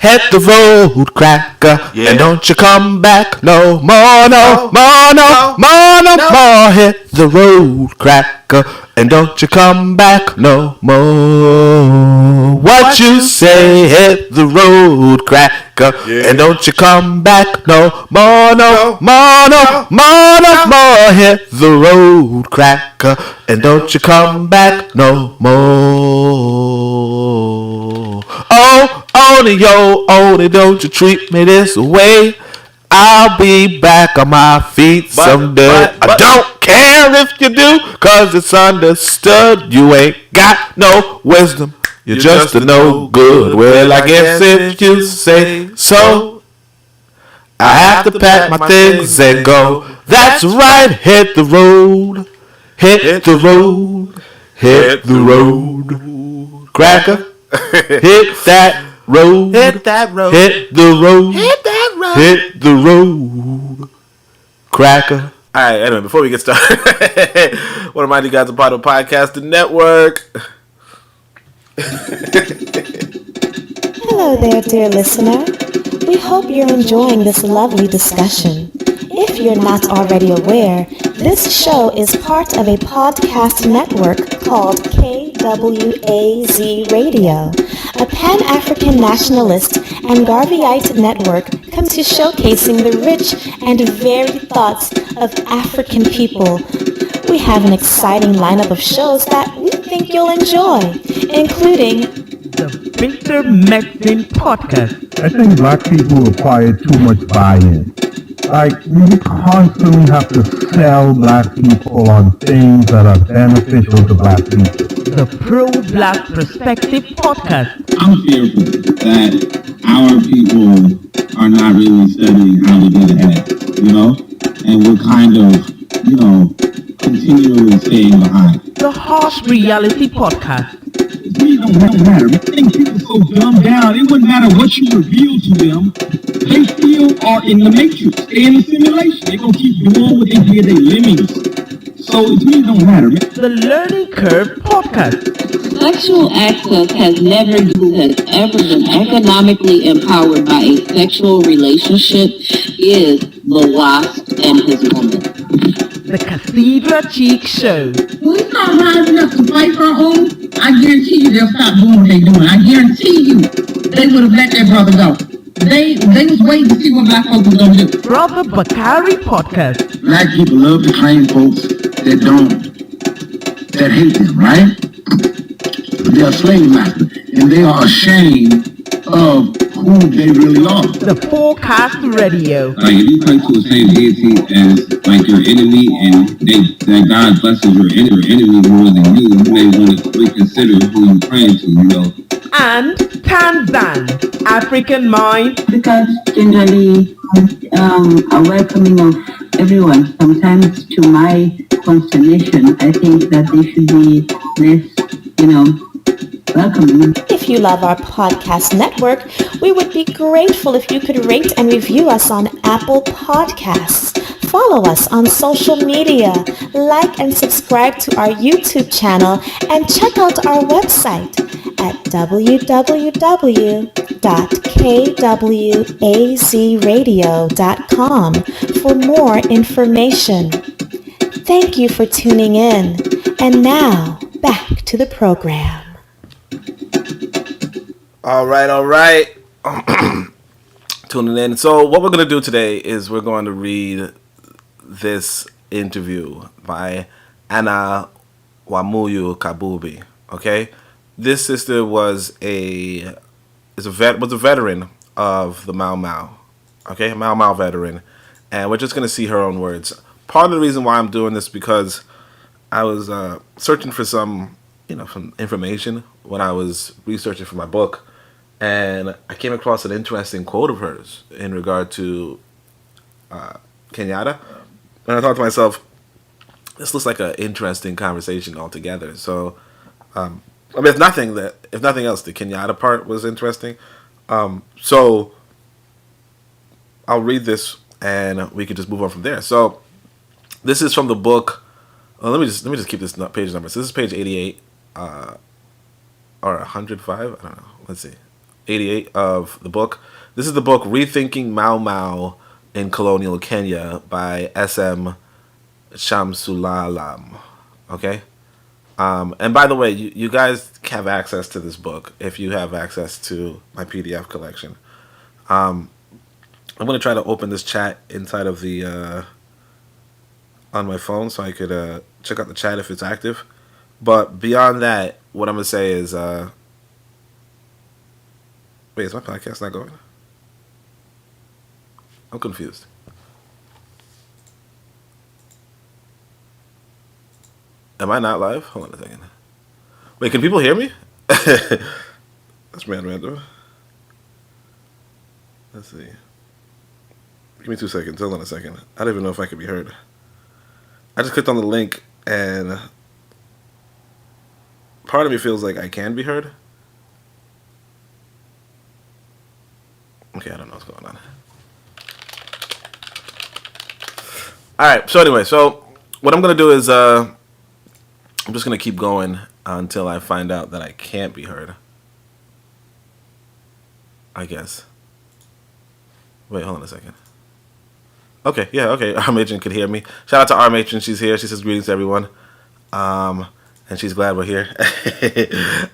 hit the road, cracker, and don't you come back no more, no more, no more, no more. Hit the road, cracker, and don't you come back no more. What you say? Hit the road, cracker, and don't you come back no more, no more, no more, no more. Hit the road, cracker, and don't you come back no more. Oh, only don't you treat me this way. I'll be back on my feet someday. I don't care if you do, cause it's understood. You ain't got no wisdom, you're just a no good. Well, I guess if you say so, I have to pack my things and go. That's right, hit the road, hit the road, hit the road, cracker, hit that road, hit that road, hit the road, hit that road, hit the road, cracker. Alright, anyway, before we get started, I want to remind you guys about the podcast network. Hello there, dear listener. We hope you're enjoying this lovely discussion. If you're not already aware, this show is part of a podcast network called KWAZ Radio. A Pan-African Nationalist and Garveyite network comes to showcasing the rich and varied thoughts of African people. We have an exciting lineup of shows that we think you'll enjoy, including the Victor Maxim Podcast. I think black people acquire too much buy-in. Like, we constantly have to sell black people on things that are beneficial to black people. The Pro-Black Perspective Podcast. I'm fearful that our people are not really studying how to get ahead, and we're kind of, continually staying behind. The Harsh Reality Podcast. It really don't matter. I think people so dumbed down, it wouldn't matter what you reveal to them. They still are in the matrix. They're in the simulation. They're going to keep doing what they did. They lemmings. So it really don't matter. The Learning Curve Podcast. Sexual access has ever been economically empowered by a sexual relationship is the wasp and his woman. The Cathedral Cheek Show. When we start rising up to fight for our own, I guarantee you they'll stop doing what they're doing. I guarantee you they would have let their brother go. They was waiting to see what black folks was going to do. Brother Bakari Podcast. Black people love to claim folks that hate them, right? They're slave masters, and they are ashamed of who they really are. The Forecast Radio. Like, if you pray to the same deity as, like, your enemy, and that God blesses your enemy more than you may want to reconsider who you're praying to, And Tanzan, African Mind. Because generally a welcoming of everyone. Sometimes to my consternation, I think that they should be less, welcoming. If you love our podcast network, we would be grateful if you could rate and review us on Apple Podcasts. Follow us on social media, like and subscribe to our YouTube channel, and check out our website at www.kwazradio.com for more information. Thank you for tuning in. And now, back to the program. All right. Tuning in. So what we're going to do today is we're going to read this interview by Anna Wamuyu Kabubi. Okay? This sister was a veteran of the Mau Mau. Okay? Mau Mau veteran. And we're just going to see her own words. Part of the reason why I'm doing this because I was searching for some information when I was researching for my book, and I came across an interesting quote of hers in regard to Kenyatta, and I thought to myself, this looks like an interesting conversation altogether. So, if nothing else, the Kenyatta part was interesting. So I'll read this, and we can just move on from there. So this is from the book. Let me just keep this page number. So this is page 88. Or 105, I don't know. Let's see. 88 of the book. This is the book Rethinking Mau Mau in Colonial Kenya by S.M. Shamsulalam. Okay? And by the way, you guys have access to this book if you have access to my PDF collection. I'm going to try to open this chat inside of the on my phone so I could check out the chat if it's active. But beyond that, what I'm going to say is... wait, is my podcast not going? I'm confused. Am I not live? Hold on a second. Wait, can people hear me? That's random. Let's see. Give me 2 seconds. Hold on a second. I don't even know if I can be heard. I just clicked on the link and part of me feels like I can be heard. Okay, I don't know what's going on. Alright, so anyway, what I'm going to do is I'm just going to keep going until I find out that I can't be heard. I guess. Wait, hold on a second. Okay, yeah, okay. Our matron could hear me. Shout out to our matron. She's here. She says greetings to everyone. And she's glad we're here.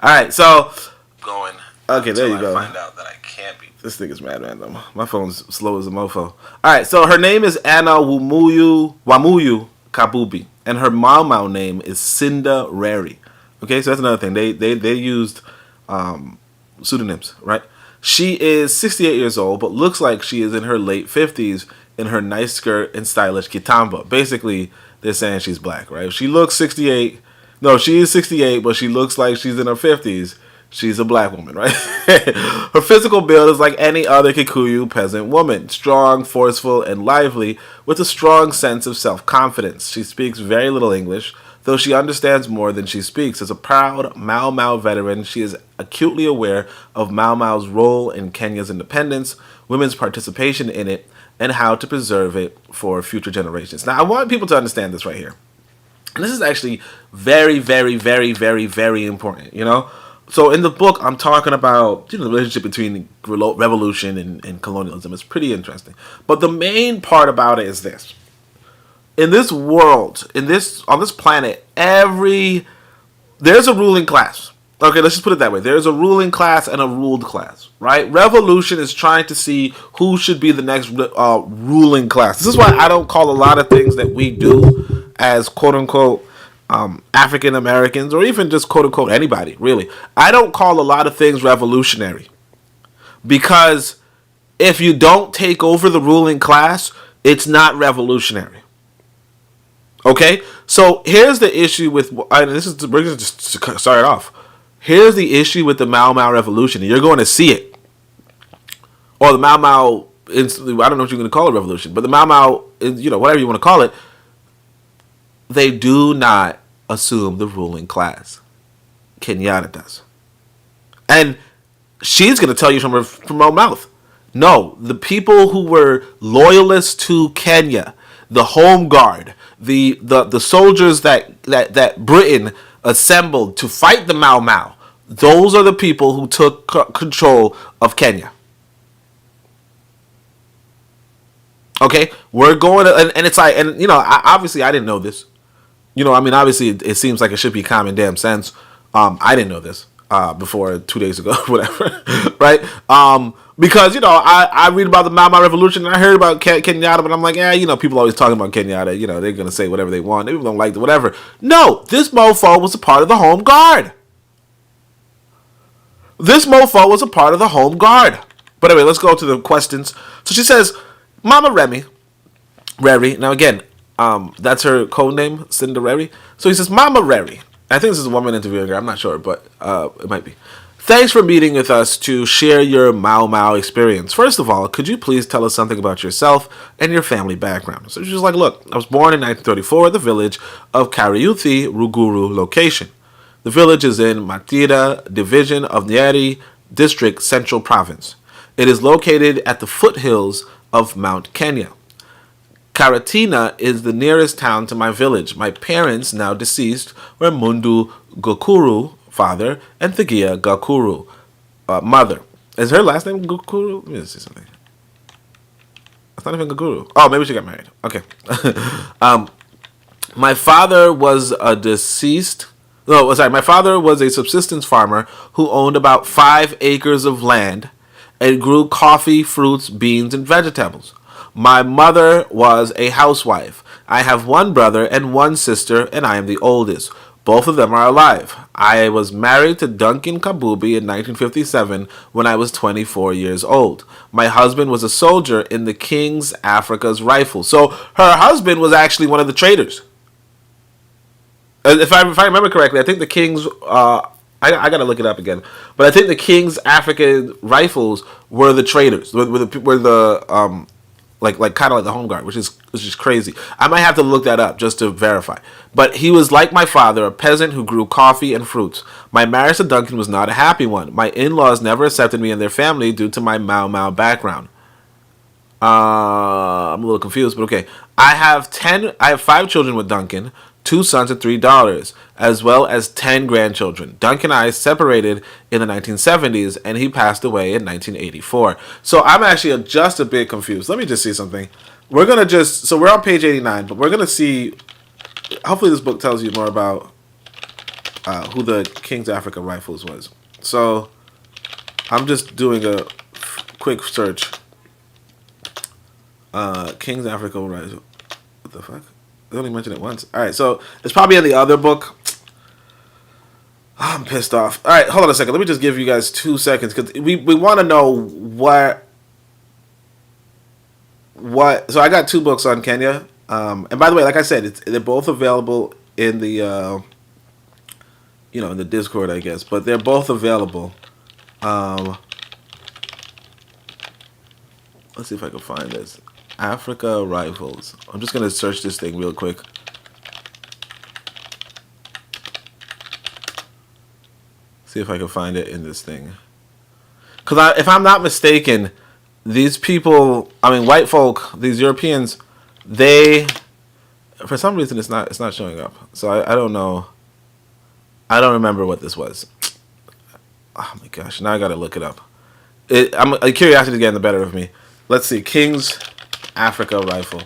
Alright, so going. Okay, there you go. I find out that I can't be. This thing is mad random. My phone's slow as a mofo. Alright, so her name is Anna Wamuyu Kabubi. And her Mau Mau name is Cinda Rary. Okay, so that's another thing. They used pseudonyms, right? She is 68 years old, but looks like she is in her late 50s in her nice skirt and stylish kitamba. Basically, they're saying she's black, right? She looks 68. No, she is 68, but she looks like she's in her 50s. She's a black woman, right? Her physical build is like any other Kikuyu peasant woman. Strong, forceful, and lively, with a strong sense of self-confidence. She speaks very little English, though she understands more than she speaks. As a proud Mau Mau veteran, she is acutely aware of Mau Mau's role in Kenya's independence, women's participation in it, and how to preserve it for future generations. Now, I want people to understand this right here. And this is actually very, very, very, very, very important, you know? So in the book, I'm talking about the relationship between revolution and colonialism. It's pretty interesting. But the main part about it is this. In this world, on this planet, there's a ruling class. Okay, let's just put it that way. There's a ruling class and a ruled class, right? Revolution is trying to see who should be the next ruling class. This is why I don't call a lot of things that we do as quote-unquote African Americans, or even just quote-unquote anybody, really. I don't call a lot of things revolutionary. Because if you don't take over the ruling class, it's not revolutionary. Okay? So here's the issue with, and this is, we're just to start it off. Here's the issue with the Mau Mau revolution, and you're going to see it. Or the Mau Mau, I don't know what you're going to call it revolution, but the Mau Mau, whatever you want to call it, they do not assume the ruling class. Kenyatta does. And she's going to tell you from her mouth. No, the people who were loyalists to Kenya, the Home Guard, the soldiers that Britain assembled to fight the Mau Mau, those are the people who took control of Kenya. Okay, we're going to, and it's like, and obviously I didn't know this. Obviously it seems like it should be common damn sense. I didn't know this before 2 days ago, whatever, right? Because, I read about the Mau Mau Revolution and I heard about Kenyatta, but I'm like, people always talking about Kenyatta, they're going to say whatever they want. People don't like it, whatever. No, this mofo was a part of the Home Guard. This mofo was a part of the Home Guard. But anyway, let's go to the questions. So she says, Mama Rary. Now again, that's her code name, Cinderary. So he says, Mama Rary. I think this is a woman interviewing her. I'm not sure, but it might be. Thanks for meeting with us to share your Mau Mau experience. First of all, could you please tell us something about yourself and your family background? So she's like, look, I was born in 1934 at the village of Kariuthi, Ruguru location. The village is in Matira division of Nyeri district, Central Province. It is located at the foothills of Mount Kenya. Karatina is the nearest town to my village. My parents, now deceased, were Mundu Gokuru, father, and Thagia Gakuru, mother. Is her last name Gukuru? Let me see something. It's not even Gukuru. Oh, maybe she got married. Okay. My father was a deceased. No, sorry. My father was a subsistence farmer who owned about 5 acres of land and grew coffee, fruits, beans, and vegetables. My mother was a housewife. I have 1 brother and 1 sister, and I am the oldest. Both of them are alive. I was married to Duncan Kabubi in 1957 when I was 24 years old. My husband was a soldier in the King's Africa's Rifles. So her husband was actually one of the traders. If I remember correctly, I think the King's... I gotta look it up again. But I think the King's African Rifles were the traders. Were the like kind of like the home guard, which is crazy. I might have to look that up just to verify. But he was like my father, a peasant who grew coffee and fruits. My marriage to Duncan was not a happy one. My in-laws never accepted me in their family due to my Mau Mau background. I'm a little confused, but okay. I have 5 children with Duncan, 2 sons and 3 daughters, as well as 10 grandchildren. Duncan and I separated in the 1970s, and he passed away in 1984. So I'm actually just a bit confused. Let me just see something. We're on page 89, but we're gonna see. Hopefully, this book tells you more about who the King's African Rifles was. So I'm just doing a quick search. King's African Rifles. What the fuck? They only mentioned it once. All right, so it's probably in the other book. Oh, I'm pissed off. All right, hold on a second. Let me just give you guys 2 seconds because we want to know what. So I got 2 books on Kenya. And by the way, like I said, they're both available in the in the Discord, I guess. But they're both available. Let's see if I can find this. Africa Rifles. I'm just gonna search this thing real quick. See if I can find it in this thing. Because if I'm not mistaken, these people, I mean, white folk, these Europeans, they, for some reason, it's not showing up. So I don't know. I don't remember what this was. Oh my gosh! Now I gotta look it up. Curiosity getting the better of me. Let's see. King's Africa Rifle.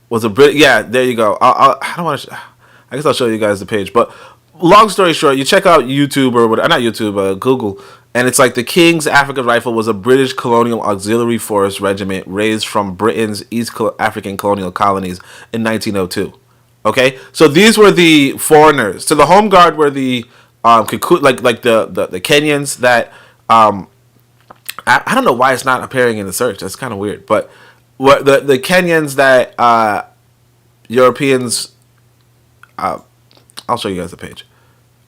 Was a Brit. Yeah, there you go. I don't want to. I guess I'll show you guys the page. But long story short, you check out YouTube or whatever. Not YouTube. Google. And it's like the King's African Rifle was a British colonial auxiliary force regiment raised from Britain's East African colonial colonies in 1902. Okay, so these were the foreigners. So the Home Guard were the the Kenyans that I don't know why it's not appearing in the search. That's kind of weird. But what the Kenyans that Europeans. I'll show you guys the page.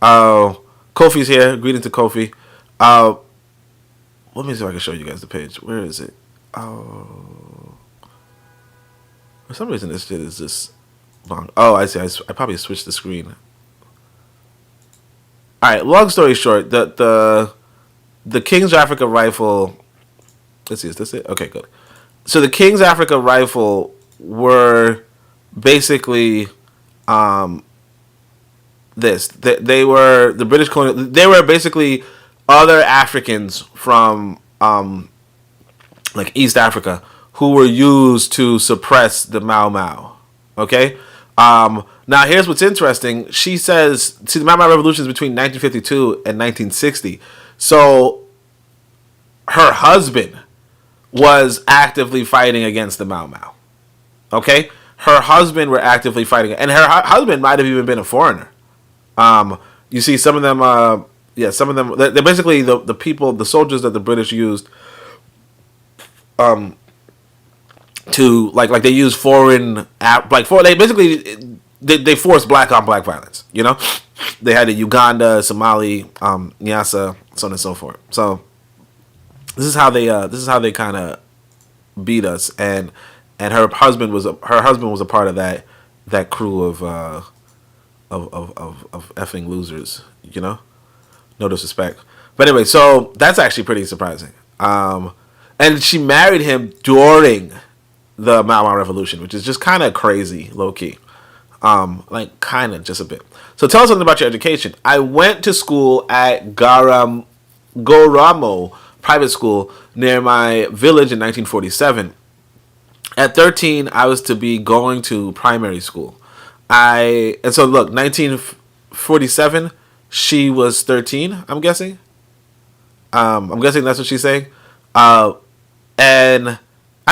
Kofi's here. Greeting to Kofi. Let me see if I can show you guys the page. Where is it? For some reason this shit is just long. Oh, I see. I probably switched the screen. All right. Long story short, the King's Africa Rifle. Let's see. Is this it? Okay, good. So the King's Africa Rifle were basically this. They were the British colonial. They were basically other Africans from like East Africa who were used to suppress the Mau Mau. Okay? Now here's what's interesting. She says, see, the Mau Mau revolution is between 1952 and 1960. So her husband was actively fighting against the Mau Mau. Okay? Her husband were actively fighting, and her husband might have even been a foreigner. You see some of them, some of them, they're basically the people, the soldiers that the British used, to like they use they forced black on black violence. You know, they had the Uganda, Somali, Nyasa, so on and so forth. So this is how they kind of beat us, and her husband was a part of that crew of effing losers. You know, no disrespect, but anyway, so that's actually pretty surprising. And she married him during the Mau Mau Revolution, which is just kind of crazy, low key. Like, kind of, just a bit. So tell us something about your education. I went to school at Goramo Private School near my village in 1947. At 13, I was to be going to primary school. And so look, 1947, she was 13, I'm guessing. I'm guessing that's what she's saying. And I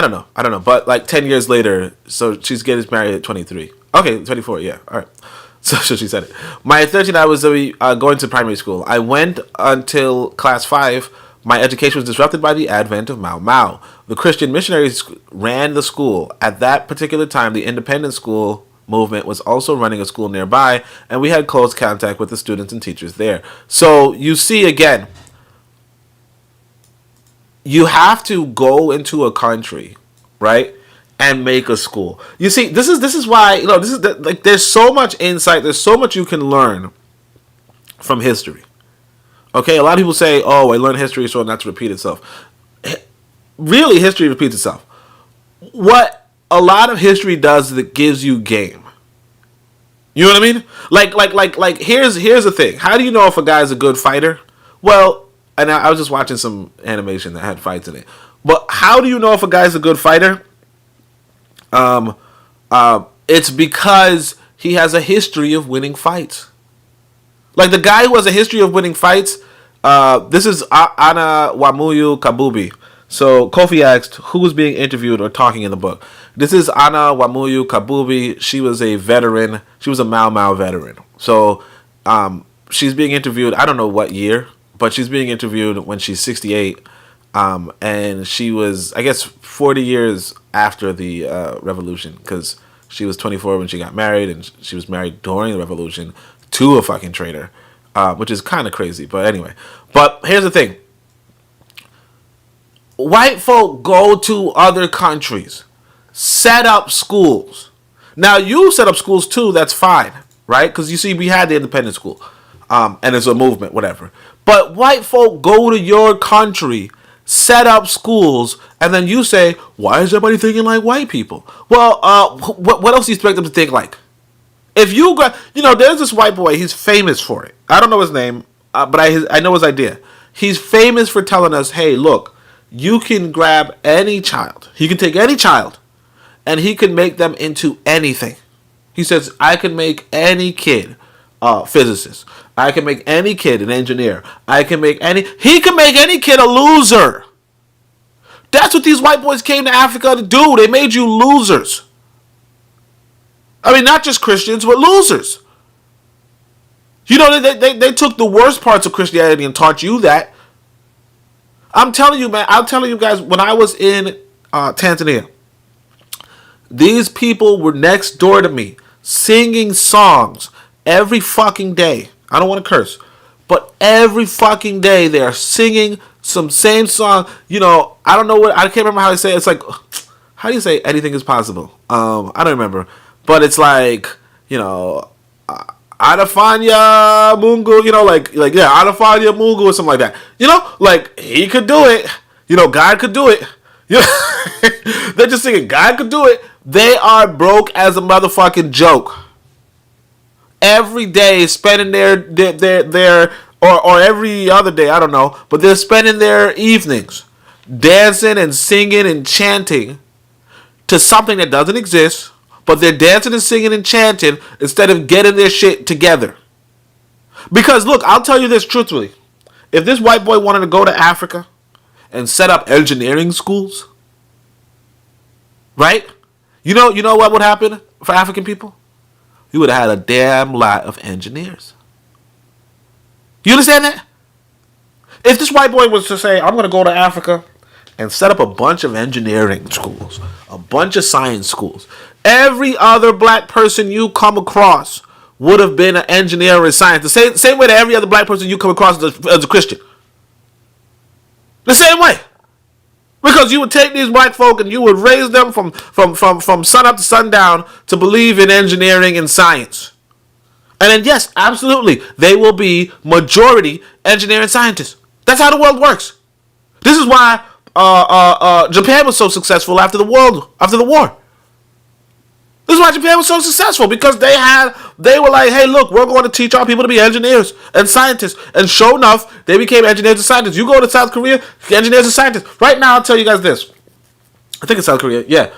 don't know. But like 10 years later, so she's getting married at 23. Okay, 24, yeah. All right. So she said it. My 13, I was going to primary school. I went until class 5. My education was disrupted by the advent of Mau Mau. The Christian missionaries ran the school. At that particular time, the independent school movement was also running a school nearby, and we had close contact with the students and teachers there. So you see, again, you have to go into a country, right, and make a school. You see, this is why, like, there's so much insight, there's so much you can learn from history. Okay, a lot of people say, oh, I learned history so not to repeat itself. Really, history repeats itself. What a lot of history does is it gives you game. You know what I mean? Like here's the thing. How do you know if a guy's a good fighter? Well, and I was just watching some animation that had fights in it. But how do you know if a guy's a good fighter? It's because he has a history of winning fights. Like the guy who has a history of winning fights, this is Anna Wamuyu Kabubi. So Kofi asked who was being interviewed or talking in the book. This is Anna Wamuyu Kabubi. She was a veteran. She was a Mau Mau veteran. So she's being interviewed, I don't know what year, but she's being interviewed when she's 68. And she was, I guess, 40 years after the revolution, because she was 24 when she got married, and she was married during the revolution to a fucking traitor, which is kind of crazy. But anyway, but here's the thing. White folk go to other countries, set up schools. Now, you set up schools too, that's fine, right? Because you see, we had the independent school, and it's a movement, whatever. But white folk go to your country, set up schools, and then you say, why is everybody thinking like white people? Well, what else do you expect them to think like? If you got, there's this white boy, he's famous for it. I don't know his name, but I know his idea. He's famous for telling us, hey, look, you can grab any child. He can take any child, and he can make them into anything. He says, I can make any kid a physicist. I can make any kid an engineer. He can make any kid a loser. That's what these white boys came to Africa to do. They made you losers. I mean, not just Christians, but losers. They took the worst parts of Christianity and taught you that. I'm telling you, man. I'm telling you guys, when I was in Tanzania, these people were next door to me singing songs every fucking day. I don't want to curse, but every fucking day they are singing some same song. I don't know I can't remember how to say it. It's like, how do you say anything is possible? I don't remember, but it's like, Adafanya Mungu, Adafanya Mungu or something like that. Like he could do it. God could do it. They're just singing God could do it. They are broke as a motherfucking joke. Every day spending their or every other day, I don't know, but they're spending their evenings dancing and singing and chanting to something that doesn't exist. But they're dancing and singing and chanting instead of getting their shit together. Because, look, I'll tell you this truthfully. If this white boy wanted to go to Africa and set up engineering schools, right? You know what would happen for African people? You would have had a damn lot of engineers. You understand that? If this white boy was to say, I'm going to go to Africa and set up a bunch of engineering schools, a bunch of science schools, every other black person you come across would have been an engineer in science. The same way that every other black person you come across as a Christian. The same way. Because you would take these white folk and you would raise them from sun up to sundown to believe in engineering and science. And then, yes, absolutely, they will be majority engineering scientists. That's how the world works. This is why Japan was so successful after the war. This is why Japan was so successful, because they were like, hey, look, we're going to teach our people to be engineers and scientists. And sure enough, they became engineers and scientists. You go to South Korea, engineers and scientists. Right now, I'll tell you guys this. I think it's South Korea. Yeah.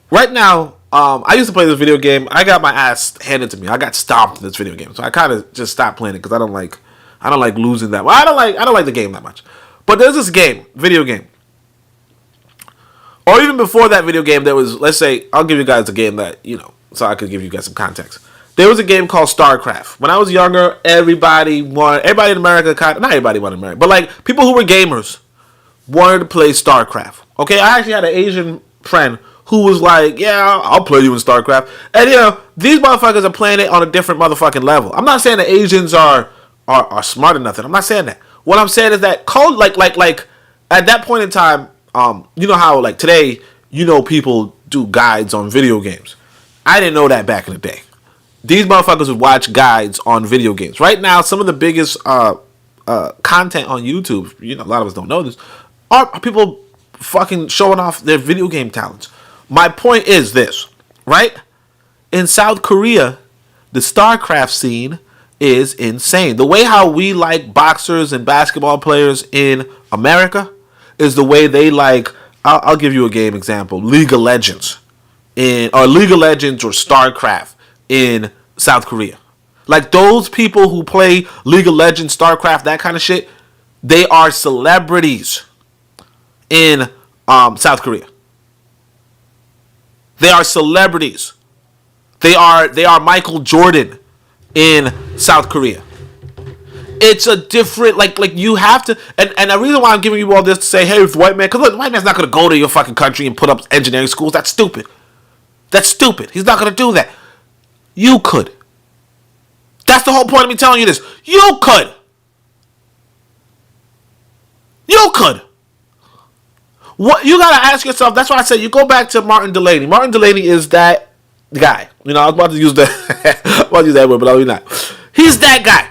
Right now, I used to play this video game. I got my ass handed to me. I got stomped in this video game. So I kind of just stopped playing it because I don't like losing that. Well, I don't like the game that much. But there's this video game. Or even before that video game, there was, let's say, I'll give you guys a game that, so I could give you guys some context. There was a game called StarCraft. When I was younger, everybody in America, not everybody wanted in America, but like people who were gamers wanted to play StarCraft. Okay, I actually had an Asian friend who was like, yeah, I'll play you in StarCraft. And these motherfuckers are playing it on a different motherfucking level. I'm not saying that Asians are smart or nothing. I'm not saying that. What I'm saying is that code, like at that point in time, you know how like today, people do guides on video games. I didn't know that back in the day. These motherfuckers would watch guides on video games. Right now, some of the biggest content on YouTube, a lot of us don't know this, are people fucking showing off their video game talents. My point is this, right? In South Korea, the StarCraft scene is insane. The way how we like boxers and basketball players in America is the way they like, I'll give you a game example, League of Legends or StarCraft in South Korea. Like those people who play League of Legends, StarCraft, that kind of shit, they are celebrities in South Korea. They are celebrities. They are Michael Jordan in South Korea. It's a different, like you have to, and the reason why I'm giving you all this to say, hey, if the white man, because the white man's not going to go to your fucking country and put up engineering schools. That's stupid. That's stupid. He's not going to do that. You could. That's the whole point of me telling you this. You could. You could. What you gotta ask yourself, that's why I said you go back to Martin Delaney. Martin Delaney is that guy. I was about to use that word, but I'm not. He's that guy.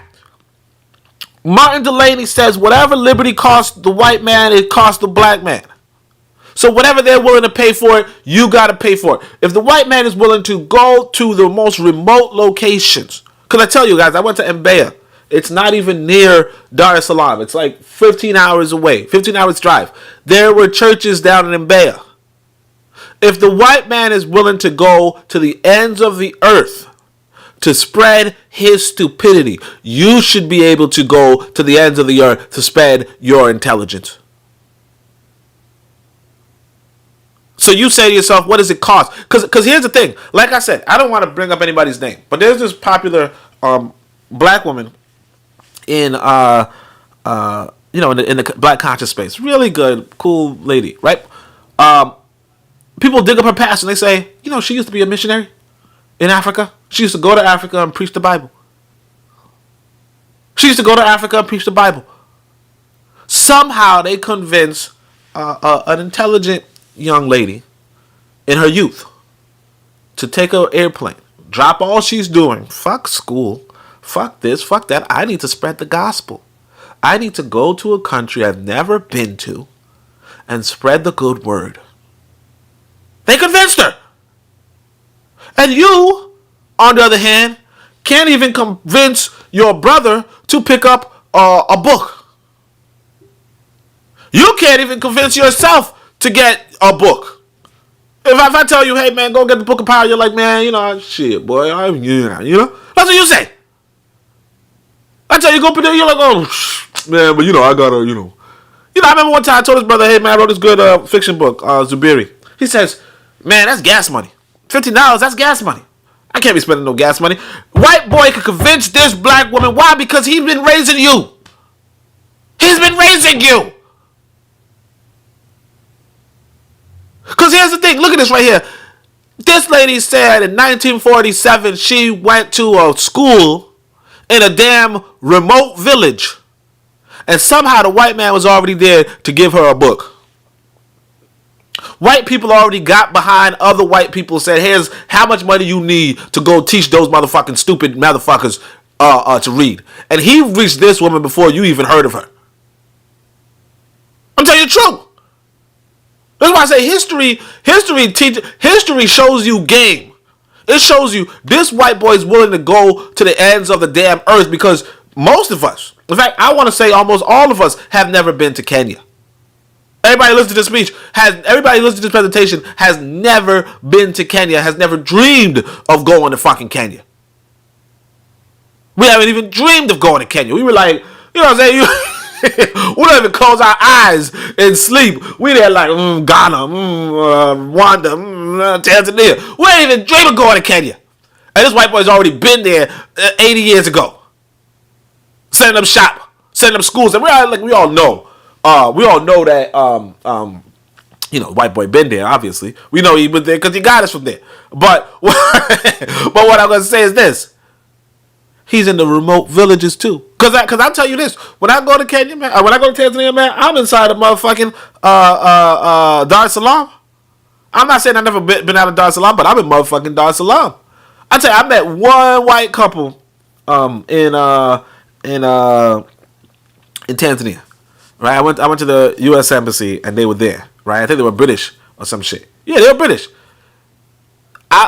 Martin Delaney says whatever liberty costs the white man, it costs the black man. So whatever they're willing to pay for it, you gotta pay for it. If the white man is willing to go to the most remote locations, because I tell you guys, I went to Mbeya. It's not even near Dar es Salaam. It's like 15 hours away, 15 hours drive. There were churches down in Mbeya. If the white man is willing to go to the ends of the earth to spread his stupidity, you should be able to go to the ends of the earth to spread your intelligence. So you say to yourself, what does it cost? Because here's the thing. Like I said, I don't want to bring up anybody's name, but there's this popular black woman in in the black conscious space. Really good, cool lady, right? People dig up her past and they say, she used to be a missionary in Africa. She used to go to Africa and preach the Bible. She used to go to Africa and preach the Bible. Somehow they convince an intelligent young lady in her youth to take an airplane, drop all she's doing, fuck school, fuck this, fuck that. I need to spread the gospel. I need to go to a country I've never been to and spread the good word. They convinced her. And you, on the other hand, can't even convince your brother to pick up a book. You can't even convince yourself to get a book. If I tell you, hey man, go get the Book of Power, you're like, man, shit, boy, that's what you say. I tell you, go put it, you're like, oh, man, but I gotta, I remember one time I told his brother, hey man, I wrote this good fiction book, Zubiri. He says, man, that's gas money. $15, that's gas money. I can't be spending no gas money. White boy could convince this black woman. Why? Because he's been raising you. He's been raising you. Because here's the thing. Look at this right here. This lady said in 1947 she went to a school in a damn remote village. And somehow the white man was already there to give her a book. White people already got behind other white people, said, here's how much money you need to go teach those motherfucking stupid motherfuckers to read. And he reached this woman before you even heard of her. I'm telling you the truth. That's why I say history shows you game. It shows you this white boy is willing to go to the ends of the damn earth because most of us, in fact, I want to say almost all of us have never been to Kenya. Everybody listen to this speech, everybody listen to this presentation has never been to Kenya, has never dreamed of going to fucking Kenya. We haven't even dreamed of going to Kenya. We were like, you know what I'm saying? We don't even close our eyes and sleep. We there like, Ghana, Rwanda, Tanzania. We ain't even dream of going to Kenya. And this white boy's already been there 80 years ago. Setting up shop, setting up schools. And we all know that, white boy been there, obviously. We know he was there because he got us from there. But what I'm going to say is this. He's in the remote villages too. Cause I'll tell you this: when I go to Kenya, man, when I go to Tanzania, man, I'm inside of motherfucking Dar es Salaam. I'm not saying I've never been out of Dar es Salaam, but I'm in motherfucking Dar es Salaam. I tell you, I met one white couple in Tanzania. Right, I went to the U.S. Embassy and they were there. Right, I think they were British or some shit. Yeah, they were British.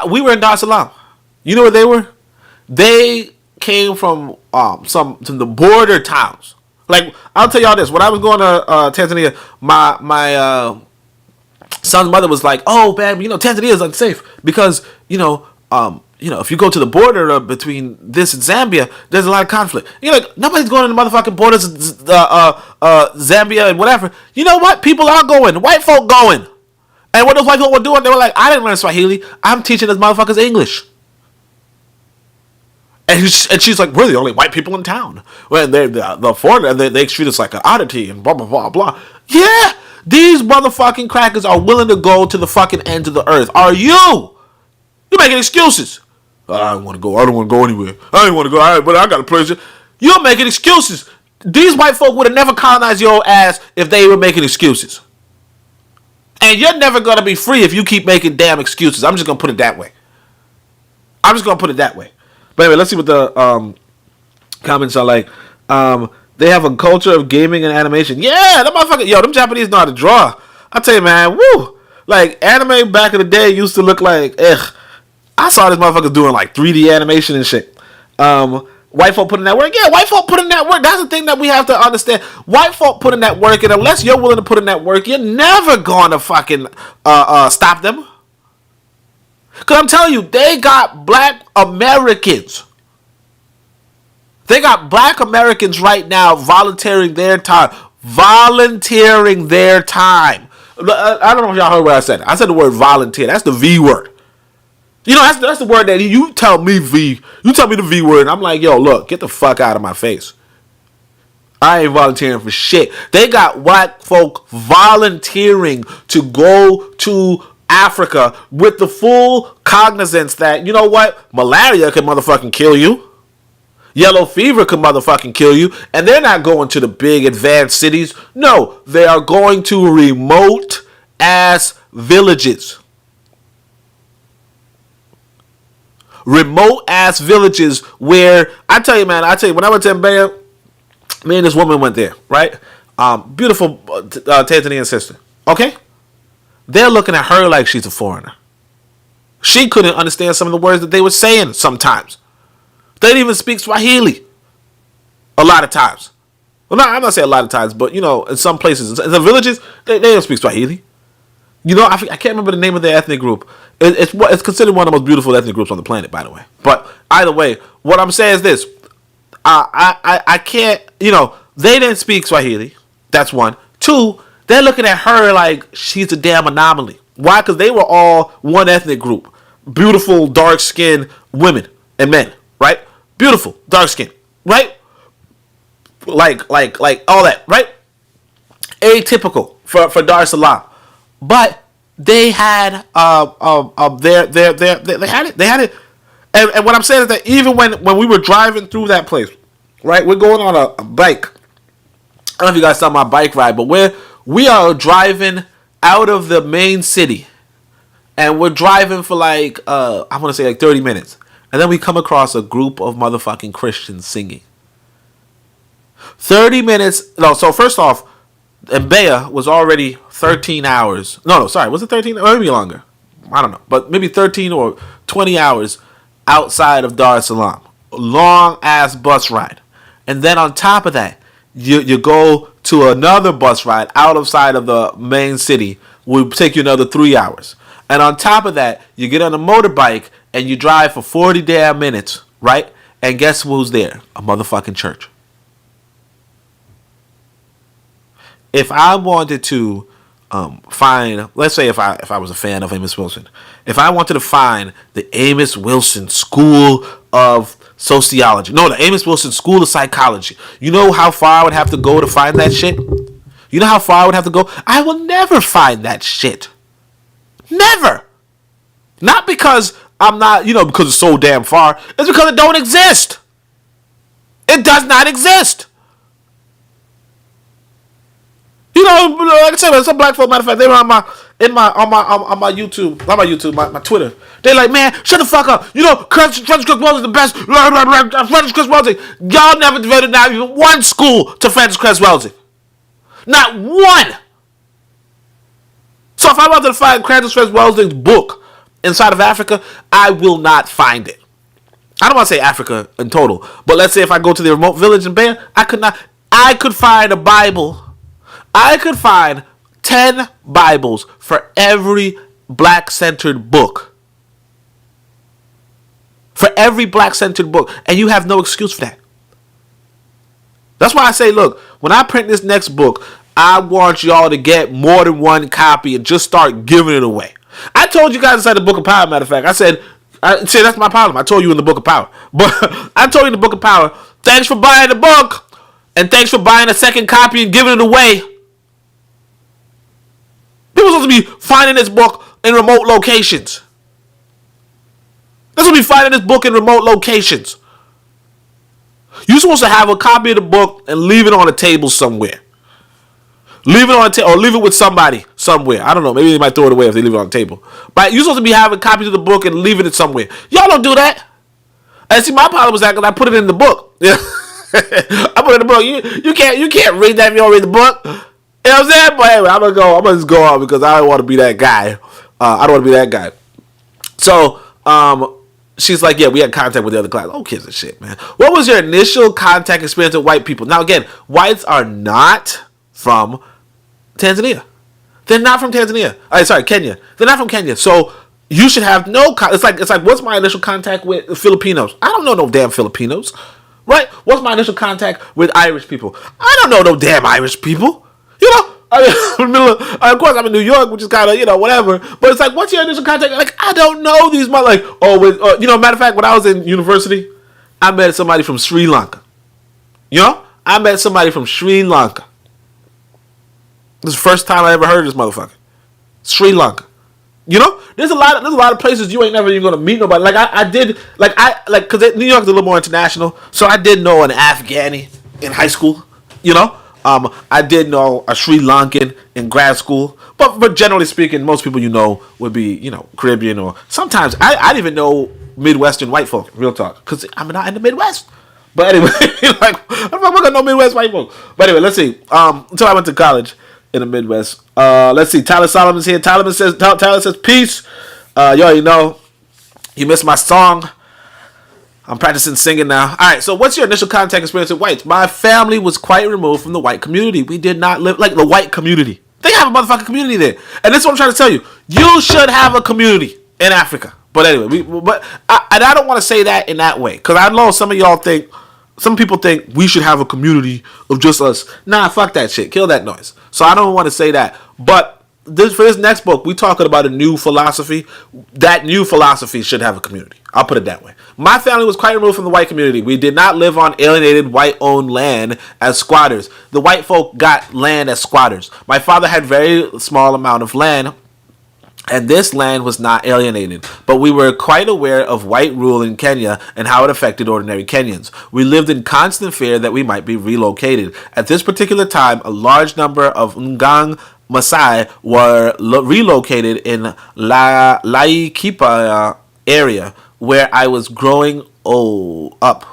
We were in Dar es Salaam. You know where they were? They came from the border towns. Like, I'll tell y'all this: when I was going to Tanzania, my son's mother was like, "Oh, man, Tanzania is unsafe because if you go to the border between this and Zambia, there's a lot of conflict." You're like, nobody's going to the motherfucking borders of Zambia and whatever. You know what? People are going. White folk going. And what those white folk were doing, they were like, "I didn't learn Swahili. I'm teaching those motherfuckers English." And she's like, "We're the only white people in town. When they're the foreigner, they treat us like an oddity and blah, blah, blah, blah." Yeah, these motherfucking crackers are willing to go to the fucking end of the earth. Are you? You're making excuses. I don't want to go. I don't want to go anywhere. I don't want to go. All right, but I got a place. You're making excuses. These white folk would have never colonized your ass if they were making excuses. And you're never going to be free if you keep making damn excuses. I'm just going to put it that way. But anyway, let's see what the comments are like. They have a culture of gaming and animation. Yeah, that motherfucker. Yo, them Japanese know how to draw. I tell you, man, woo. Like, anime back in the day used to look like, I saw this motherfucker doing like 3D animation and shit. White folk putting that work. Yeah, white folk putting that work. That's the thing that we have to understand. White folk putting that work, and unless you're willing to put in that work, you're never going to fucking stop them. Because I'm telling you, they got black Americans. They got black Americans right now volunteering their time. I don't know if y'all heard what I said. I said the word volunteer. That's the V word. That's the word that you tell me V. You tell me the V word, and I'm like, yo, look, get the fuck out of my face. I ain't volunteering for shit. They got white folk volunteering to go to Africa with the full cognizance that, you know what, malaria can motherfucking kill you. Yellow fever can motherfucking kill you. And they're not going to the big advanced cities. No, they are going to remote ass villages. Remote ass villages where, I tell you, when I went to Mbeya, me and this woman went there, right? Beautiful Tanzanian sister. Okay? They're looking at her like she's a foreigner. She couldn't understand some of the words that they were saying sometimes. They didn't even speak Swahili. A lot of times. Well, I'm not saying a lot of times, but, in some places, in the villages, they don't speak Swahili. I can't remember the name of their ethnic group. It's considered one of the most beautiful ethnic groups on the planet, by the way. But either way, what I'm saying is this. I can't, they didn't speak Swahili. That's one. Two, they're looking at her like she's a damn anomaly. Why? Because they were all one ethnic group. Beautiful, dark-skinned women and men, right? Beautiful, dark-skinned, right? Like all that, right? Atypical for Dar es Salaam. But they had they had it. And what I'm saying is that even when we were driving through that place, right? We're going on a bike. I don't know if you guys saw my bike ride, but we are driving out of the main city, and we're driving for I want to say 30 minutes, and then we come across a group of motherfucking Christians singing. 30 minutes. No, so first off, And Bea was already 13 hours. No, sorry. Was it 13? Or maybe longer. I don't know. But maybe 13 or 20 hours outside of Dar es Salaam. Long ass bus ride. And then on top of that, you go to another bus ride outside of the main city. Will take you another 3 hours. And on top of that, you get on a motorbike and you drive for 40 damn minutes, right? And guess who's there? A motherfucking church. If I wanted to find, let's say if I was a fan of Amos Wilson, if I wanted to find the Amos Wilson School of Sociology, no, the Amos Wilson School of Psychology, you know how far I would have to go to find that shit? You know how far I would have to go? I will never find that shit. Never. Not because I'm not, because it's so damn far. It's because it don't exist. It does not exist. Like I said, some black folk, matter of fact, they were on my YouTube, not my YouTube, my Twitter. They like, man, shut the fuck up. Francis Chris Wells is the best. Francis Chris Wells. Y'all never devoted not even one school to Francis Chris Wells. Not one. So if I wanted to find Francis Chris Wells' book inside of Africa, I will not find it. I don't want to say Africa in total, but let's say if I go to the remote village in Benin, I could find a Bible. I could find 10 Bibles for every black-centered book. For every black-centered book. And you have no excuse for that. That's why I say, look, when I print this next book, I want y'all to get more than one copy and just start giving it away. I told you guys inside the Book of Power, matter of fact. I said that's my problem. I told you in the Book of Power. But I told you in the Book of Power, thanks for buying the book. And thanks for buying a second copy and giving it away. People are supposed to be finding this book in remote locations. They're supposed to be finding this book in remote locations. You're supposed to have a copy of the book and leave it on a table somewhere. Leave it on a table or leave it with somebody somewhere. I don't know. Maybe they might throw it away if they leave it on the table. But you're supposed to be having copies of the book and leaving it somewhere. Y'all don't do that. And see, my problem was that because I put it in the book. I put it in the book. You can't read that if you don't read the book. You know what I'm saying? But anyway, I'm gonna just go on because I don't want to be that guy. I don't want to be that guy. So, she's like, yeah, we had contact with the other class. Oh, kids and shit, man. What was your initial contact experience with white people? Now, again, whites are not from Tanzania. They're not from Tanzania. Kenya. They're not from Kenya. So you should have no. It's like what's my initial contact with Filipinos? I don't know no damn Filipinos, right? What's my initial contact with Irish people? I don't know no damn Irish people. Of course, I'm in New York, which is kind of, whatever. But it's like, what's your initial contact? Like, I don't know these, matter of fact, when I was in university, I met somebody from Sri Lanka. I met somebody from Sri Lanka. This is the first time I ever heard of this motherfucker. Sri Lanka. There's a lot of places you ain't never even gonna meet nobody. Because New York's a little more international, so I did know an Afghani in high school. I did know a Sri Lankan in grad school, but generally speaking, most people would be Caribbean or sometimes I didn't even know Midwestern white folk. Real talk, because I'm not in the Midwest. But anyway, I'm not gonna know Midwest white folk. But anyway, let's see. Until I went to college in the Midwest. Let's see. Tyler Solomon's here. Tyler says peace. You already know. You missed my song. I'm practicing singing now. All right, so what's your initial contact experience with whites? My family was quite removed from the white community. We did not live like the white community. They have a motherfucking community there. And this is what I'm trying to tell you. You should have a community in Africa. But anyway, I don't want to say that in that way. Because I know some people think we should have a community of just us. Nah, fuck that shit. Kill that noise. So I don't want to say that. But for this next book, we're talking about a new philosophy. That new philosophy should have a community. I'll put it that way. My family was quite removed from the white community. We did not live on alienated white-owned land as squatters. The white folk got land as squatters. My father had very small amount of land, and this land was not alienated. But we were quite aware of white rule in Kenya and how it affected ordinary Kenyans. We lived in constant fear that we might be relocated. At this particular time, a large number of Ngang Maasai were relocated in Laikipia area where I was growing up.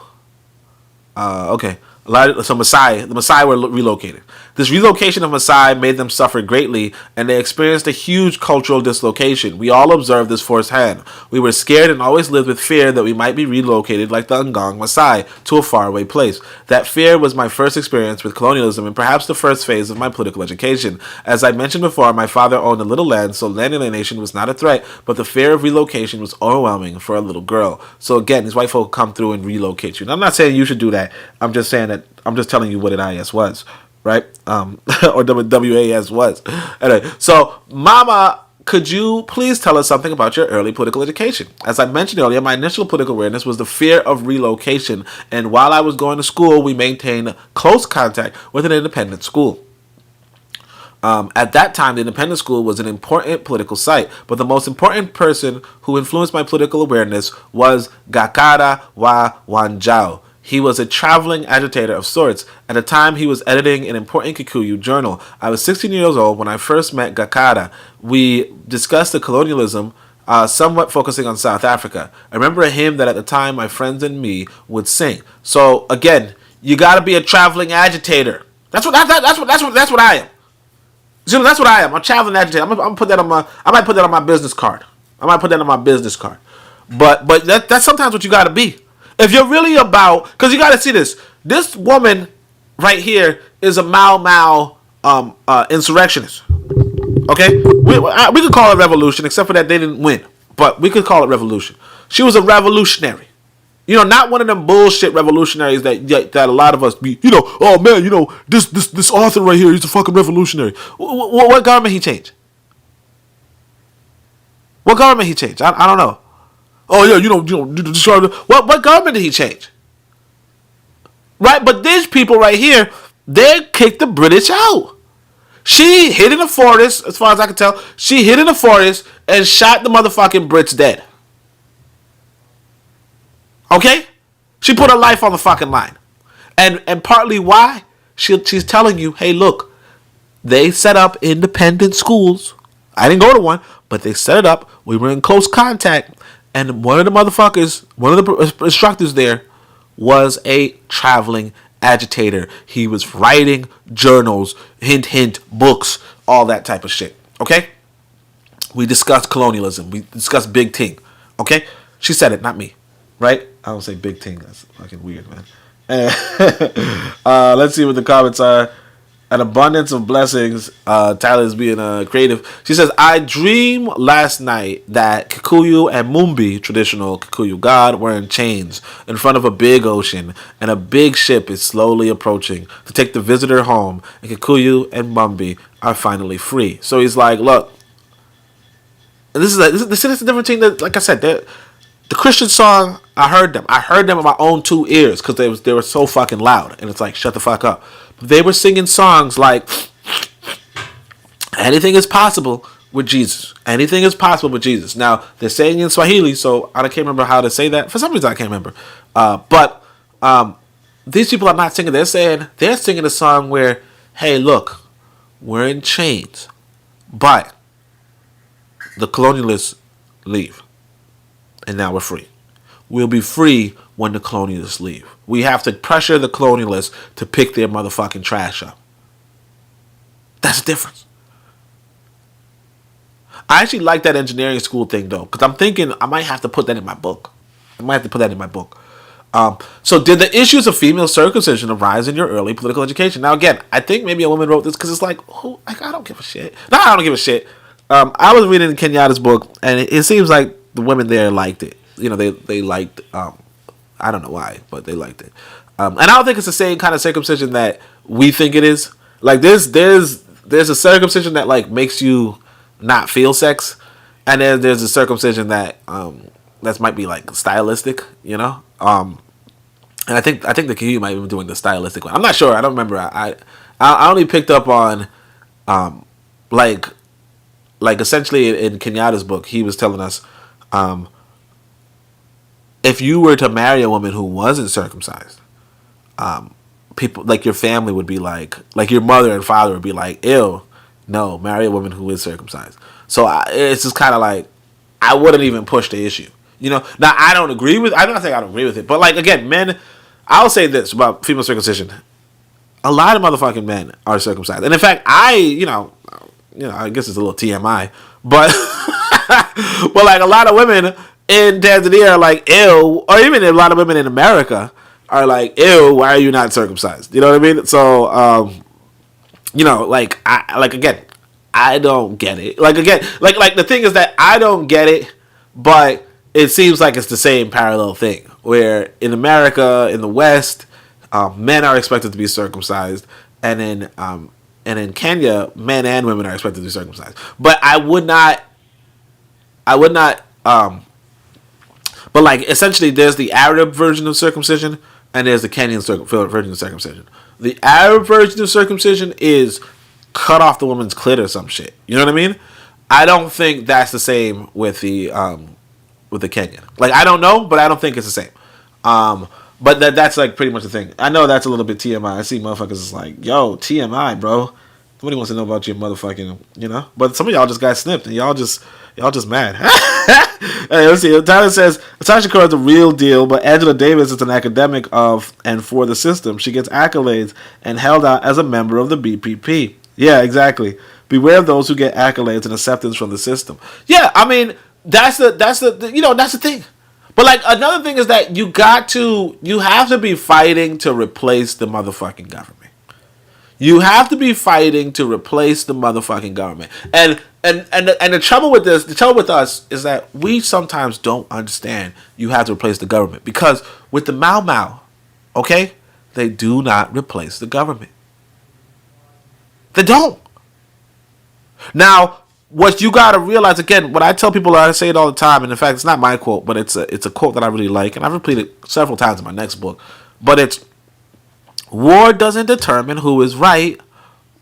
Okay. So the Maasai were relocated. This relocation of Maasai made them suffer greatly, and they experienced a huge cultural dislocation. We all observed this firsthand. We were scared and always lived with fear that we might be relocated like the Ngong Maasai to a faraway place. That fear was my first experience with colonialism and perhaps the first phase of my political education. As I mentioned before, my father owned a little land, so land alienation was not a threat, but the fear of relocation was overwhelming for a little girl. So again, these white folk come through and relocate you. And I'm not saying you should do that. I'm just saying that I'm just telling you what an IS was, right? Or WAS was. Anyway, so Mama, could you please tell us something about your early political education? As I mentioned earlier, my initial political awareness was the fear of relocation, and while I was going to school, we maintained close contact with an independent school. At that time, the independent school was an important political site, but the most important person who influenced my political awareness was Gakara wa Wanjao. He was a traveling agitator of sorts. At the time, he was editing an important Kikuyu journal. I was 16 years old when I first met Gakara. We discussed the colonialism, somewhat focusing on South Africa. I remember a hymn that at the time my friends and me would sing. So again, you got to be a traveling agitator. That's what I am. So that's what I am. I'm a traveling agitator. I'm gonna put that on my. I might put that on my business card. But that's sometimes what you got to be. If you're really about, because you got to see this. This woman right here is a Mau insurrectionist. Okay, we could call it revolution, except for that they didn't win. But we could call it revolution. She was a revolutionary. You know, not one of them bullshit revolutionaries that a lot of us be. You know, oh man, you know this author right here, he's a fucking revolutionary. What government he changed? What government he changed? I don't know. Oh yeah, what government did he change? Right, but these people right here, they kicked the British out. She hid in the forest, as far as I can tell. She hid in the forest and shot the motherfucking Brits dead. Okay? She put her life on the fucking line. And partly why? She's telling you, hey, look, they set up independent schools. I didn't go to one, but they set it up. We were in close contact. And one of the instructors there was a traveling agitator. He was writing journals, hint, hint, books, all that type of shit. Okay? We discussed colonialism. We discussed Big Ting. Okay? She said it, not me. Right? I don't say Big Ting. That's fucking weird, man. Let's see what the comments are. An abundance of blessings. Tyler's being creative. She says, I dreamed last night that Kikuyu and Mumbi, traditional Kikuyu god, were in chains in front of a big ocean, and a big ship is slowly approaching to take the visitor home, and Kikuyu and Mumbi are finally free. So he's like, look, and this is a different thing that, like I said, the Christian song, I heard them with my own two ears because they were so fucking loud, and it's like, shut the fuck up. They were singing songs like, anything is possible with Jesus. Anything is possible with Jesus. Now, they're saying in Swahili, so I can't remember how to say that. For some reason, I can't remember. But these people are not singing. They're singing a song where, hey, look, we're in chains, but the colonialists leave, and now we're free. We'll be free when the colonialists leave. We have to pressure the colonialists to pick their motherfucking trash up. That's the difference. I actually like that engineering school thing, though, because I'm thinking I might have to put that in my book. So did the issues of female circumcision arise in your early political education? Now, again, I think maybe a woman wrote this because it's like, I don't give a shit. No, I don't give a shit. I was reading Kenyatta's book, and it seems like the women there liked it. You know, they liked, I don't know why, but they liked it. And I don't think it's the same kind of circumcision that we think it is. Like, there's a circumcision that, like, makes you not feel sex, and then there's a circumcision that might be, like, stylistic, you know? And I think the Kikuyu might be doing the stylistic one. I'm not sure. I don't remember. I only picked up on, like essentially in Kenyatta's book, he was telling us, if you were to marry a woman who wasn't circumcised, people like your family would be like your mother and father would be like, ew, no, marry a woman who is circumcised. So it's just kind of like, I wouldn't even push the issue, you know. Now I don't think I don't agree with it, but like, again, men, I'll say this about female circumcision. A lot of motherfucking men are circumcised. And in fact, I guess it's a little TMI, but but like a lot of women in Tanzania are like, ew, or even a lot of women in America are like, ew, why are you not circumcised? You know what I mean? So, again, I don't get it. Like the thing is that I don't get it, but it seems like it's the same parallel thing where in America, in the West, men are expected to be circumcised, and in Kenya, men and women are expected to be circumcised. But I would not. But like essentially, there's the Arab version of circumcision, and there's the Kenyan version of circumcision. The Arab version of circumcision is cut off the woman's clit or some shit. You know what I mean? I don't think that's the same with the Kenyan. Like I don't know, but I don't think it's the same. But that's like pretty much the thing. I know that's a little bit TMI. I see motherfuckers is like, yo, TMI, bro. Nobody wants to know about your motherfucking, you know. But some of y'all just got snipped, and y'all just mad. Hey, let's see. Tyler says Natasha Shakur is the real deal, but Angela Davis is an academic of and for the system. She gets accolades and held out as a member of the BPP. Yeah, exactly. Beware of those who get accolades and acceptance from the system. Yeah, I mean that's the thing. But like another thing is that you have to be fighting to replace the motherfucking government. You have to be fighting to replace the motherfucking government. And the trouble with this, the trouble with us is that we sometimes don't understand you have to replace the government. Because with the Mau Mau, okay, they do not replace the government. They don't. Now, what you got to realize, again, what I tell people, I say it all the time, and in fact, it's not my quote, but it's a quote that I really like, and I've repeated it several times in my next book, but it's, war doesn't determine who is right,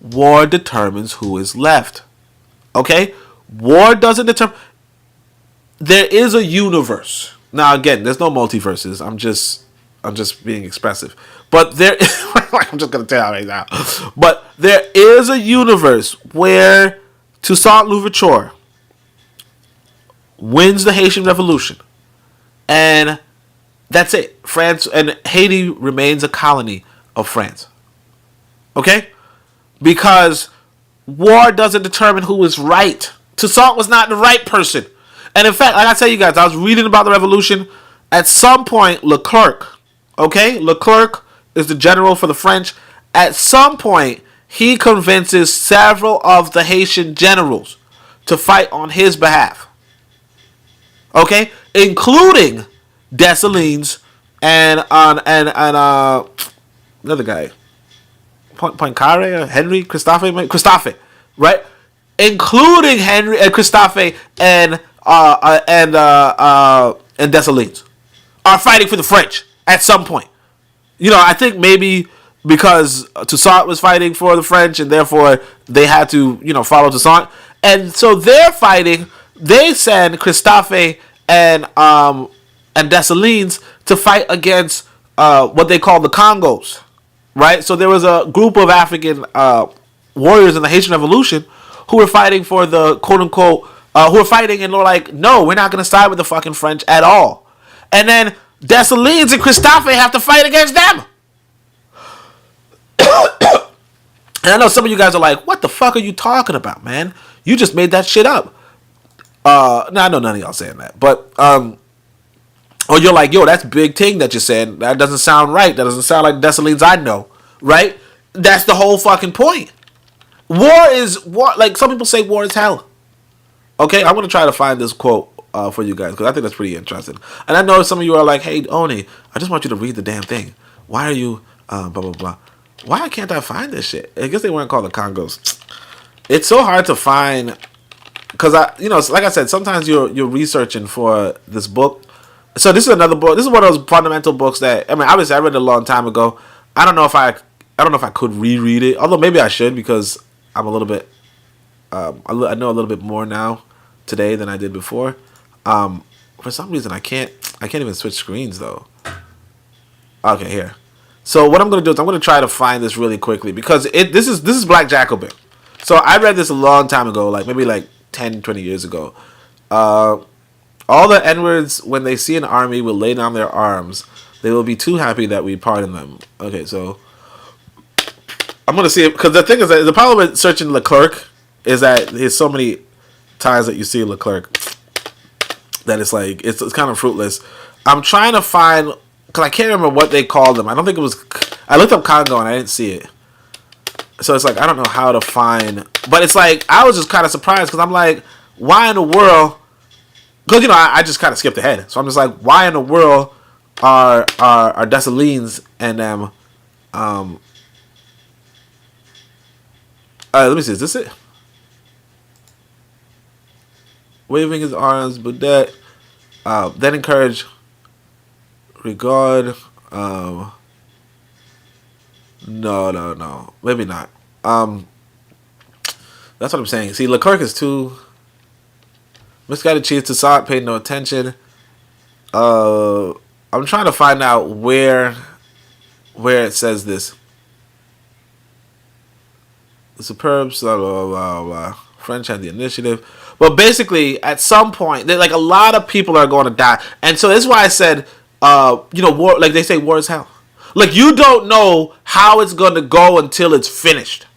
war determines who is left. Okay? War doesn't determine, there is a universe. Now, again, there's no multiverses, I'm just being expressive, but there, I'm just going to tell you right now, but there is a universe where Toussaint Louverture wins the Haitian Revolution, and that's it. France and Haiti remains a colony of France. Okay? Because war doesn't determine who is right. Toussaint was not the right person. And in fact, like I tell you guys, I was reading about the revolution. At some point, Leclerc, okay? Leclerc is the general for the French. At some point, he convinces several of the Haitian generals to fight on his behalf. Okay? Including Dessalines and another guy. Poincaré or Henry Christophe, right? Including Henry and Christophe and Dessalines are fighting for the French at some point. You know, I think maybe because Toussaint was fighting for the French and therefore they had to, follow Toussaint. And so they're fighting. They send Christophe and Dessalines to fight against what they call the Congos, right? So there was a group of African warriors in the Haitian Revolution who were fighting for the quote-unquote, who were fighting and they're like, no, we're not going to side with the fucking French at all. And then Dessalines and Christophe have to fight against them. And I know some of you guys are like, what the fuck are you talking about, man? You just made that shit up. No, I know none of y'all saying that. But, or you're like, yo, that's big thing that you're saying. That doesn't sound right. That doesn't sound like Dessalines I know. Right? That's the whole fucking point. War is, like some people say war is hell. Okay, I'm going to try to find this quote for you guys because I think that's pretty interesting. And I know some of you are like, hey, Oni, I just want you to read the damn thing. Why are you, blah, blah, blah. Why can't I find this shit? I guess they weren't called the Congos. It's so hard to find because like I said, sometimes you're researching for this book. So this is another book. This is one of those fundamental books that obviously I read it a long time ago. I don't know if I could reread it, although maybe I should because I'm a little bit. I know a little bit more now today than I did before. For some reason I can't even switch screens though. Okay, here. So what I'm going to do is I'm going to try to find this really quickly because this is Black Jacobin. So I read this a long time ago, like maybe like 10, 20 years ago. All the N-words, when they see an army, will lay down their arms. They will be too happy that we pardon them. Okay, so I'm gonna see it because the thing is that the problem with searching Leclerc is that there's so many times that you see Leclerc that it's like it's kind of fruitless. I'm trying to find because I can't remember what they called them. I don't think it was. I looked up Congo and I didn't see it. So it's like I don't know how to find. But it's like I was just kind of surprised because I'm like, why in the world? Because I just kind of skipped ahead. So I'm just like, why in the world are Dessalines and them? Let me see. Is this it? Waving his arms, Boudet. Then encourage, regard. No. Maybe not. That's what I'm saying. See, Leclerc is too misguided. Chiefs to Saad paid no attention. I'm trying to find out where it says this. The superb, blah, blah, blah, blah. French had the initiative. But basically, at some point, like a lot of people are going to die. And so that's why I said, war, like they say, war is hell. Like you don't know how it's going to go until it's finished.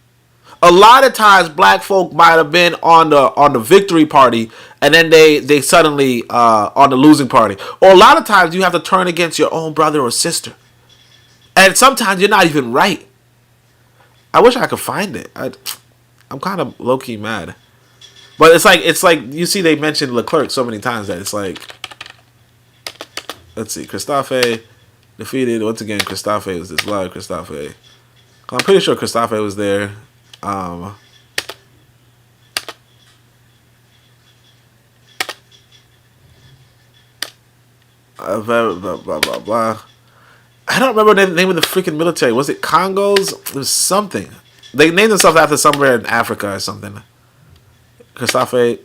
A lot of times, black folk might have been on the victory party, and then they suddenly on the losing party. Or a lot of times, you have to turn against your own brother or sister. And sometimes you're not even right. I wish I could find it. I'm kind of low key mad, but it's like you see they mentioned Leclerc so many times that it's like, let's see, Christophe defeated once again. Christophe was this live Christophe. I'm pretty sure Christophe was there. Blah, blah, blah, blah, blah. I don't remember the name of the freaking military. Was it Congos? It was something. They named themselves after somewhere in Africa or something. Christophe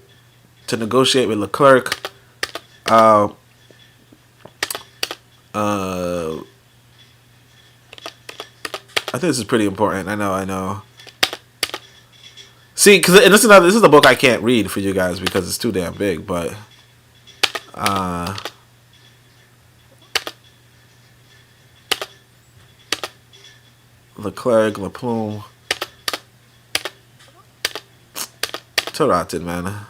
to negotiate with Leclerc. I think this is pretty important. I know. See, because this is a book I can't read for you guys because it's too damn big. But Leclerc, Laplume, Taratin, man.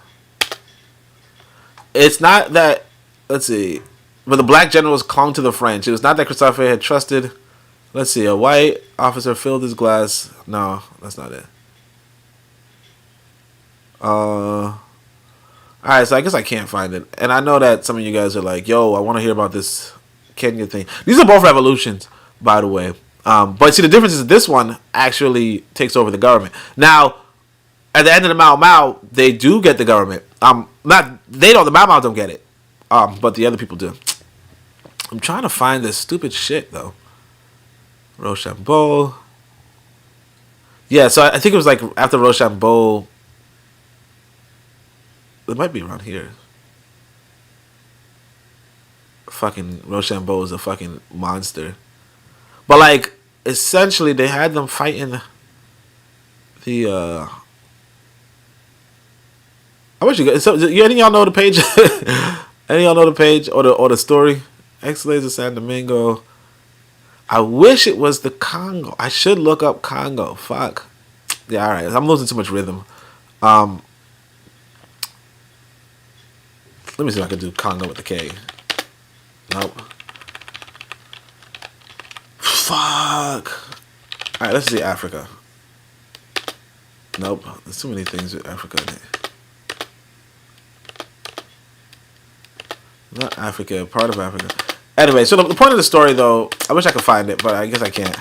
It's not that. Let's see. But the black generals clung to the French. It was not that Christophe had trusted. Let's see. A white officer filled his glass. No, that's not it. Alright, so I guess I can't find it. And I know that some of you guys are like, yo, I want to hear about this Kenya thing. These are both revolutions, by the way. But see, the difference is this one actually takes over the government. Now, at the end of the Mau Mau, they do get the government. The Mau Mau don't get it. But the other people do. I'm trying to find this stupid shit, though. Rochambeau. Yeah, so I think it was like after Rochambeau. It might be around here. Fucking Rochambeau is a fucking monster. But like, essentially, they had them fighting the. I wish you guys. So, any of y'all know the page? Any of y'all know the page or the story? Ex-slaves of San Domingo. I wish it was the Congo. I should look up Congo. Fuck. Yeah, all right. I'm losing too much rhythm. Let me see if I can do Congo with the K. Nope. Fuck. Alright, let's see Africa. Nope. There's too many things with Africa in it. Not Africa, part of Africa. Anyway, so the point of the story, though, I wish I could find it, but I guess I can't.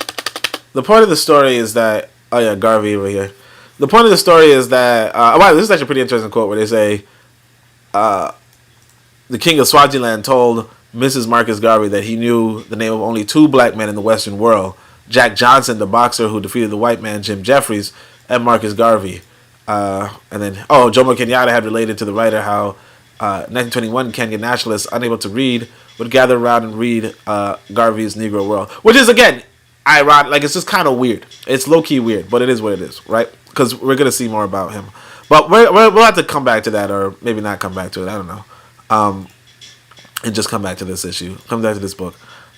The point of the story is that... Oh, yeah, Garvey over here. The point of the story is that... wow, this is actually a pretty interesting quote where they say... the king of Swaziland told Mrs. Marcus Garvey that he knew the name of only 2 black men in the Western world. Jack Johnson, the boxer who defeated the white man Jim Jeffries, and Marcus Garvey. And then, Jomo Kenyatta had related to the writer how 1921 Kenyan nationalists, unable to read, would gather around and read Garvey's Negro World. Which is, again, ironic. Like, it's just kind of weird. It's low-key weird, but it is what it is, right? Because we're going to see more about him. But we'll have to come back to that, or maybe not come back to it. I don't know. and just come back to this issue, come back to this book.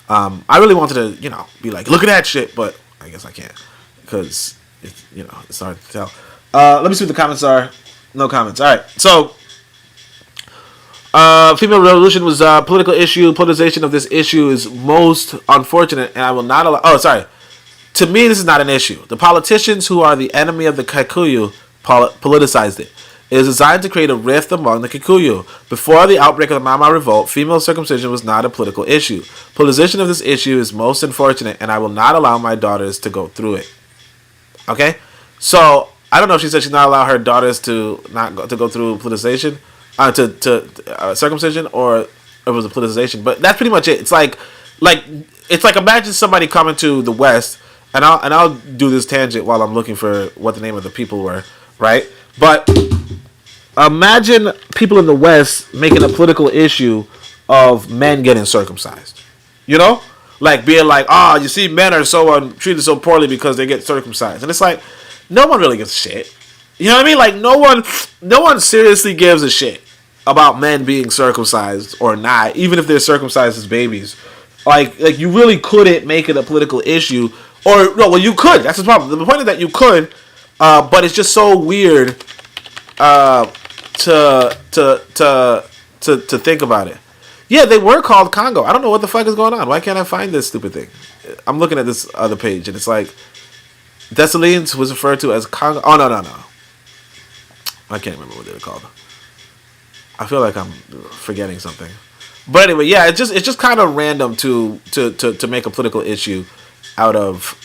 I really wanted to, be like, look at that shit, but I guess I can't because it's hard to tell. Let me see what the comments are. No comments. All right, so female revolution was a political issue. Politicization of this issue is most unfortunate, and I will not allow. Oh, sorry. To me, this is not an issue. The politicians who are the enemy of the Kikuyu politicized it. It is designed to create a rift among the Kikuyu. Before the outbreak of the Mama Revolt, female circumcision was not a political issue. Politicization of this issue is most unfortunate, and I will not allow my daughters to go through it. Okay? So, I don't know if she said she's not allow her daughters to go through politicization, circumcision, or it was a politicization. But that's pretty much it. It's like imagine somebody coming to the West, and I'll do this tangent while I'm looking for what the name of the people were, right? But imagine people in the West making a political issue of men getting circumcised. Like being like, you see, men are treated so poorly because they get circumcised, and it's like no one really gives a shit. You know what I mean? Like no one seriously gives a shit about men being circumcised or not, even if they're circumcised as babies. Like you really couldn't make it a political issue, or no, well you could. That's the problem. The point is that you could, but it's just so weird to think about it. Yeah, they were called Congo. I don't know what the fuck is going on. Why can't I find this stupid thing? I'm looking at this other page, and it's like Dessalines was referred to as Congo. Oh no. I can't remember what they were called. I feel like I'm forgetting something. But anyway, yeah, it's just kind of random to make a political issue out of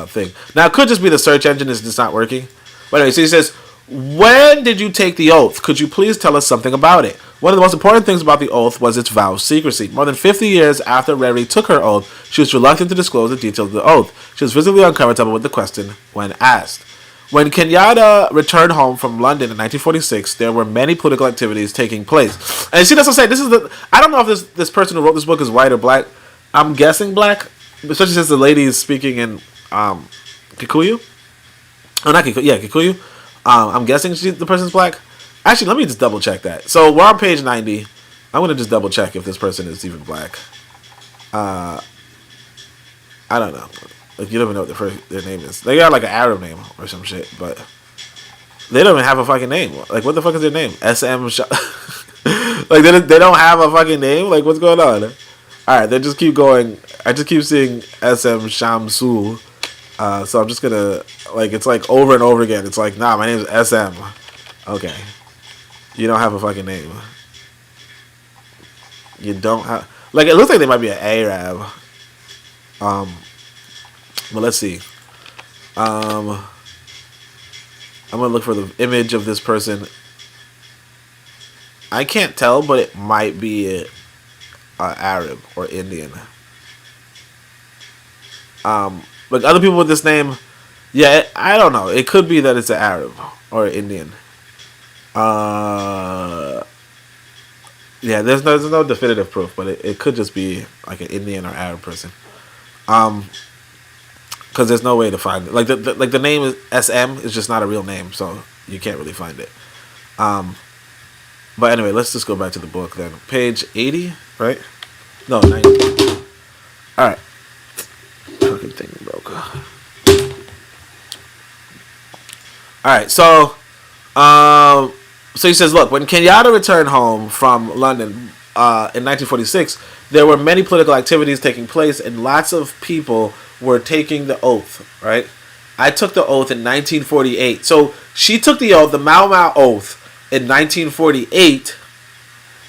thing. Now it could just be the search engine is just not working. But anyway, so he says, when did you take the oath? Could you please tell us something about it? One of the most important things about the oath was its vow of secrecy. More than 50 years after Reri took her oath, she was reluctant to disclose the details of the oath. She was visibly uncomfortable with the question when asked. When Kenyatta returned home from London in 1946, there were many political activities taking place. And see, that's what I'm saying. I don't know if this person who wrote this book is white or black. I'm guessing black, especially since the lady is speaking in Kikuyu. Oh, not Kikuyu. Yeah, Kikuyu. I'm guessing the person's black. Actually, let me just double check that. So we're on page 90. I'm gonna just double check if this person is even black. I don't know. Like you don't even know what their name is. They got like an Arab name or some shit, but they don't even have a fucking name. Like what the fuck is their name? SM. Like they don't have a fucking name. Like what's going on? All right, they just keep going. I just keep seeing SM Shamsul. So I'm just gonna it's like over and over again. It's like, nah, my name is SM. Okay, you don't have a fucking name. You don't have it looks like they might be an Arab. But let's see. I'm gonna look for the image of this person. I can't tell, but it might be Arab or Indian. Like other people with this name, yeah, I don't know. It could be that it's an Arab or Indian. Yeah, there's no definitive proof, but it could just be like an Indian or Arab person. Because there's no way to find it. Like the name is SM is just not a real name, so you can't really find it. But anyway, let's just go back to the book then. Page 80, right? No, 90. All right. Fucking thing broke. All right, so he says, look, when Kenyatta returned home from London in 1946, there were many political activities taking place, and lots of people were taking the oath, right? I took the oath in 1948. So she took the oath, the Mau Mau oath, in 1948,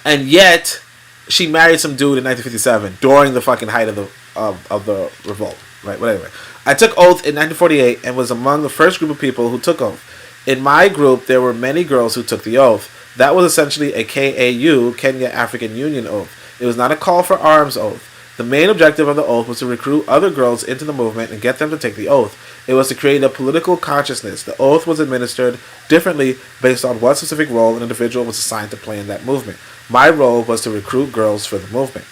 and yet she married some dude in 1957 during the fucking height of the revolt, right? Whatever. I took oath in 1948 and was among the first group of people who took oath. In my group, there were many girls who took the oath. That was essentially a KAU, Kenya African Union oath. It was not a call for arms oath. The main objective of the oath was to recruit other girls into the movement and get them to take the oath. It was to create a political consciousness. The oath was administered differently based on what specific role an individual was assigned to play in that movement. My role was to recruit girls for the movement.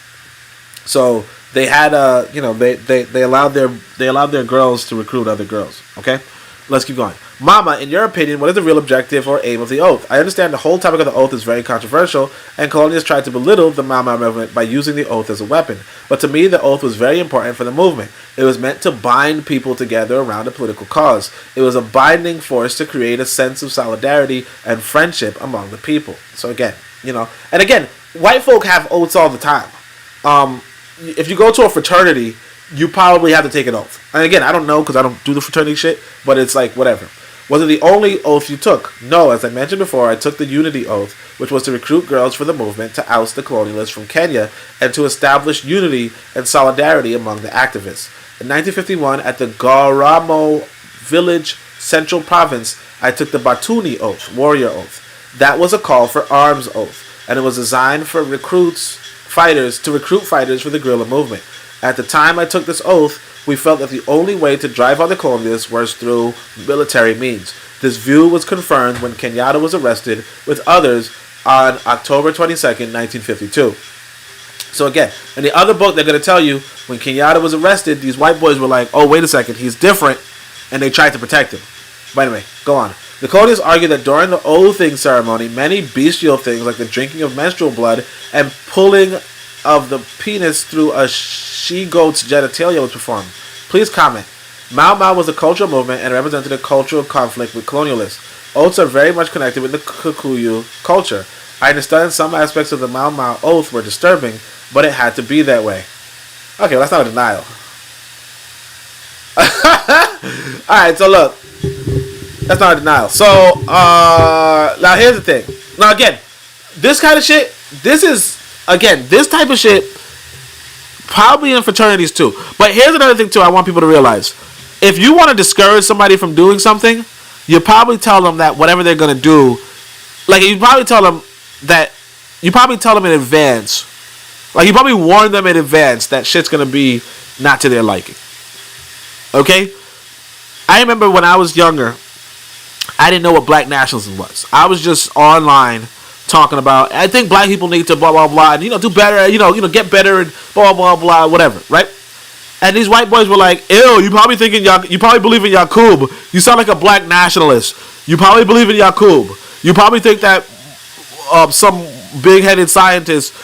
So they had they allowed their girls to recruit other girls. Okay, let's keep going. Mama, in your opinion, what is the real objective or aim of the oath? I understand the whole topic of the oath is very controversial, and colonialists tried to belittle the Mau Mau movement by using the oath as a weapon. But to me, the oath was very important for the movement. It was meant to bind people together around a political cause. It was a binding force to create a sense of solidarity and friendship among the people. So again, and again, white folk have oaths all the time. If you go to a fraternity, you probably have to take an oath. And again, I don't know because I don't do the fraternity shit, but it's like, whatever. Was it the only oath you took? No, as I mentioned before, I took the Unity Oath, which was to recruit girls for the movement to oust the colonialists from Kenya and to establish unity and solidarity among the activists. In 1951, at the Garamo Village, Central Province, I took the Batuni Oath, Warrior Oath. That was a call for arms oath, and it was designed for to recruit fighters for the guerrilla movement. At the time I took this oath, we felt that the only way to drive out the colonialists was through military means. This view was confirmed when Kenyatta was arrested with others on October 22nd, 1952. So again, in the other book, they're going to tell you when Kenyatta was arrested, these white boys were like, oh, wait a second, he's different, and they tried to protect him. But anyway, go on. The colonists argue that during the oathing ceremony, many bestial things like the drinking of menstrual blood and pulling of the penis through a she-goat's genitalia was performed. Please comment. Mau Mau was a cultural movement and represented a cultural conflict with colonialists. Oaths are very much connected with the Kikuyu culture. I understand some aspects of the Mau Mau oath were disturbing, but it had to be that way. Okay, well, that's not a denial. Alright, so look. That's not a denial. So, now here's the thing. Now again, this kind of shit, this type of shit, probably in fraternities too. But here's another thing too I want people to realize. If you want to discourage somebody from doing something, you probably tell them that whatever they're going to do, like you probably tell them in advance. Like you probably warn them in advance that shit's going to be not to their liking. Okay? I remember when I was younger, I didn't know what black nationalism was. I was just online talking about, I think black people need to blah blah blah and do better, get better and blah blah blah, whatever, right? And these white boys were like, ew, you probably believe in Yakub. You sound like a black nationalist. You probably believe in Yakub. You probably think that some big-headed scientist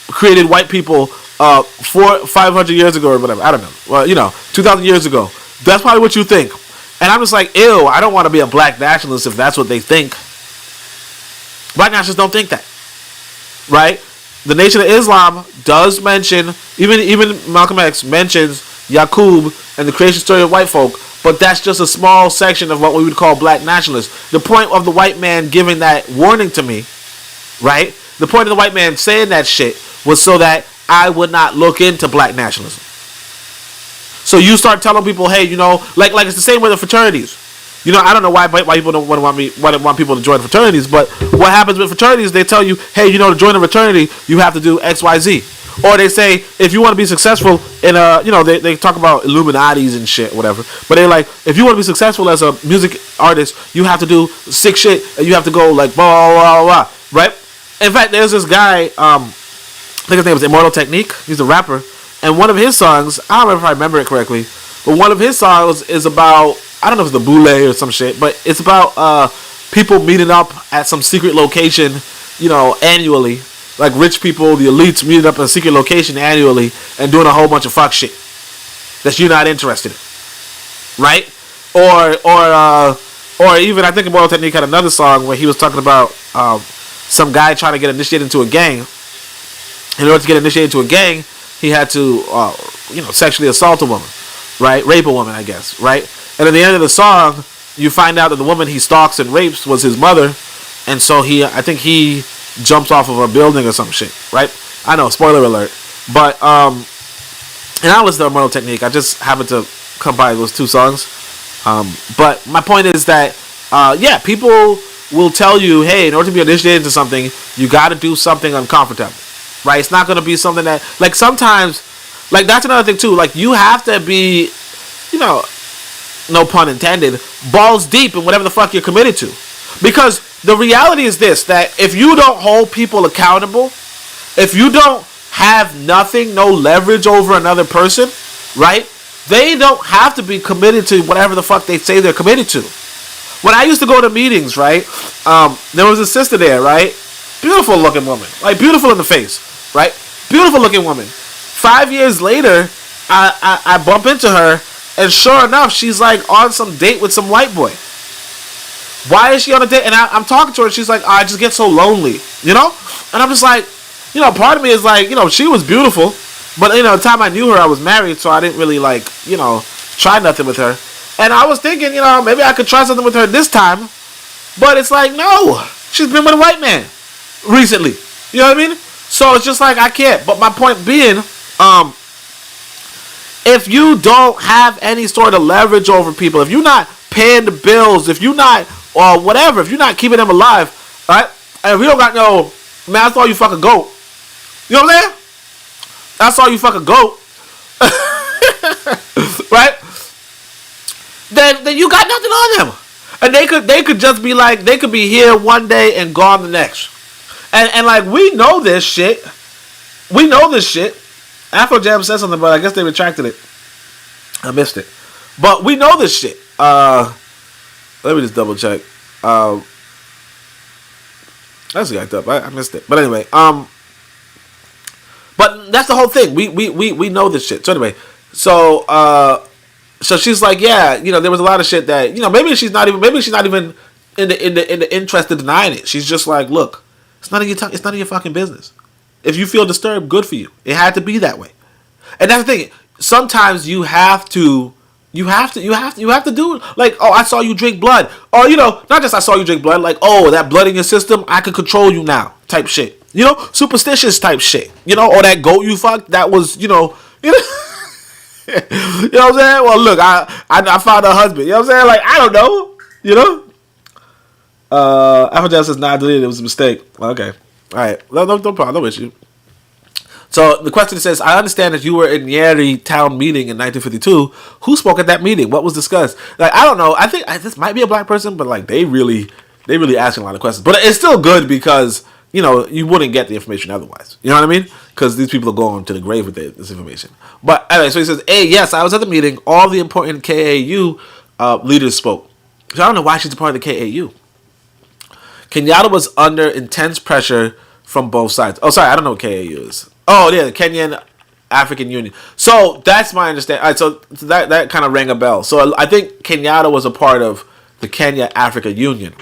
created white people 500 years ago or whatever. I don't know. Well, 2,000 years ago. That's probably what you think. And I'm just like, ew, I don't want to be a black nationalist if that's what they think. Black nationalists don't think that. Right? The Nation of Islam does mention, even Malcolm X mentions Yakub and the creation story of white folk, but that's just a small section of what we would call black nationalists. The point of the white man giving that warning to me, right? The point of the white man saying that shit was so that I would not look into black nationalism. So you start telling people, hey, like it's the same with the fraternities. I don't know why people don't want people to join fraternities, but what happens with fraternities, they tell you, hey, to join a fraternity, you have to do X, Y, Z. Or they say, if you want to be successful in they talk about Illuminatis and shit, whatever. But they're like, if you want to be successful as a music artist, you have to do sick shit, and you have to go like blah, blah, blah, blah, right? In fact, there's this guy, I think his name was Immortal Technique. He's a rapper. And one of his songs, I don't know if I remember it correctly, but one of his songs is about, I don't know if it's the Boule or some shit, but it's about people meeting up at some secret location, annually. Like rich people, the elites meeting up at a secret location annually and doing a whole bunch of fuck shit that you're not interested in. Right? Or even, I think Immortal Technique had another song where he was talking about some guy trying to get initiated into a gang. In order to get initiated into a gang, he had to, sexually assault a woman. Right? Rape a woman, I guess. Right? And at the end of the song, you find out that the woman he stalks and rapes was his mother. And so I think he jumps off of a building or some shit. Right? I know, spoiler alert. But, and I listen to Immortal Technique. I just happened to come by those two songs. But my point is that, people will tell you, hey, in order to be initiated into something, you got to do something uncomfortable. Right? It's not going to be something that, like, sometimes, like, that's another thing, too. Like, you have to be, no pun intended, balls deep in whatever the fuck you're committed to. Because the reality is this, that if you don't hold people accountable, if you don't have nothing, no leverage over another person, right? They don't have to be committed to whatever the fuck they say they're committed to. When I used to go to meetings, right, there was a sister there, right? Beautiful looking woman. Like, beautiful in the face, right? Beautiful looking woman. 5 years later, I bump into her, and sure enough, she's like on some date with some white boy. Why is she on a date? And I'm talking to her, and she's like, I just get so lonely, you know? And I'm just like, you know, part of me is like, you know, she was beautiful, but, you know, the time I knew her, I was married, so I didn't really, like, you know, try nothing with her. And I was thinking, you know, maybe I could try something with her this time, but it's like, no, she's been with a white man recently. You know what I mean? So it's just like, I can't. But my point being, if you don't have any sort of leverage over people, if you're not paying the bills, if you're not, or whatever, if you're not keeping them alive, right? And if you don't got no, man, that's all you fucking goat. You know what I'm saying? That's all you fucking goat. Right? Then you got nothing on them. And they could just be like, they could be here one day and gone the next. And like, we know this shit. We know this shit. Afro Jam said something, but I guess they retracted it. I missed it. But we know this shit. Let me just double check. That's jacked up. I missed it. But anyway, but that's the whole thing. We know this shit. So anyway, so she's like, yeah, you know, there was a lot of shit that, you know, maybe she's not even in the interest of denying it. She's just like, look, it's none of your fucking business. If you feel disturbed, good for you. It had to be that way. And that's the thing. Sometimes you have to do it. Like, oh, I saw you drink blood. Or, you know, not just I saw you drink blood, like, oh, that blood in your system, I could control you now, type shit. You know, superstitious type shit. You know, or that goat you fucked, that was, you know. You know what I'm saying? Well, look, I found a husband. You know what I'm saying? Like, I don't know. You know? Afro says, nah, I deleted it. It was a mistake. Okay. All right. No problem. No issue. So the question says, I understand that you were in Nyeri town meeting in 1952. Who spoke at that meeting? What was discussed? Like, I don't know. I think this might be a black person, but like they really asking a lot of questions. But it's still good because, you know, you wouldn't get the information otherwise. You know what I mean? Because these people are going to the grave with this information. But anyway, so he says, hey, yes, I was at the meeting. All the important KAU leaders spoke. So I don't know why she's a part of the KAU. Kenyatta was under intense pressure from both sides. Oh, sorry, I don't know what KAU is. Oh, yeah, the Kenyan African Union. So that's my understanding. All right, so that kind of rang a bell. So I think Kenyatta was a part of the Kenya Africa Union.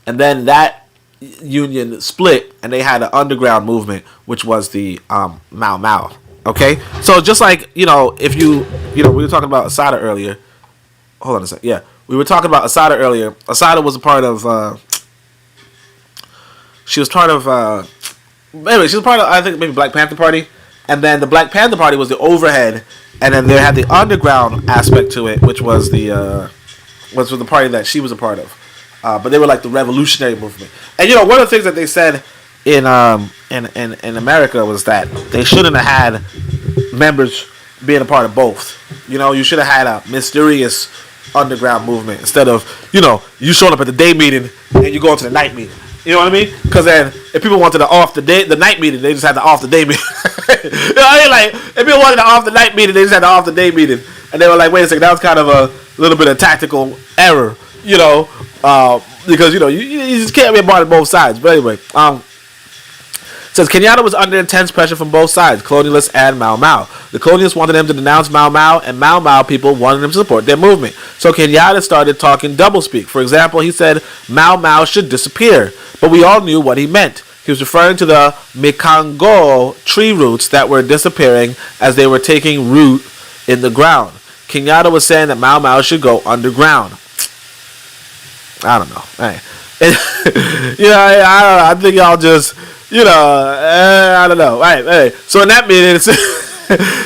And then that union split, and they had an underground movement, which was the Mau Mau. Okay? So just like, you know, if you know, we were talking about Asada earlier. Hold on a second. Yeah, we were talking about Asada earlier. Asada was a part of... She was part of, anyway, she was part of, I think, maybe Black Panther Party. And then the Black Panther Party was the overhead. And then they had the underground aspect to it, which was the party that she was a part of. But they were like the revolutionary movement. And, you know, one of the things that they said in America was that they shouldn't have had members being a part of both. You know, you should have had a mysterious underground movement instead of, you know, you showing up at the day meeting and you go to the night meeting. You know what I mean? Because then, if people wanted the night meeting, they just had the off the day meeting. You know what I mean? Like, if people wanted the off the night meeting, they just had the off the day meeting, and they were like, "Wait a second, that was kind of a little bit of tactical error," you know, because you know you just can't be a part of both sides. But anyway, says Kenyatta was under intense pressure from both sides, colonialists and Mau Mau. The colonialists wanted them to denounce Mau Mau, and Mau Mau people wanted them to support their movement. So Kenyatta started talking doublespeak. For example, he said Mau Mau should disappear, but we all knew what he meant. He was referring to the Mikango tree roots that were disappearing as they were taking root in the ground. Kenyatta was saying that Mau Mau should go underground. I don't know. Hey. You know, I don't know. I think y'all just... You know, I don't know. All right, hey. So in that meeting,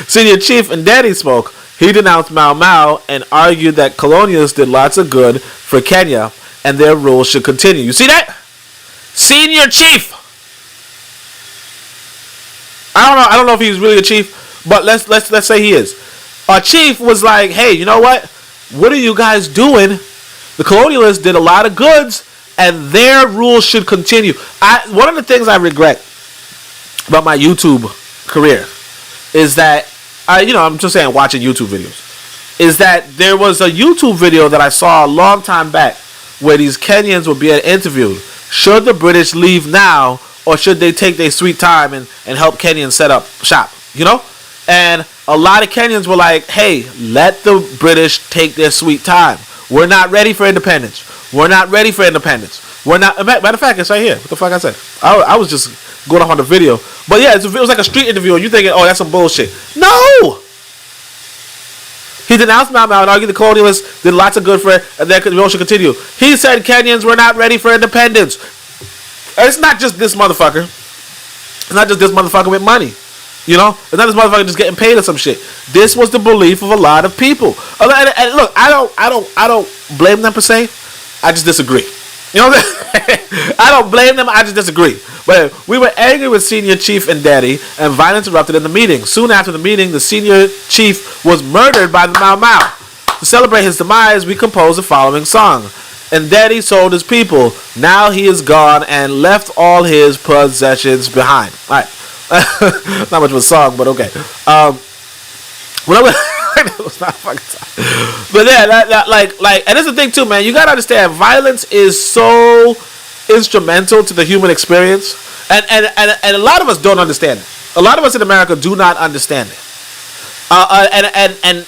Senior Chief and Daddy spoke. He denounced Mau Mau and argued that colonialists did lots of good for Kenya and their rule should continue. You see that? Senior Chief. I don't know if he's really a chief, but let's say he is. Our chief was like, hey, you know what? What are you guys doing? The colonialists did a lot of goods. And their rules should continue. One of the things I regret about my YouTube career is that, I'm just saying watching YouTube videos, is that there was a YouTube video that I saw a long time back where these Kenyans were being interviewed. Should the British leave now, or should they take their sweet time and help Kenyans set up shop? You know? And a lot of Kenyans were like, hey, let the British take their sweet time. We're not ready for independence. We're not ready for independence. We're not. Matter of fact, it's right here. What the fuck I said? I was just going off on the video. But yeah, it was like a street interview, and you thinking, oh, that's some bullshit. No! He denounced Mau Mau and argued the colonialists did lots of good for it, and that we should continue. He said Kenyans were not ready for independence. It's not just this motherfucker. It's not just this motherfucker with money. You know? It's not this motherfucker just getting paid or some shit. This was the belief of a lot of people. And look, I don't blame them per se. I just disagree. You know what I'm saying? I don't blame them. I just disagree. But we were angry with Senior Chief and Daddy, and violence erupted in the meeting. Soon after the meeting, the Senior Chief was murdered by the Mau Mau. To celebrate his demise, we composed the following song. And Daddy sold his people. Now he is gone and left all his possessions behind. All right. Not much of a song, but okay. It was not fucking time. But yeah, and that's the thing too, man. You gotta understand, violence is so instrumental to the human experience, and a lot of us don't understand it. A lot of us in America do not understand it, and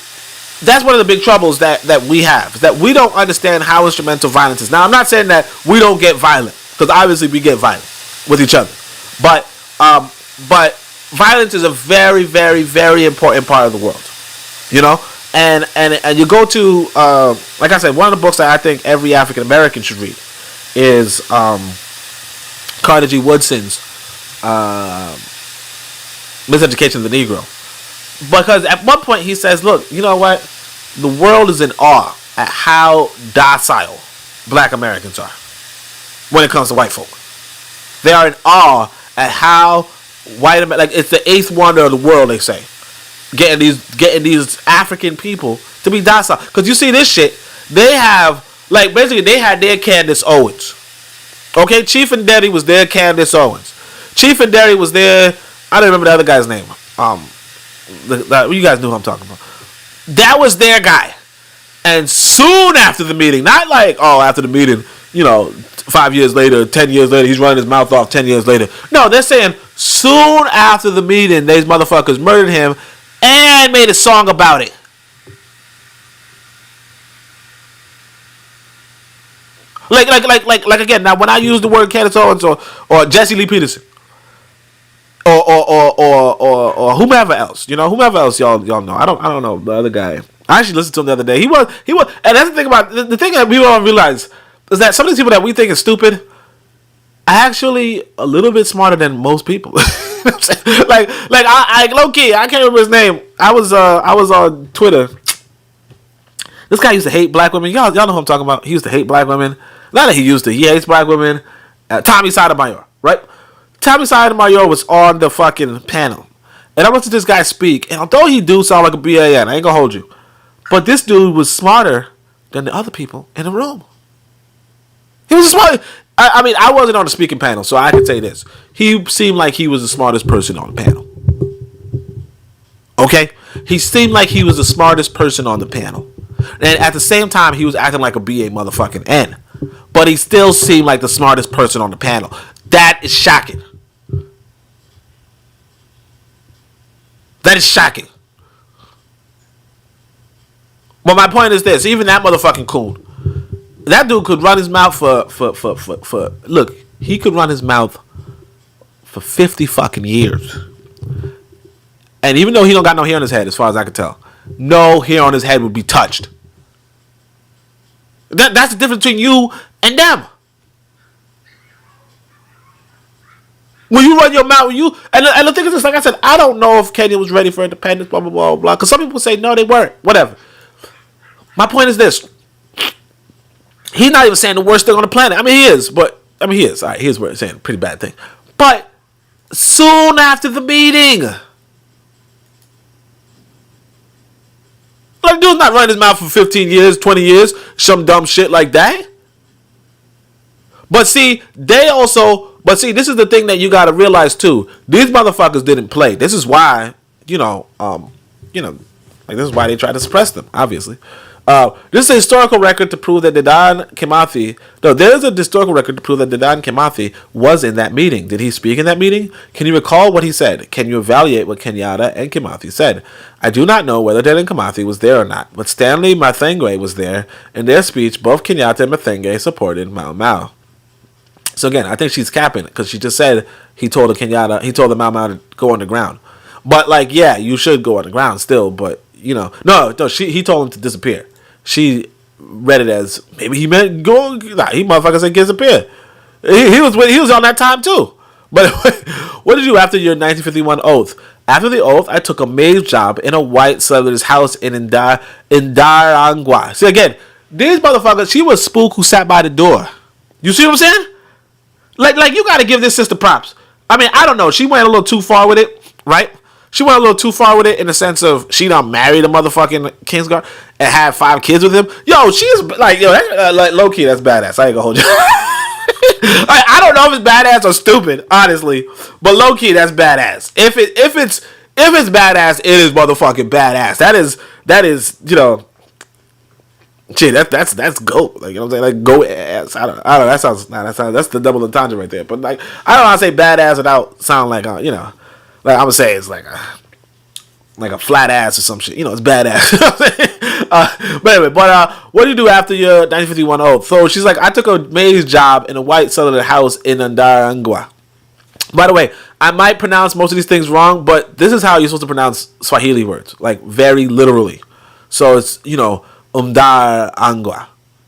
that's one of the big troubles that we have, is that we don't understand how instrumental violence is. Now, I'm not saying that we don't get violent, because obviously we get violent with each other, but violence is a very, very, very important part of the world, you know. And you go to like I said, one of the books that I think every African American should read is Carter G. Woodson's Miseducation of the Negro, because at one point he says, look, you know what, the world is in awe at how docile black Americans are when it comes to white folk. They are in awe at how white America, like it's the eighth wonder of the world, they say, getting these African people to be docile. Because you see this shit, they have, like, basically they had their Candace Owens. Okay, Chief and Daddy was their Candace Owens. Chief and Daddy was their, I don't remember the other guy's name. You guys knew who I'm talking about. That was their guy. And soon after the meeting, not like, oh, after the meeting, you know, 5 years later, 10 years later, he's running his mouth off 10 years later. No, they're saying soon after the meeting, these motherfuckers murdered him and made a song about it. Like again, now when I use the word Candace Owens or Jesse Lee Peterson or whomever else, you know, whomever else y'all know. I don't know the other guy. I actually listened to him the other day. He was, and that's the thing about the thing that people don't realize is that some of these people that we think is stupid are actually a little bit smarter than most people. I low key, I can't remember his name. I was on Twitter. This guy used to hate black women. Y'all know who I'm talking about. He used to hate black women. Not that he used to. He hates black women. Tommy Sotomayor, right? Tommy Sotomayor was on the fucking panel, and I listened to this guy speak. And although he do sound like a BAN, I ain't gonna hold you, but this dude was smarter than the other people in the room. He was smart. I mean, I wasn't on the speaking panel, so I can say this. He seemed like he was the smartest person on the panel. Okay? He seemed like he was the smartest person on the panel. And at the same time, he was acting like a BA motherfucking N. But he still seemed like the smartest person on the panel. That is shocking. That is shocking. But my point is this. Even that motherfucking coon. That dude could run his mouth for look, he could run his mouth for 50 fucking years. And even though he don't got no hair on his head, as far as I can tell, no hair on his head would be touched. That's the difference between you and them. When you run your mouth, and the thing is this, like I said, I don't know if Kenya was ready for independence, blah, blah, blah, blah. Because some people say, no, they weren't. Whatever. My point is this. He's not even saying the worst thing on the planet. I mean, he is. All right, he is saying a pretty bad thing. But soon after the meeting, like, dude's not running his mouth for 15 years, 20 years, some dumb shit like that. But see, this is the thing that you got to realize too. These motherfuckers didn't play. This is why, Like, this is why they tried to suppress them, obviously. This is a historical record to prove that Dedan Kimathi... No, there's a historical record to prove that Dedan Kimathi was in that meeting. Did he speak in that meeting? Can you recall what he said? Can you evaluate what Kenyatta and Kimathi said? I do not know whether Dedan Kimathi was there or not, but Stanley Mathenge was there. In their speech, both Kenyatta and Mathenge supported Mau Mau. So again, I think she's capping it, because she just said he told the Mau Mau to go underground. But, like, yeah, you should go underground still, but, you know. No, he told him to disappear. She read it as maybe he meant go. Nah, he motherfucker said disappear. He was on that time too. But what did you do after your 1951 oath? After the oath, I took a maid's job in a white settler's house in Ndarangwa. See, again, these motherfuckers. She was spook who sat by the door. You see what I'm saying? Like you got to give this sister props. I mean, I don't know. She went a little too far with it, right? She went a little too far with it in the sense of she done married a motherfucking Kingsguard and had 5 kids with him. Yo, she's like, like low key, that's badass. I ain't gonna hold you. I don't know if it's badass or stupid, honestly, but low key, that's badass. If it's badass, it is motherfucking badass. That is, you know, shit. That's goat. Like, you know what I'm saying? Like, goat ass. I don't know. That's the double entendre right there. But like, I don't know how to say badass without sounding like you know. Like, I would say it's like a flat ass or some shit. You know, it's badass. But anyway, what do you do after your 1951 oath? So she's like, I took a maid's job in a white settler house in Ndarangwa. By the way, I might pronounce most of these things wrong, but this is how you're supposed to pronounce Swahili words, like very literally. So it's, you know, Ndarangwa.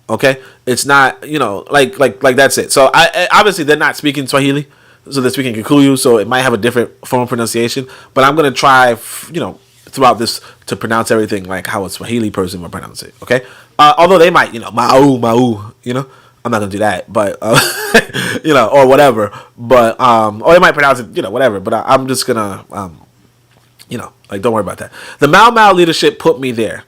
Okay? It's not, you know, like that's it. So I obviously they're not speaking Swahili. So they're speaking Kikuyu, so it might have a different form of pronunciation. But I'm going to try, you know, throughout this to pronounce everything like how a Swahili person would pronounce it, okay? Although they might, you know, Mau, you know? I'm not going to do that, but, you know, or whatever. But, or they might pronounce it, you know, whatever. But I'm just going to, you know, like, don't worry about that. The Mau Mau leadership put me there.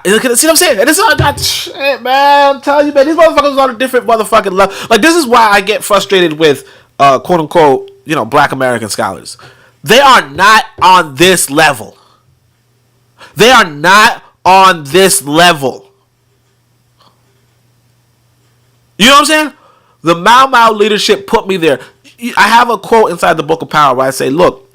See what I'm saying? And it's all that shit, man. I'm telling you, man, these motherfuckers are on a different motherfucking level. Like, this is why I get frustrated with... quote unquote, you know, Black American scholars. They are not on this level. They are not on this level. You know what I'm saying? The Mau Mau leadership put me there. I have a quote inside the Book of Power where I say, look,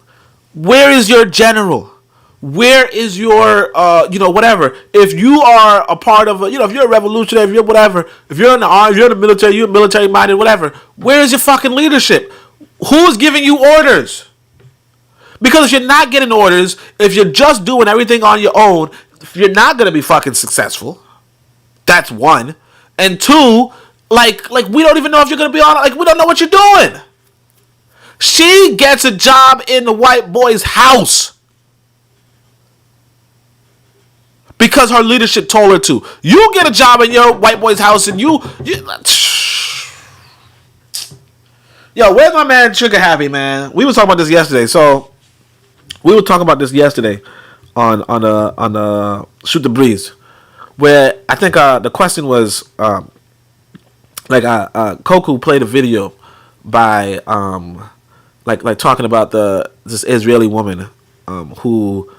where is your general? Where is your, you know, whatever. If you are a part of, you know, if you're a revolutionary, if you're whatever, if you're in the army, if you're in the military, you're military-minded, whatever, where is your fucking leadership? Who's giving you orders? Because if you're not getting orders, if you're just doing everything on your own, you're not going to be fucking successful. That's one. And two, like we don't even know if you're going to be on, like, we don't know what you're doing. She gets a job in the white boy's house. Because her leadership told her to. You get a job in your white boy's house and you Yo, where's my man Trigger Happy, man? We were talking about this yesterday. So we were talking about this yesterday on Shoot the Breeze, where I think the question was Koku played a video by like talking about this Israeli woman who.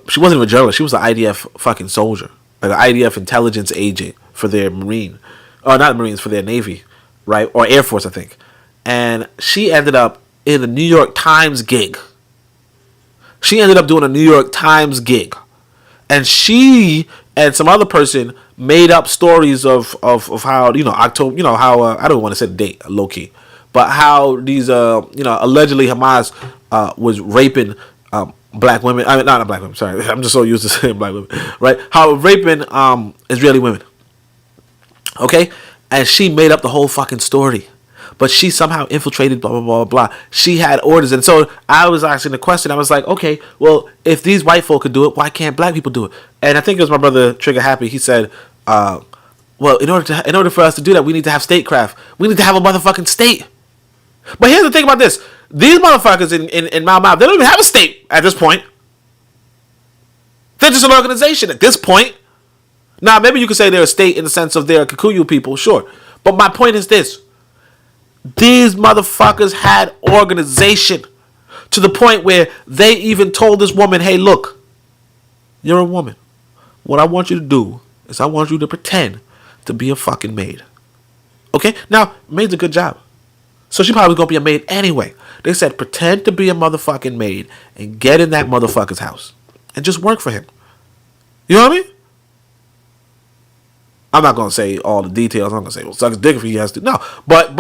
She wasn't even a journalist. She was an IDF fucking soldier, like an IDF intelligence agent for their Marine, or not Marines, for their Navy, right, or Air Force, I think. And she ended up in a New York Times gig. She ended up doing a New York Times gig, and she and some other person made up stories of how, you know, October, you know, how I don't want to say the date, low key, but how these you know, allegedly Hamas was raping. Black women, I mean, not black women, sorry. I'm just so used to saying black women, right? How raping Israeli women. Okay? And she made up the whole fucking story. But she somehow infiltrated, blah, blah, blah, blah. She had orders. And so I was asking the question. I was like, okay, well, if these white folk could do it, why can't black people do it? And I think it was my brother Trigger Happy. He said, well, in order for us to do that, we need to have statecraft. We need to have a motherfucking state. But here's the thing about this. These motherfuckers in Mau Mau, they don't even have a state at this point. They're just an organization at this point. Now, maybe you could say they're a state in the sense of they're Kikuyu people, sure. But my point is this. These motherfuckers had organization to the point where they even told this woman, hey, look, You're a woman. What I want you to do is I want you to pretend to be a fucking maid. Okay? Now, maid's a good job. So she probably gonna be a maid anyway. They said pretend to be a motherfucking maid and get in that motherfucker's house. And just work for him. You know what I mean? I'm not gonna say all the details. I'm gonna say, well, suck his dick if he has to. No, but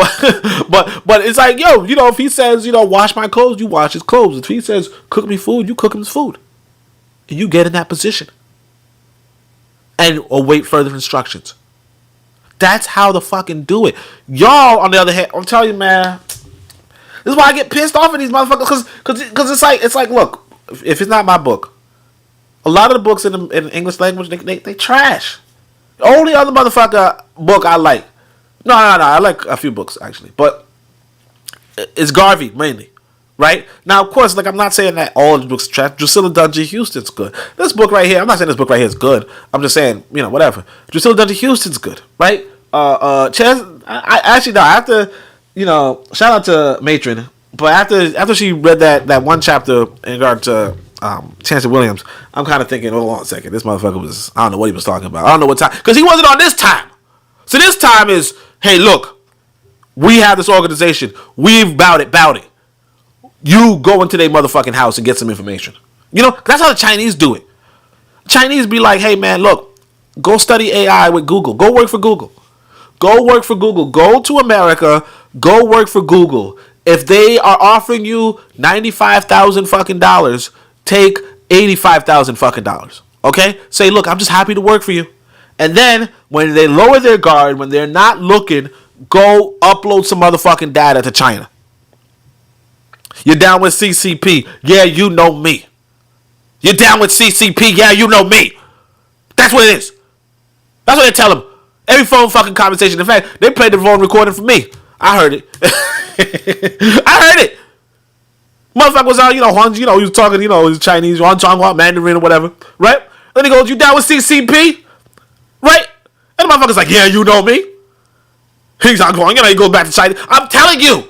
it's like, yo, you know, if he says, you know, wash my clothes, you wash his clothes. If he says cook me food, you cook him his food, and you get in that position and await further instructions. That's how to fucking do it. Y'all, on the other hand, I'm telling you, man, this is why I get pissed off at these motherfuckers, because it's like, look, if it's not my book, a lot of the books in the English language, they trash. The only other motherfucker book I like, no, I like a few books actually, but it's Garvey mainly, right? Now, of course, like I'm not saying that all the books are trash. Drusilla Dungy Houston's good. This book right here, I'm not saying this book right here is good. I'm just saying, you know, whatever. Drusilla Dungy Houston's good, right? I actually, no, I have to, you know, shout out to Matron, but after she read that one chapter in regard to Chancellor Williams, I'm kind of thinking, hold on a second, this motherfucker was, I don't know what he was talking about. I don't know what time, because he wasn't on this time. So this time is, hey, look, we have this organization. We've bout it. You go into their motherfucking house and get some information. You know, that's how the Chinese do it. Chinese be like, hey, man, look, go study AI with Google. Go work for Google. Go to America. Go work for Google. If they are offering you $95,000 fucking dollars, take $85,000 fucking dollars. Okay? Say, look, I'm just happy to work for you. And then when they lower their guard, when they're not looking, go upload some motherfucking data to China. You're down with CCP. Yeah, you know me. You're down with CCP. Yeah, you know me. That's what it is. That's what they tell them. Every phone fucking conversation. In fact, they played the phone recording for me. I heard it. I heard it. Motherfucker was out, you know, he was talking, you know, he was Chinese, Mandarin or whatever, right? Then he goes, you down with CCP? Right? And the motherfucker's like, yeah, you know me. He's not going, you know, he goes back to China. I'm telling you.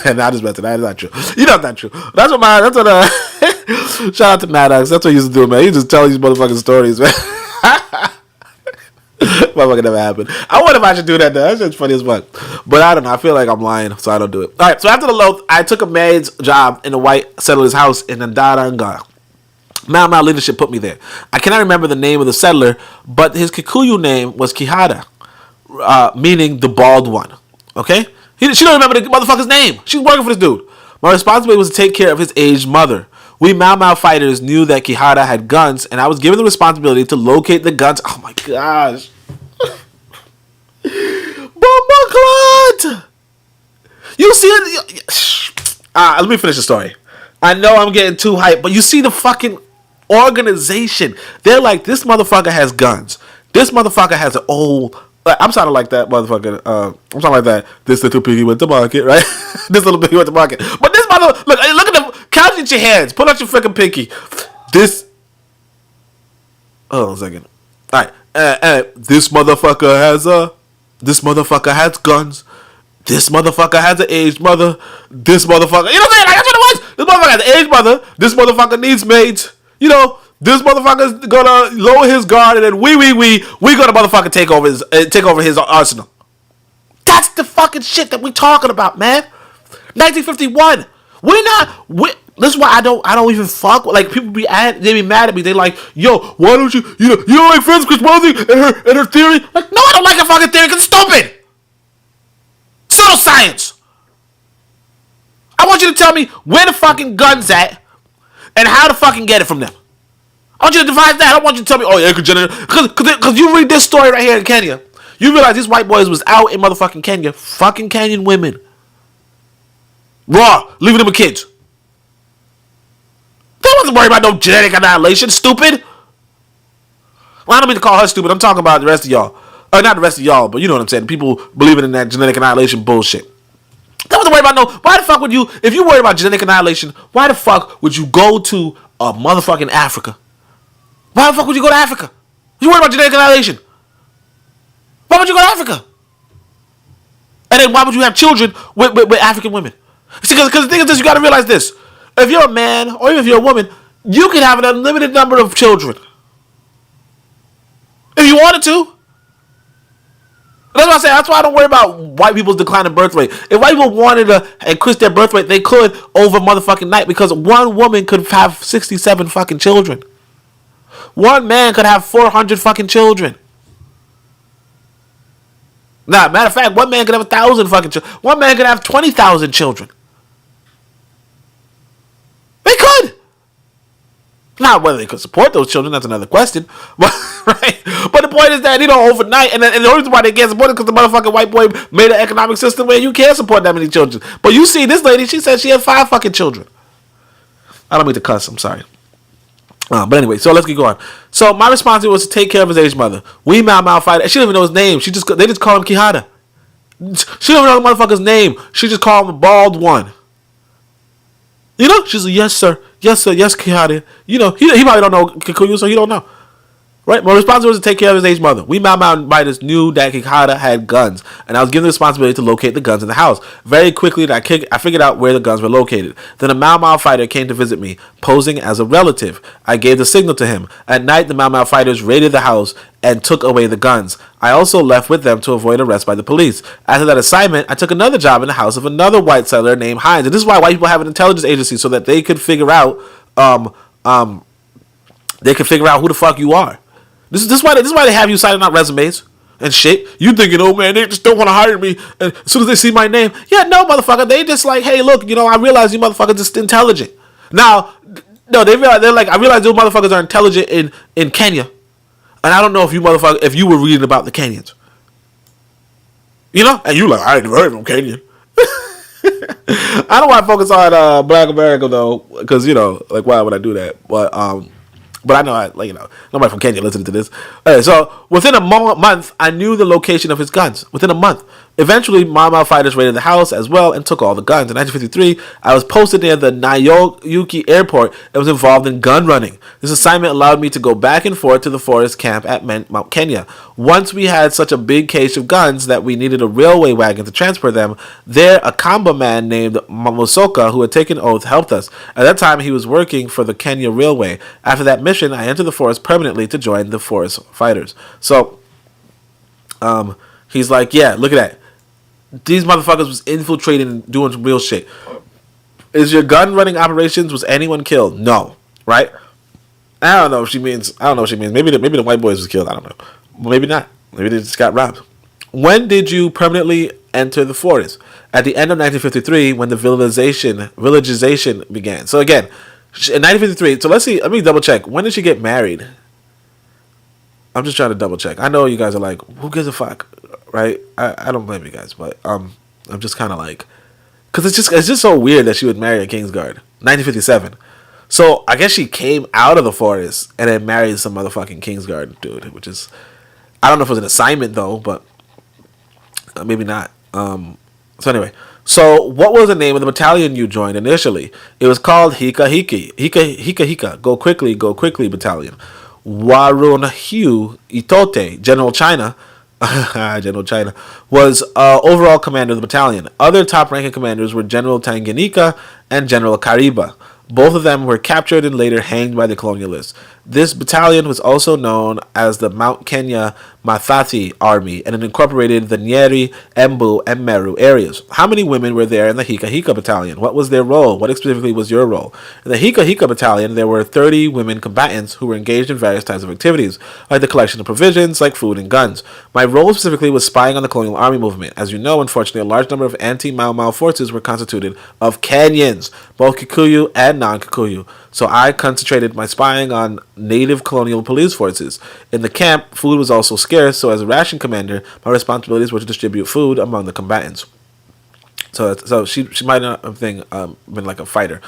And I just meant that. That's not true. You know that's not true. Shout out to Maddox. That's what he used to do, man. He just tell these motherfucking stories, man. Motherfucker never happened. I wonder if I should do that though. That's just funny as fuck. But I don't know. I feel like I'm lying, so I don't do it. Alright, so after the Loth, I took a maid's job in a white settler's house in Ndaranga. Mau leadership put me there. I cannot remember the name of the settler, but his Kikuyu name was Kihara, meaning the bald one. Okay? She don't remember the motherfucker's name. She's working for this dude. My responsibility was to take care of his aged mother. We Mau fighters knew that Kihara had guns, and I was given the responsibility to locate the guns. Oh my gosh. Bomba Clot! You see it? Let me finish the story. I know I'm getting too hyped, but you see the fucking organization. They're like, this motherfucker has guns. This motherfucker has an old... I'm sounding like that motherfucker. I'm sounding like that. This little piggy went to market, right? This little piggy went to market. But this mother... Look at them. Count at your hands. Put out your freaking pinky. This... Hold on a second. Alright. This motherfucker has guns. This motherfucker has an aged mother. This motherfucker... You know what I'm saying? Like, that's what it was. This motherfucker has an aged mother. This motherfucker needs maids. You know... This motherfucker's gonna lower his guard, and then we gonna motherfucker take over his arsenal. That's the fucking shit that we talking about, man. 1951. This is why I don't even fuck with, like, people they be mad at me. They like, yo, why don't you don't like Frances Chris Mosey and her theory? Like, no, I don't like her fucking theory because it's stupid. Pseudoscience. I want you to tell me where the fucking gun's at and how to fucking get it from them. I want you to devise that. I don't want you to tell me, oh, yeah, because you read this story right here in Kenya. You realize these white boys was out in motherfucking Kenya, fucking Kenyan women. Raw, leaving them with kids. They wasn't worried about no genetic annihilation, stupid. Well, I don't mean to call her stupid. I'm talking about the rest of y'all. Not the rest of y'all, but you know what I'm saying. People believing in that genetic annihilation bullshit. They wasn't worried about why the fuck would you, if you worry about genetic annihilation, why the fuck would you go to a motherfucking Africa? Why the fuck would you go to Africa? You worry about genetic annihilation. Why would you go to Africa? And then why would you have children with African women? See, because the thing is this, you got to realize this. If you're a man, or even if you're a woman, You can have an unlimited number of children if you wanted to. That's what I say. That's why I don't worry about white people's decline in birth rate. If white people wanted to increase their birth rate, they could over motherfucking night, because one woman could have 67 fucking children. One man could have 400 fucking children. Nah, matter of fact, one man could have 1,000 fucking children. One man could have 20,000 children. They could. Now, whether they could support those children, that's another question. But, right? But the point is that, overnight, and the only reason why they can't support it is because the motherfucking white boy made an economic system where you can't support that many children. But you see, this lady, she said she had 5 fucking children. I don't mean to cuss, I'm sorry. But anyway, so let's get going. So my responsibility was to take care of his aged mother. We Mau fighter. She didn't even know his name. They just call him Quijada. She don't even know the motherfucker's name. She just called him the bald one. She's like, yes, sir. Yes, sir. Yes, Quijada. He probably don't know Kikuyu, so he don't know. Right? My responsibility was to take care of his aged mother. We Mau fighters knew that Quijada had guns, and I was given the responsibility to locate the guns in the house. Very quickly, I figured out where the guns were located. Then a Mau fighter came to visit me, posing as a relative. I gave the signal to him. At night, the Mau fighters raided the house and took away the guns. I also left with them to avoid arrest by the police. After that assignment, I took another job in the house of another white settler named Hines. And this is why white people have an intelligence agency, so that they could figure out who the fuck you are. This is why they have you signing out resumes and shit. You thinking, oh man, they just don't want to hire me as soon as they see my name. Yeah, no, motherfucker. They just like, hey, look, I realize you motherfuckers just intelligent. Now, no, they're like, I realize those motherfuckers are intelligent in Kenya. And I don't know if you were reading about the Kenyans. And you like, I ain't never heard of them Kenyan. I don't want to focus on Black America though, because like, why would I do that? But I know, nobody from Kenya listening to this. Alright, so within a month, I knew the location of his guns. Within a month. Eventually, Mau fighters raided the house as well and took all the guns. In 1953, I was posted near the Nayuki airport and was involved in gun running. This assignment allowed me to go back and forth to the forest camp at Mount Kenya. Once we had such a big cache of guns that we needed a railway wagon to transport them, there a Kamba man named Mamosoka, who had taken oath, helped us. At that time, he was working for the Kenya Railway. After that mission, I entered the forest permanently to join the forest fighters. So, he's like, yeah, look at that. These motherfuckers was infiltrating and doing some real shit. Is your gun running operations, was anyone killed? No. Right? I don't know if she means. Maybe the white boys was killed. I don't know. Maybe not. Maybe they just got robbed. When did you permanently enter the forest? At the end of 1953, when the villagization began. So again, in 1953. So let's see. Let me double check. When did she get married? I'm just trying to double check. I know you guys are like, who gives a fuck? Right? I don't blame you guys, but I'm just kind of like, because it's just so weird that she would marry a Kingsguard. 1957. So I guess she came out of the forest and then married some motherfucking Kingsguard dude, which is, I don't know if it was an assignment though, but maybe not. So anyway, so what was the name of the battalion you joined initially? It was called Hika, Go Quickly Battalion. Warunhu Itote, General China, was overall commander of the battalion. Other top-ranking commanders were General Tanganyika and General Kariba. Both of them were captured and later hanged by the colonialists. This battalion was also known as the Mount Kenya Mathathi Army, and it incorporated the Nyeri, Embu, and Meru areas. How many women were there in the Hika Battalion? What was their role? What specifically was your role? In the Hika Battalion, there were 30 women combatants who were engaged in various types of activities, like the collection of provisions, like food and guns. My role specifically was spying on the colonial army movement. As you know, unfortunately, a large number of anti-Mau Mau forces were constituted of Kenyans, both Kikuyu and non-Kikuyu. So I concentrated my spying on native colonial police forces. In the camp, food was also scarce, so as a ration commander, my responsibilities were to distribute food among the combatants. So she might not have been like a fighter.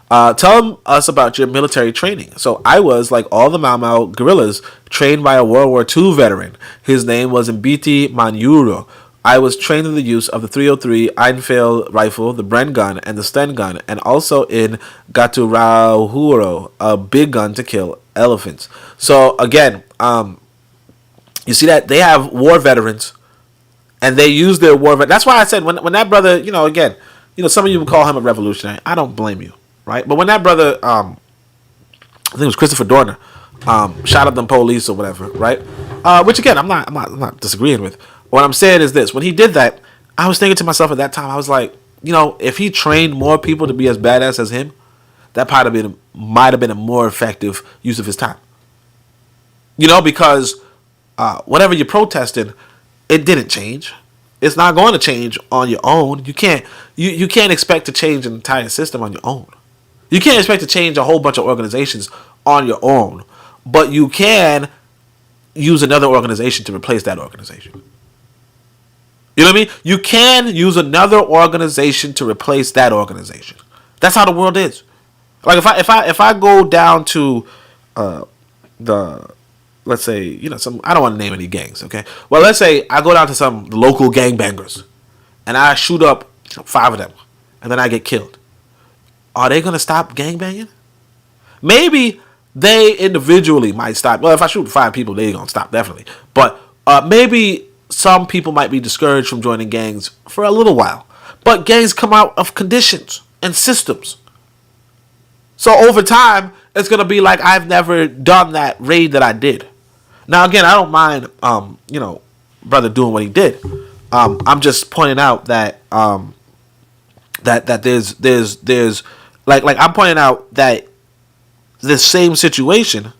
Tell us about your military training. So I was, like all the Mau Mau guerrillas, trained by a World War II veteran. His name was Mbiti Manyuro. I was trained in the use of the 303 Einfeld rifle, the Bren gun, and the Sten gun, and also in Gaturahuro, a big gun to kill elephants. So again, you see that they have war veterans, and they use their war. That's why I said when that brother, some of you would call him a revolutionary. I don't blame you, right? But when that brother think it was Christopher Dorner, shot up them police or whatever, right? Which again, I'm not disagreeing with. What I'm saying is this: when he did that, I was thinking to myself at that time, I was like, if he trained more people to be as badass as him, that might have been a more effective use of his time. Because whatever you're protesting, it didn't change. It's not going to change on your own. You can't expect to change an entire system on your own. You can't expect to change a whole bunch of organizations on your own, but you can use another organization to replace that organization. You know what I mean? You can use another organization to replace that organization. That's how the world is. Like if I go down to let's say, I don't want to name any gangs, okay? Well, let's say I go down to some local gangbangers and I shoot up 5 of them and then I get killed. Are they going to stop gangbanging? Maybe they individually might stop. Well, if I shoot 5 people, they're going to stop, definitely. But maybe some people might be discouraged from joining gangs for a little while. But gangs come out of conditions and systems. So over time, it's going to be like I've never done that raid that I did. Now, again, I don't mind, brother doing what he did. I'm just pointing out that that there's like I'm pointing out that the same situation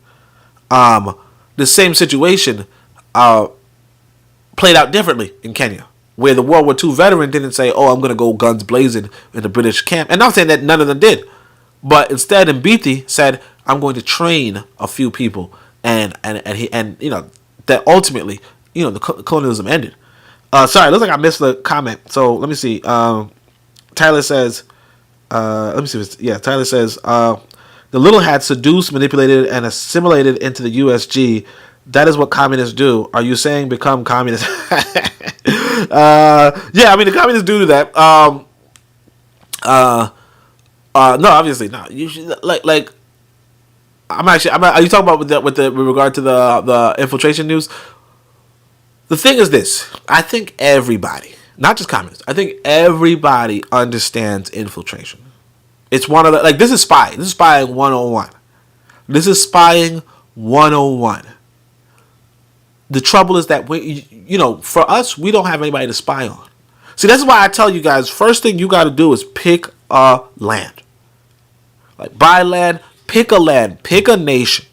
played out differently in Kenya, where the World War II veteran didn't say, "Oh, I'm going to go guns blazing in the British camp," and I'm not saying that none of them did, but instead, Mbiti said, "I'm going to train a few people," and that ultimately, the colonialism ended. Sorry, it looks like I missed the comment. So let me see. Tyler says, Tyler says, the little hats seduced, manipulated, and assimilated into the USG. That is what communists do. Are you saying become communists? Yeah, I mean, the communists do that. No, obviously not. You should, like. Are you talking about with regard to the infiltration news? The thing is this: I think everybody, not just communists, I think everybody understands infiltration. It's one of the this is spying. This is spying 101. This is spying 101. The trouble is that for us, we don't have anybody to spy on. See, that's why I tell you guys: first thing you got to do is pick a land. Like buy land, pick a land, pick a nation.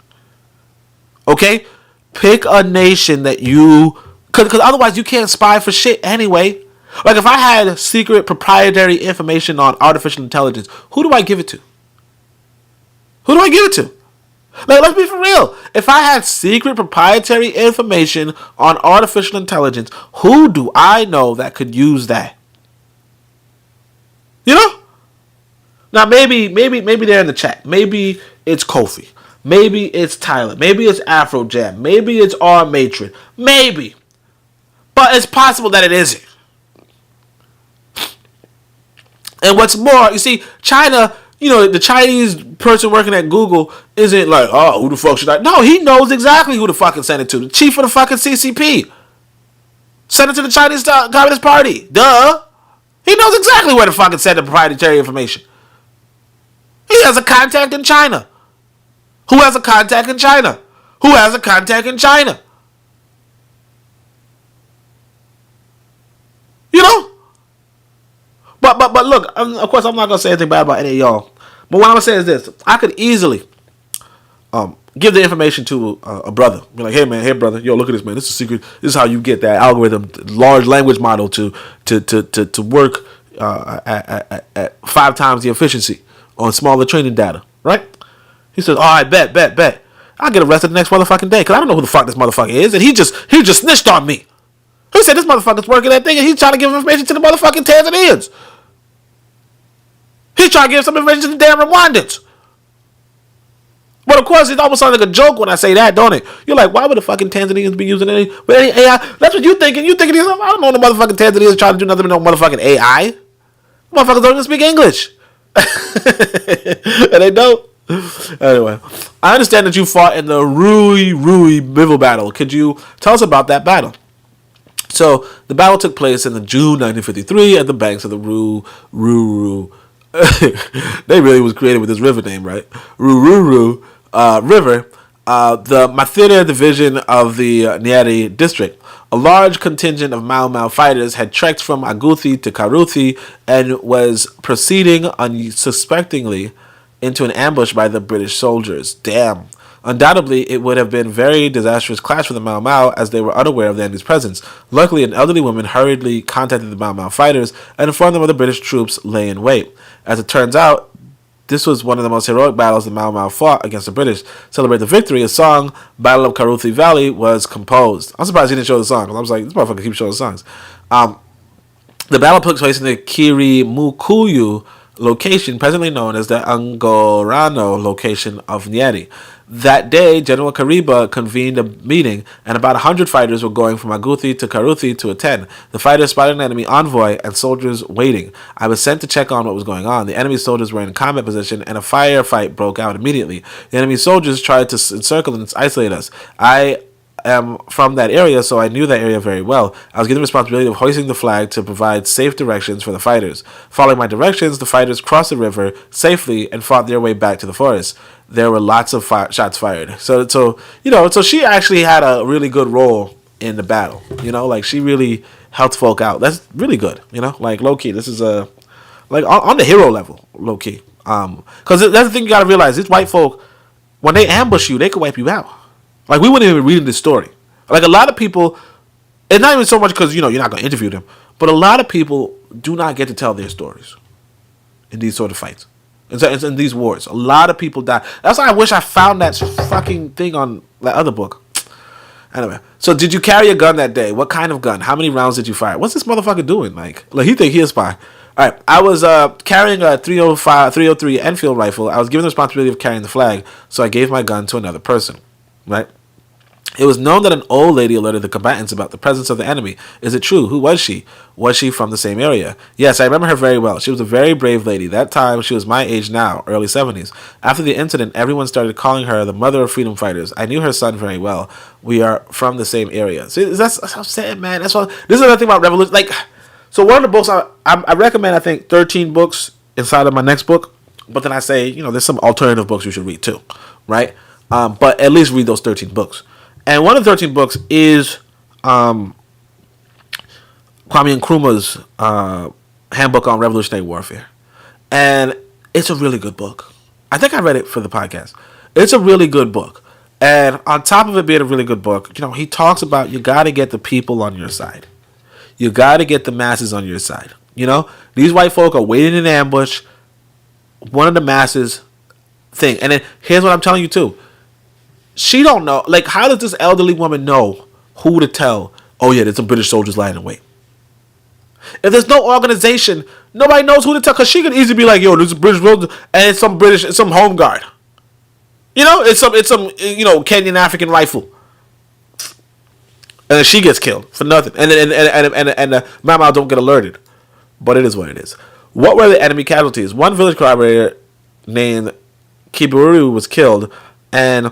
Okay, pick a nation that you. Because otherwise you can't spy for shit anyway. Like if I had secret proprietary information on artificial intelligence, who do I give it to? Who do I give it to? Like, let's be for real. If I had secret proprietary information on artificial intelligence, who do I know that could use that? Now maybe they're in the chat. Maybe it's Kofi. Maybe it's Tyler. Maybe it's Afrojack. Maybe it's R Matron. Maybe. But it's possible that it isn't. And what's more, you see, China, the Chinese person working at Google isn't like, oh, who the fuck should I? No, he knows exactly who to fucking send it to. The chief of the fucking CCP. Send it to the Chinese Communist Party. Duh. He knows exactly where to fucking send the proprietary information. He has a contact in China. Who has a contact in China? Who has a contact in China? But look, of course, I'm not gonna say anything bad about any of y'all. But what I'm gonna say is this: I could easily give the information to a brother. Be like, hey man, hey brother, yo, look at this man. This is a secret. This is how you get that algorithm, large language model to work at 5 times the efficiency on smaller training data, right? He says, all right, bet. I'll get arrested the next motherfucking day because I don't know who the fuck this motherfucker is, and he just snitched on me. He said this motherfucker's working that thing and he's trying to give information to the motherfucking Tanzanians. He's trying to give some information to the damn Rwandans. But of course, it almost sounds like a joke when I say that, don't it? You're like, why would the fucking Tanzanians be using any AI? That's what you're thinking. You're thinking to yourself, I don't know the motherfucking Tanzanians trying to do nothing with no motherfucking AI. Motherfuckers don't even speak English. And they don't. Anyway, I understand that you fought in the Rui River battle. Could you tell us about that battle? So, the battle took place in the June 1953 at the banks of the Ruru. They really was creative with this river name, right? Ruru. River, the Mathira division of the Nyeri district. A large contingent of Mau Mau fighters had trekked from Aguthi to Karuthi and was proceeding unsuspectingly into an ambush by the British soldiers. Damn. Undoubtedly, it would have been a very disastrous clash for the Mau Mau as they were unaware of the enemy's presence. Luckily, an elderly woman hurriedly contacted the Mau Mau fighters and informed them of the British troops lay in wait. As it turns out, this was one of the most heroic battles the Mau Mau fought against the British. To celebrate the victory, a song, Battle of Karuthi Valley, was composed. I'm surprised he didn't show the song. I was like, this motherfucker keeps showing songs. The battle took place in the Kirimukuyu location, presently known as the Angorano location of Nyeri. That day, General Kariba convened a meeting, and about 100 fighters were going from Aguthi to Karuthi to attend. The fighters spotted an enemy envoy and soldiers waiting. I was sent to check on what was going on. The enemy soldiers were in combat position, and a firefight broke out immediately. The enemy soldiers tried to encircle and isolate us. I am from that area, so I knew that area very well. I was given the responsibility of hoisting the flag to provide safe directions for the fighters. Following my directions, the fighters crossed the river safely and fought their way back to the forest. There were lots of shots fired. So she actually had a really good role in the battle. Like she really helped folk out. That's really good. Like low key. This is like on the hero level, low key. Because that's the thing you gotta realize. These white folk, when they ambush you, they could wipe you out. Like, we wouldn't even read this story. Like, a lot of people, it's not even so much because, you're not going to interview them, but a lot of people do not get to tell their stories in these sort of fights. In these wars. A lot of people die. That's why I wish I found that fucking thing on that other book. Anyway, so did you carry a gun that day? What kind of gun? How many rounds did you fire? What's this motherfucker doing? Like he think he a spy. All right, I was carrying a 303 Enfield rifle. I was given the responsibility of carrying the flag, so I gave my gun to another person. Right? It was known that an old lady alerted the combatants about the presence of the enemy. Is it true? Who was she? Was she from the same area? Yes, I remember her very well. She was a very brave lady. That time, she was my age now, early 70s. After the incident, everyone started calling her the mother of freedom fighters. I knew her son very well. We are from the same area. See, that's what I'm saying, man. That's what. This is another thing about revolution. Like, so one of the books I recommend, I think, 13 books inside of my next book. But then I say, there's some alternative books you should read too, right? But at least read those 13 books. And one of the 13 books is Kwame Nkrumah's Handbook on Revolutionary Warfare. And it's a really good book. I think I read it for the podcast. It's a really good book. And on top of it being a really good book, he talks about you got to get the people on your side. You got to get the masses on your side. These white folk are waiting in ambush. One of the masses thing. And then here's what I'm telling you too. She don't know. Like, how does this elderly woman know who to tell? Oh, yeah, there's some British soldiers lying in wait. If there's no organization, nobody knows who to tell. Because she could easily be like, yo, there's a British soldier, and it's some home guard. It's some Kenyan African rifle. And then she gets killed for nothing. And the Mama don't get alerted. But it is what it is. What were the enemy casualties? One village collaborator named Kiburu was killed, and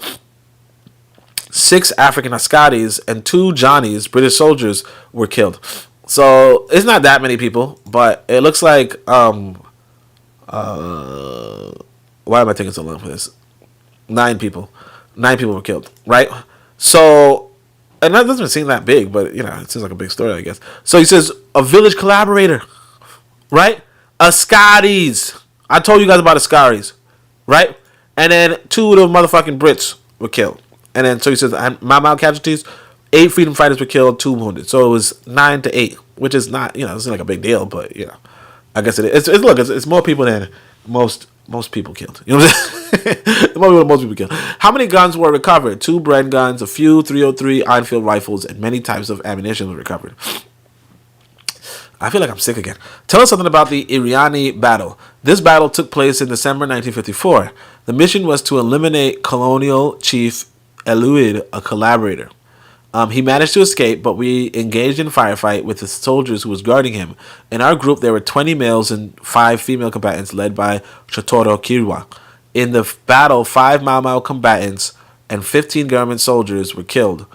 6 African Ourstories and 2 Johnnies, British soldiers, were killed. So it's not that many people, but it looks like why am I taking so long for this? 9 people. 9 people were killed, right? So, and that doesn't seem that big, but it seems like a big story, I guess. So he says a village collaborator, right? Ourstories. I told you guys about Ourstories, right? And then 2 of the motherfucking Brits were killed. And then, so he says, my casualties, 8 freedom fighters were killed, 2 wounded. So it was 9-8, which is not, it's not like a big deal, but, I guess it is. It's more people than most people killed. You know what I'm saying? More people than most people killed. How many guns were recovered? 2 Bren guns, a few 303 Enfield rifles, and many types of ammunition were recovered. I feel like I'm sick again. Tell us something about the Iriani battle. This battle took place in December 1954. The mission was to eliminate colonial chief Eluid, a collaborator. He managed to escape, but we engaged in a firefight with the soldiers who was guarding him. In our group, there were 20 males and 5 female combatants led by Chotoro Kirwa. In the battle, 5 Mau Mau combatants and 15 government soldiers were killed.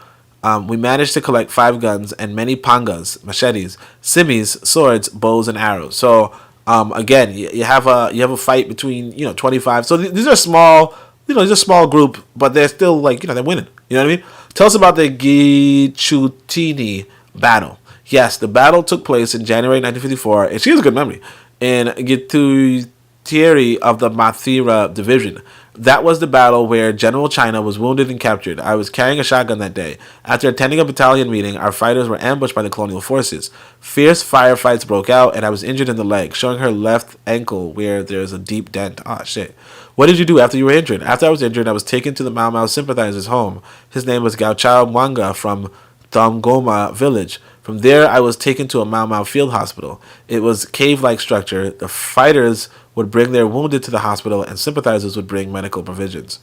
We managed to collect 5 guns and many pangas, machetes, simis, swords, bows, and arrows. So again, you have a fight between 25. So these are small it's a small group, but they're still like, they're winning. You know what I mean? Tell us about the Gichutini battle. Yes, the battle took place in January 1954, and she has a good memory, in Gitutieri of the Mathira division. That was the battle where General China was wounded and captured. I was carrying a shotgun that day. After attending a battalion meeting, our fighters were ambushed by the colonial forces. Fierce firefights broke out, and I was injured in the leg, showing her left ankle where there's a deep dent. Ah, shit. What did you do after you were injured? After I was injured, I was taken to the Mau Mau sympathizer's home. His name was Gauchao Mwanga from Thomgoma village. From there, I was taken to a Mau Mau field hospital. It was a cave-like structure. The fighters would bring their wounded to the hospital, and sympathizers would bring medical provisions.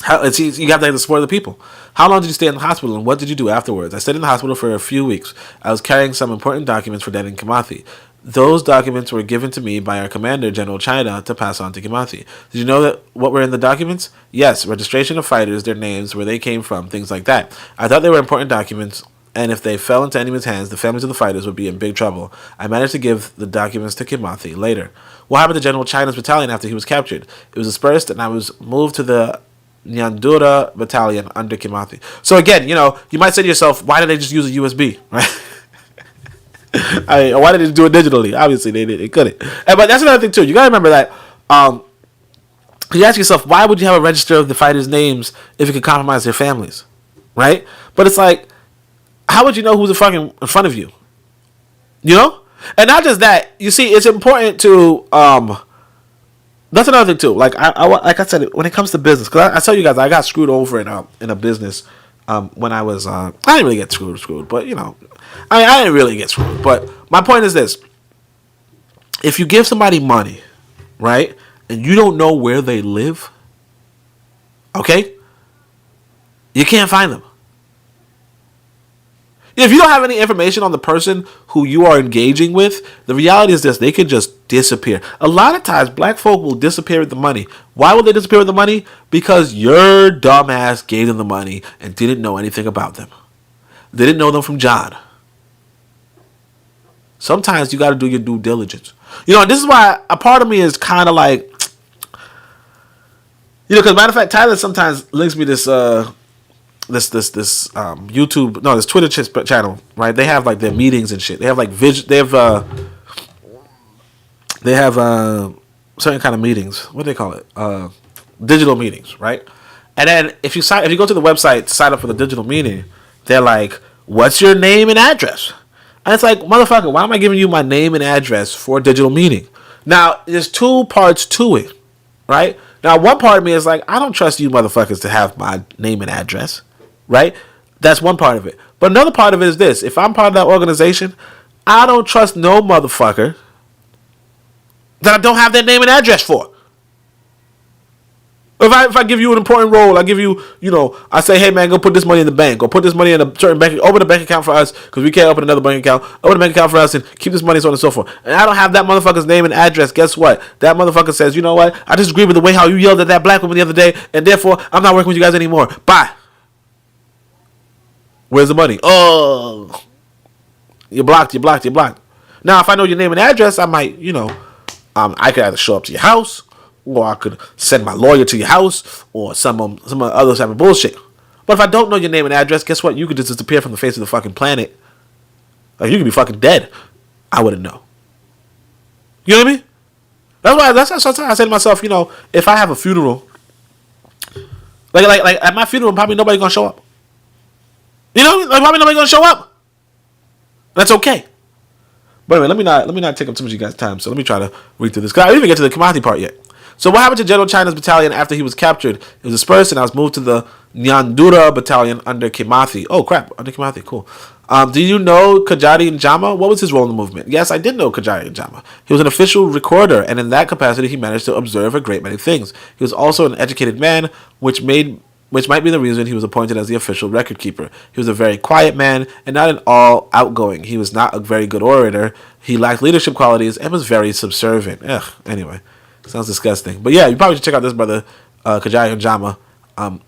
You have to have the support of the people. How long did you stay in the hospital, and what did you do afterwards? I stayed in the hospital for a few weeks. I was carrying some important documents for Dead in Kimathi. Those documents were given to me by our commander, General China, to pass on to Kimathi. Did you know that what were in the documents? Yes, registration of fighters, their names, where they came from, things like that. I thought they were important documents, and if they fell into enemy's hands, the families of the fighters would be in big trouble. I managed to give the documents to Kimathi later. What happened to General China's battalion after he was captured? It was dispersed, and I was moved to the Nyandura battalion under Kimathi. So again, you might say to yourself, why did they just use a USB, right? Why did they do it digitally? Obviously, they couldn't. But that's another thing too. You gotta remember that. You ask yourself, why would you have a register of the fighters' names if it could compromise their families, right? But it's like, how would you know who's in front of you? And not just that. You see, it's important to. That's another thing too. Like I said, when it comes to business, because I tell you guys, I got screwed over in a business. When I was, I didn't really get screwed, but I didn't really get screwed. But my point is this: if you give somebody money, right, and you don't know where they live, okay, you can't find them. If you don't have any information on the person who you are engaging with, the reality is this: they can just disappear. A lot of times, black folk will disappear with the money. Why will they disappear with the money? Because your dumbass gave them the money and didn't know anything about them. They didn't know them from John. Sometimes you got to do your due diligence. This is why a part of me is kind of like, because matter of fact, Tyler sometimes links me this YouTube, this Twitter channel, right? They have like their meetings and shit. They have like they have certain kind of meetings. What do they call it? Digital meetings, right? And then if you go to the website to sign up for the digital meeting, they're like, "What's your name and address?" And it's like, motherfucker, why am I giving you my name and address for a digital meeting? Now, there's two parts to it, right? Now, one part of me is like, I don't trust you motherfuckers to have my name and address. Right? That's one part of it. But another part of it is this. If I'm part of that organization, I don't trust no motherfucker that I don't have their name and address for. If I give you an important role, I give you, I say, hey man, go put this money in the bank, or put this money in a certain bank, open a bank account for us, because we can't open another bank account, open a bank account for us and keep this money, so on and so forth. And I don't have that motherfucker's name and address. Guess what? That motherfucker says, you know what? I disagree with the way how you yelled at that black woman the other day, and therefore, I'm not working with you guys anymore. Bye. Where's the money? Oh, you're blocked. Now, if I know your name and address, I might, I could either show up to your house, or I could send my lawyer to your house, or some other type of bullshit. But if I don't know your name and address, guess what? You could just disappear from the face of the fucking planet. Like, you could be fucking dead. I wouldn't know. You know what I mean? That's why sometimes I say to myself, if I have a funeral, like at my funeral, probably nobody's gonna show up. Probably nobody's gonna show up. That's okay. But anyway, let me not take up too much of you guys' time. So let me try to read through this, because I didn't even get to the Kimathi part yet. So what happened to General China's battalion after he was captured? It was dispersed, and I was moved to the Nyandura battalion under Kimathi. Oh crap, under Kimathi, cool. Do you know Kajari Njama? What was his role in the movement? Yes, I did know Kajari Njama. He was an official recorder, and in that capacity, he managed to observe a great many things. He was also an educated man, which might be the reason he was appointed as the official record keeper. He was a very quiet man and not at all outgoing. He was not a very good orator. He lacked leadership qualities and was very subservient. Anyway, sounds disgusting. But yeah, you probably should check out this brother, Kajai Njama.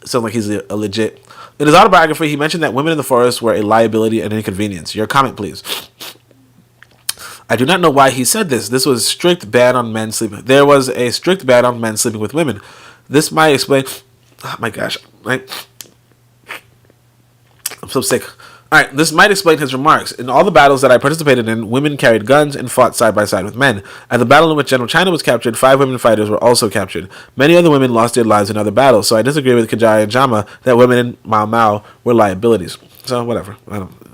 Sounds like he's a legit. In his autobiography, he mentioned that women in the forest were a liability and inconvenience. Your comment, please. I do not know why he said this. This was strict ban on men sleeping. There was a strict ban on men sleeping with women. This might explain. Oh my gosh, right? I'm so sick. All right, this might explain his remarks. In all the battles that I participated in, women carried guns and fought side by side with men. At the battle in which General China was captured, 5 women fighters were also captured. Many other women lost their lives in other battles, so I disagree with Kajai and Jama that women in Mau Mau were liabilities. So, whatever.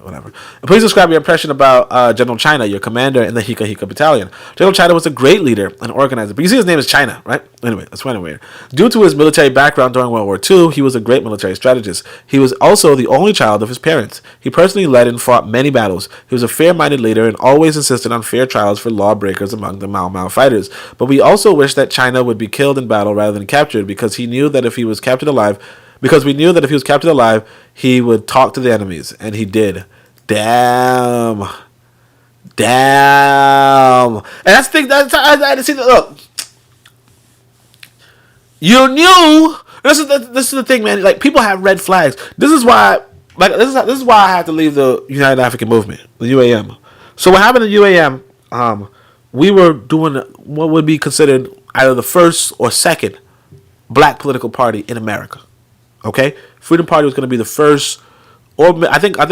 Whatever. Please describe your impression about General China, your commander in the Hika Hika Battalion. General China was a great leader and organizer, but you see his name is China, right? Anyway, that's kind of weird. Due to his military background during World War II, he was a great military strategist. He was also the only child of his parents. He personally led and fought many battles. He was a fair-minded leader and always insisted on fair trials for lawbreakers among the Mau Mau fighters. But we also wish that China would be killed in battle rather than captured, because he knew that if he was captured alive, he would talk to the enemies, and he did. Damn. And that's the thing. I see. Look, you knew. This is the thing, man. Like, people have red flags. This is why. This is why I had to leave the United African Movement, the UAM. So what happened in UAM? We were doing what would be considered either the first or second black political party in America. Okay, Freedom Party was going to be the first, or I think not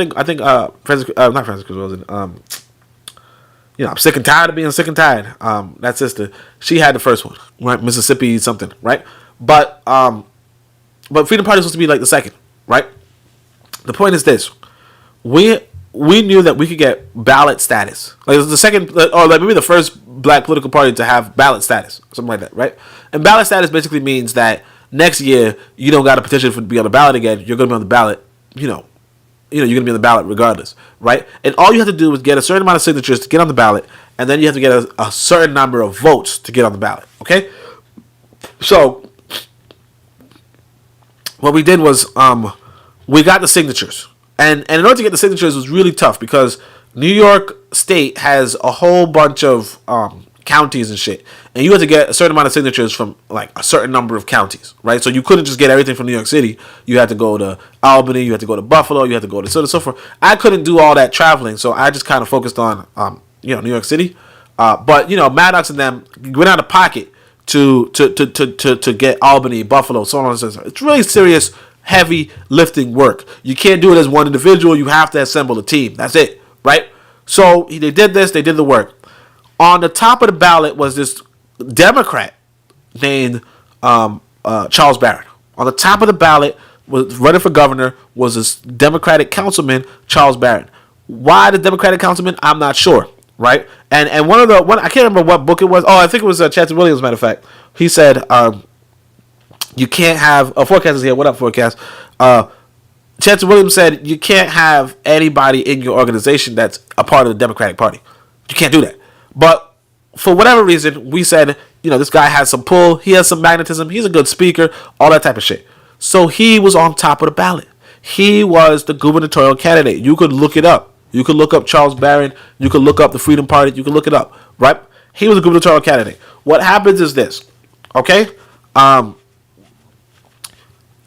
Francis Rosen. I'm sick and tired of being sick and tired. That sister, she had the first one, right? Mississippi something, right? But Freedom Party was supposed to be like the second, right? The point is this: we knew that we could get ballot status, like it was the second, or like maybe the first black political party to have ballot status, something like that, right? And ballot status basically means that next year, you don't got a petition to be on the ballot again. You're going to be on the ballot, you're going to be on the ballot regardless, right? And all you have to do is get a certain amount of signatures to get on the ballot, and then you have to get a certain number of votes to get on the ballot, okay? So, what we did was, we got the signatures. And in order to get the signatures, it was really tough because New York State has a whole bunch of counties and shit, and you had to get a certain amount of signatures from like a certain number of counties, right? So you couldn't just get everything from New York City. You had to go to Albany, you had to go to Buffalo, you had to go to so on and so forth. I couldn't do all that traveling, so I just kind of focused on New York City. But Maddox and them went out of pocket to get Albany, Buffalo, so on and so forth. It's really serious, heavy lifting work. You can't do it as one individual. You have to assemble a team. That's it, right? So they did this. They did the work. On the top of the ballot was this Democrat named Charles Barron. On the top of the ballot, was running for governor, was this Democratic councilman, Charles Barron. Why the Democratic councilman? I'm not sure, right? And I can't remember what book it was. Oh, I think it was Chancellor Williams, as a matter of fact. He said, you can't have... Forecast is here. What up, Forecast? Chancellor Williams said, you can't have anybody in your organization that's a part of the Democratic Party. You can't do that. But for whatever reason, we said, this guy has some pull, he has some magnetism, he's a good speaker, all that type of shit. So he was on top of the ballot. He was the gubernatorial candidate. You could look it up. You could look up Charles Barron. You could look up the Freedom Party. You could look it up, right? He was a gubernatorial candidate. What happens is this, okay?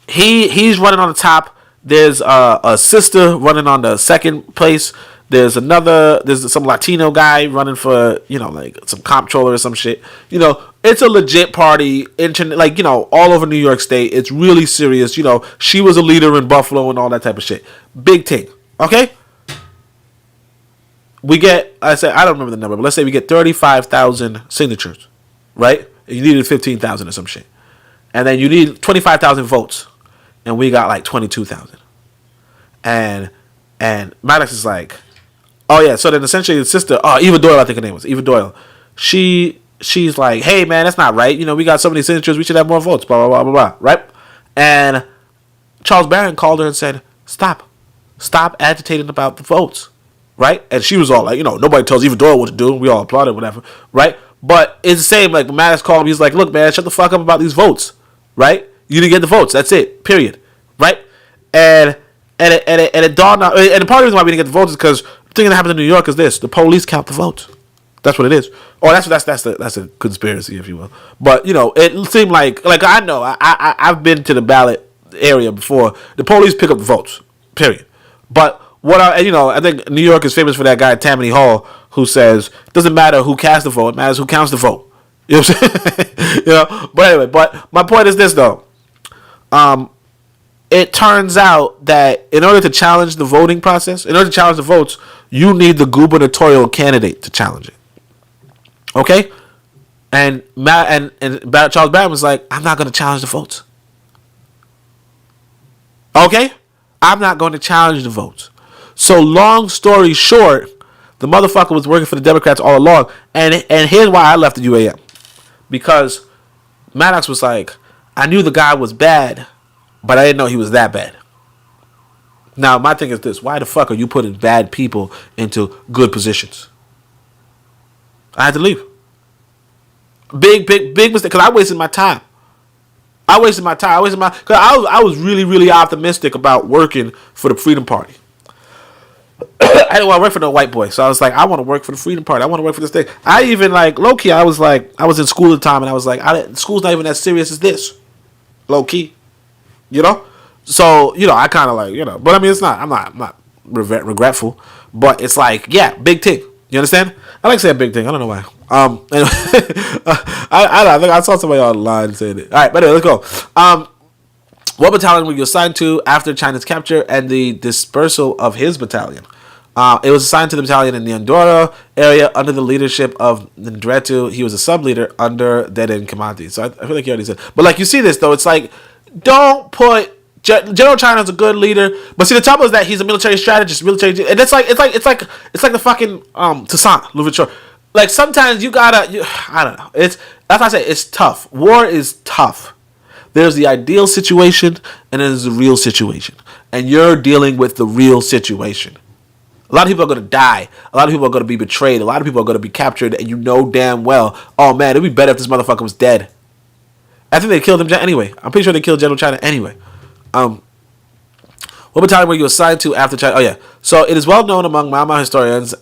He's running on the top. There's a sister running on the second place. There's some Latino guy running for, like some comptroller or some shit. It's a legit party, all over New York State. It's really serious. She was a leader in Buffalo and all that type of shit. Big thing. Okay? I don't remember the number, but let's say we get 35,000 signatures, right? You needed 15,000 or some shit. And then you need 25,000 votes. And we got like 22,000. And Maddox is like, oh yeah, so then essentially the sister, Eva Doyle, I think her name was, Eva Doyle, she's like, hey man, that's not right. We got so many signatures, we should have more votes, blah, blah, blah, blah, blah, right? And Charles Barron called her and said, stop agitating about the votes, right? And she was all like, nobody tells Eva Doyle what to do. We all applauded, whatever, right? But it's the same, like when Maddox called him, he's like, look man, shut the fuck up about these votes, right? You didn't get the votes, that's it, period, right? And it dawned on, and the part of the reason why we didn't get the votes is because the thing that happens in New York is this: the police count the votes. That's what it is. Or that's a conspiracy, if you will. But it seemed like I know I've been to the ballot area before. The police pick up the votes. Period. But I think New York is famous for that guy Tammany Hall who says it doesn't matter who casts the vote, it matters who counts the vote. You know what I'm saying? But anyway, but my point is this though. It turns out that in order to challenge the voting process, in order to challenge the votes, you need the gubernatorial candidate to challenge it. Okay? And Charles Barron was like, I'm not going to challenge the votes. Okay? I'm not going to challenge the votes. So long story short, the motherfucker was working for the Democrats all along. And here's why I left the UAM. Because Maddox was like, I knew the guy was bad, but I didn't know he was that bad. Now, my thing is this. Why the fuck are you putting bad people into good positions? I had to leave. Big mistake. Because I wasted my time. Because I was really, really optimistic about working for the Freedom Party. I didn't want to work for no white boy. So I was like, I want to work for the Freedom Party. I want to work for this thing. I even, like, low-key, I was in school at the time, and I was like, school's not even as serious as this. Low-key. You know? So, I kind of like, but I mean, it's not, I'm not regretful, but it's like, yeah, big thing. You understand? I like saying big thing. I don't know why. Anyway, I think I saw somebody online saying it. All right, but anyway, let's go. What battalion were you assigned to after China's capture and the dispersal of his battalion? It was assigned to the battalion in the Andorra area under the leadership of Ndretu. He was a sub-leader under Deden Kamati. So I feel like you already said. But like you see this though, it's like, don't put General China's a good leader, but see the trouble is that he's a military strategist, and it's like the fucking Toussaint Louverture. Like sometimes you gotta, I don't know. That's why I say it's tough. War is tough. There's the ideal situation and there's the real situation, and you're dealing with the real situation. A lot of people are going to die. A lot of people are going to be betrayed. A lot of people are going to be captured, and you know damn well, oh man, it'd be better if this motherfucker was dead. I think they killed him anyway. I'm pretty sure they killed General China anyway. What battalion were you assigned to after China? Oh yeah. So it is well known among Mau Mau historians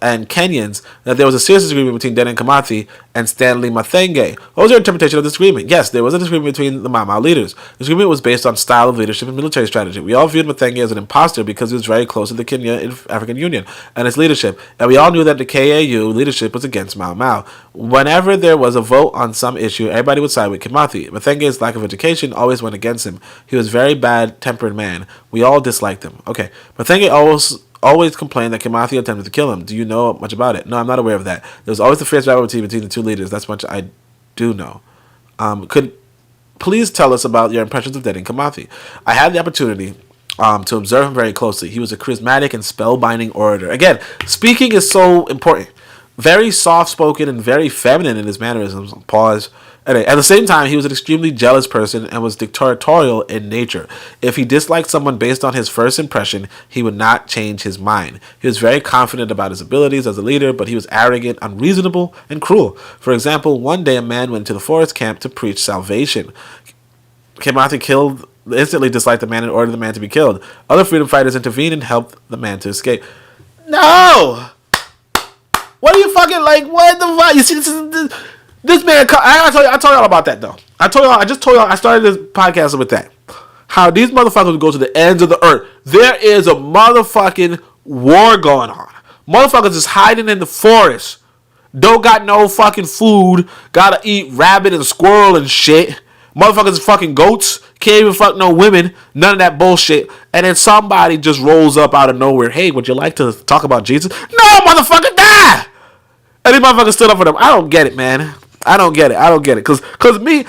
and Kenyans that there was a serious disagreement between Deden Kamati and Stanley Mathenge. What was your interpretation of this agreement? Yes, there was a disagreement between the Mau Mau leaders. The agreement was based on style of leadership and military strategy. We all viewed Mathenge as an imposter because he was very close to the Kenya African Union and its leadership, and we all knew that the KAU leadership was against Mau Mau. Whenever there was a vote on some issue, everybody would side with Kimathi. Mathenge's lack of education always went against him. He was a very bad-tempered man. We all disliked him. Okay, Mathenge always complained that Kimathi attempted to kill him. Do you know much about it? No, I'm not aware of that. There was always a fierce rivalry between the two leaders. That's much I do know. Could please tell us about your impressions of Deden Kimathi? I had the opportunity to observe him very closely. He was a charismatic and spellbinding orator. Again, speaking is so important. Very soft-spoken and very feminine in his mannerisms. Pause. Anyway, at the same time, he was an extremely jealous person and was dictatorial in nature. If he disliked someone based on his first impression, he would not change his mind. He was very confident about his abilities as a leader, but he was arrogant, unreasonable, and cruel. For example, one day a man went to the forest camp to preach salvation. Kimathi instantly disliked the man and ordered the man to be killed. Other freedom fighters intervened and helped the man to escape. No! What are you fucking like? What the fuck? You see, this man. I told y'all about that though. I just told y'all. I started this podcast with that. How these motherfuckers go to the ends of the earth. There is a motherfucking war going on. Motherfuckers is hiding in the forest. Don't got no fucking food. Gotta eat rabbit and squirrel and shit. Motherfuckers is fucking goats. Can't even fuck no women. None of that bullshit. And then somebody just rolls up out of nowhere. Hey, would you like to talk about Jesus? No, motherfucker, die! And these motherfuckers stood up for them. I don't get it, man. I don't get it. Cause me,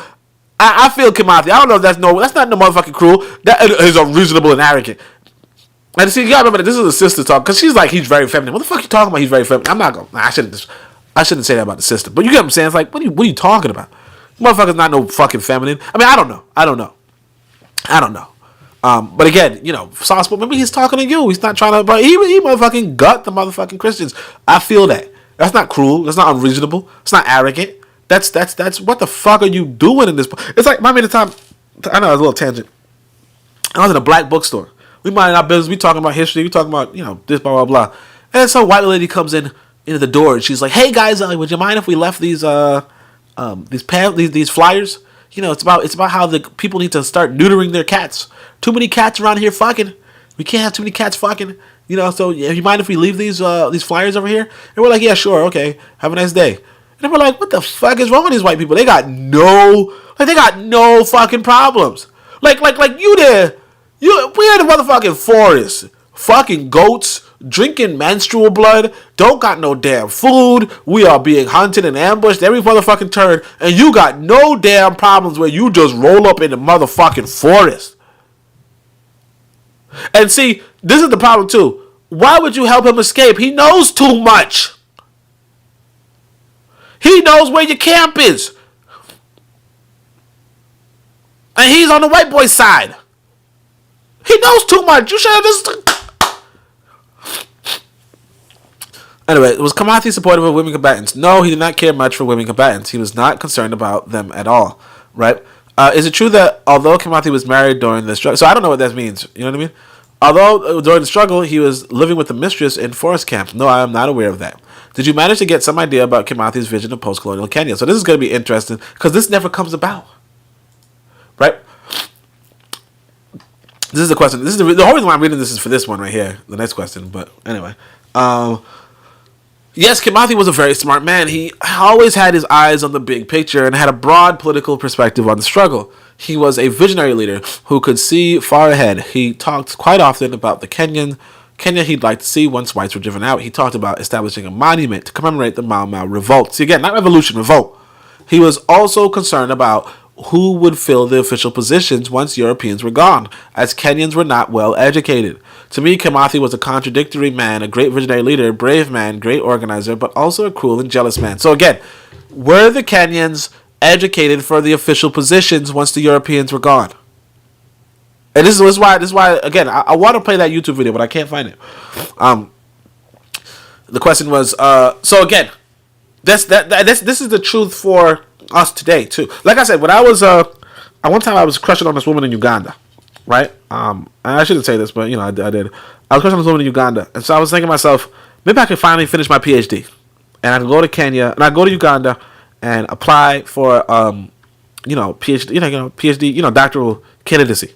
I feel Kimathi. I don't know if that's not no motherfucking cruel. That is unreasonable and arrogant. And see, you gotta remember that this is a sister talk. Cause she's like, he's very feminine. What the fuck you talking about? He's very feminine. I'm not gonna. I shouldn't say that about the sister. But you get what I'm saying? It's like, what are you talking about? Motherfucker's not no fucking feminine. I mean, I don't know. But again, soft spot. Maybe he's talking to you. He's not trying to. But he motherfucking gut the motherfucking Christians. I feel that. That's not cruel. That's not unreasonable. It's not arrogant. That's what the fuck are you doing in this? It's like, I mean, the time. I know it was a little tangent. I was in a black bookstore. We minding our business. We talking about history. We talking about this blah blah blah. And some white lady comes into the door and she's like, "Hey guys, would you mind if we left these flyers? It's about how the people need to start neutering their cats. Too many cats around here fucking. We can't have too many cats fucking. So you mind if we leave these flyers over here?" And we're like, "Yeah, sure, okay. Have a nice day." And And we're like, what the fuck is wrong with these white people? They got no fucking problems. Like you there. We're in the motherfucking forest. Fucking goats, drinking menstrual blood, don't got no damn food. We are being hunted and ambushed every motherfucking turn. And you got no damn problems where you just roll up in the motherfucking forest. And see, this is the problem too. Why would you help him escape? He knows too much. He knows where your camp is. And he's on the white boy's side. He knows too much. You should have just... Anyway, was Kamathi supportive of women combatants? No, he did not care much for women combatants. He was not concerned about them at all. Right? Is it true that although Kamathi was married during the struggle... So I don't know what that means. You know what I mean? Although during the struggle, he was living with the mistress in forest camp. No, I am not aware of that. Did you manage to get some idea about Kimathi's vision of post-colonial Kenya? So this is going to be interesting because this never comes about. Right? This is the question. This is the whole reason why I'm reading this is for this one right here. The next question. But anyway. Yes, Kimathi was a very smart man. He always had his eyes on the big picture and had a broad political perspective on the struggle. He was a visionary leader who could see far ahead. He talked quite often about the Kenya he'd like to see once whites were driven out. He talked about establishing a monument to commemorate the Mau Mau revolt. See, again, not revolution, revolt. He was also concerned about who would fill the official positions once Europeans were gone, as Kenyans were not well educated. To me, Kimathi was a contradictory man, a great visionary leader, brave man, great organizer, but also a cruel and jealous man. So again, were the Kenyans educated for the official positions once the Europeans were gone? And this is why again, I want to play that YouTube video, but I can't find it. The question was, so again, this is the truth for us today too. Like I said, when I was at one time I was crushing on this woman in Uganda, right? I shouldn't say this, but you know I did. I was crushing on this woman in Uganda, and so I was thinking to myself, maybe I could finally finish my PhD, and I can go to Kenya, and I go to Uganda, and apply for PhD, PhD, doctoral candidacy.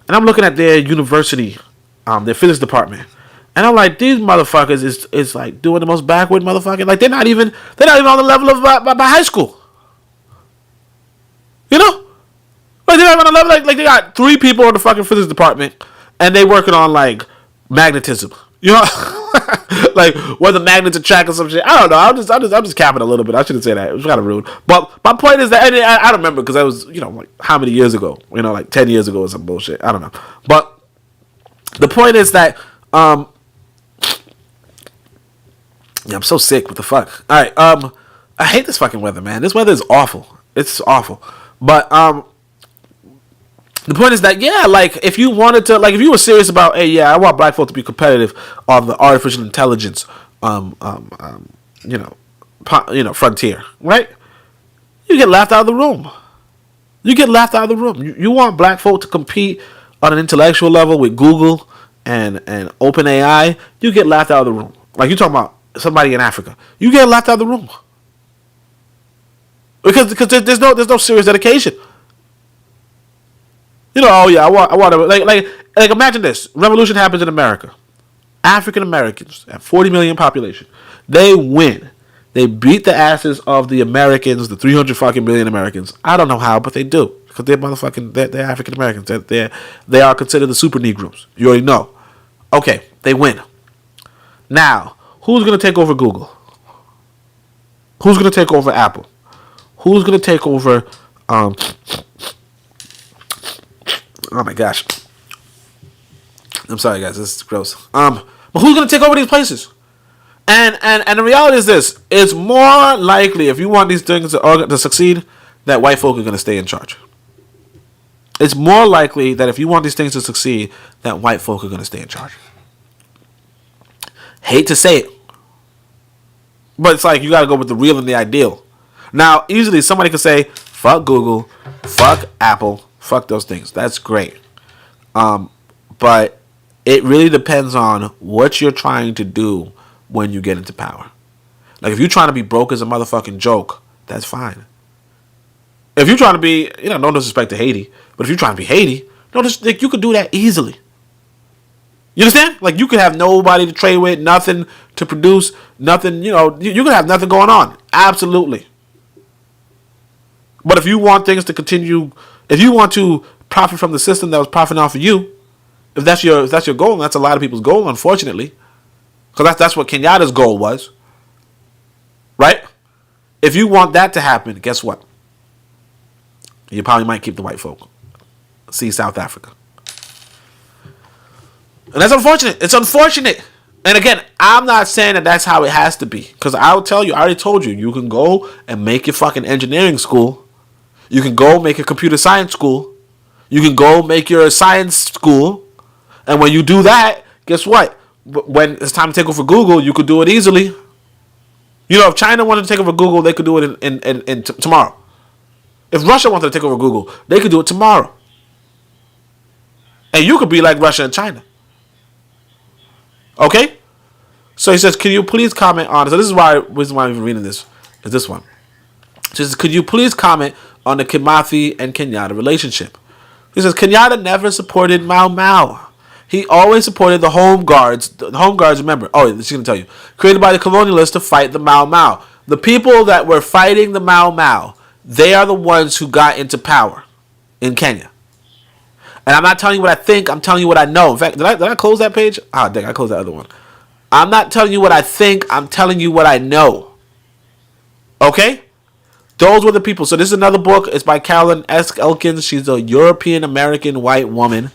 And I'm looking at their university, their physics department, and I'm like, these motherfuckers is like doing the most backward motherfucking. Like they're not even on the level of my high school. You know, like they're not on the level like they got 3 people in the fucking physics department, and they working on like magnetism. You know, like whether magnets attract or some shit. I don't know. I'm just capping a little bit. I shouldn't say that. It was kind of rude. But my point is that I don't remember because I was like how many years ago? Like 10 years ago or some bullshit. I don't know. But the point is that I'm so sick. What the fuck? All right. I hate this fucking weather, man. This weather is awful. It's awful. But the point is that like if you wanted to, like if you were serious about, hey, I want black folk to be competitive on the artificial intelligence, frontier, right? You get laughed out of the room. You want black folk to compete on an intellectual level with Google and OpenAI, you get laughed out of the room. Like you talking about somebody in Africa, you get laughed out of the room because there's no serious dedication. I want to like imagine this. Revolution happens in America. African Americans have 40 million population. They win. They beat the asses of the Americans, the 300 fucking million Americans. I don't know how, but they do because they're motherfucking. They're African Americans. They are considered the super Negroes. You already know. Okay, they win. Now, who's gonna take over Google? Who's gonna take over Apple? Who's gonna take over? Oh my gosh. I'm sorry guys, this is gross. But who's gonna take over these places? And the reality is this: it's more likely if you want these things to succeed, that white folk are gonna stay in charge. It's more likely that if you want these things to succeed, that white folk are gonna stay in charge. Hate to say it, but it's like you gotta go with the real and the ideal. Now, easily somebody could say, fuck Google, fuck Apple, fuck those things. That's great. But it really depends on what you're trying to do when you get into power. Like, if you're trying to be broke as a motherfucking joke, that's fine. If you're trying to be, no disrespect to Haiti, but if you're trying to be Haiti, you could do that easily. You understand? Like, you could have nobody to trade with, nothing to produce, nothing, you could have nothing going on. Absolutely. But if you want things to continue, if you want to profit from the system that was profiting off of you, if that's your goal, and that's a lot of people's goal, unfortunately, because that's what Kenyatta's goal was, right? If you want that to happen, guess what? You probably might keep the white folk. See South Africa. And that's unfortunate. It's unfortunate. And again, I'm not saying that that's how it has to be. Because I'll tell you, I already told you, you can go and make your fucking engineering school. You can go make a computer science school. You can go make your science school. And when you do that, guess what? When it's time to take over Google, you could do it easily. If China wanted to take over Google, they could do it in tomorrow. If Russia wanted to take over Google, they could do it tomorrow. And you could be like Russia and China. Okay? So he says, can you please comment on... So this is why I'm even reading this. Is this one. He says, could you please comment on the Kimathi and Kenyatta relationship? He says, Kenyatta never supported Mau Mau. He always supported the Home Guards. The Home Guards, remember, she's going to tell you, created by the colonialists to fight the Mau Mau. The people that were fighting the Mau Mau, they are the ones who got into power in Kenya. And I'm not telling you what I think, I'm telling you what I know. In fact, did I close that page? Dang, I closed that other one. I'm not telling you what I think, I'm telling you what I know. Okay? Those were the people. So this is another book. It's by Carolyn S. Elkins. She's a European-American white woman.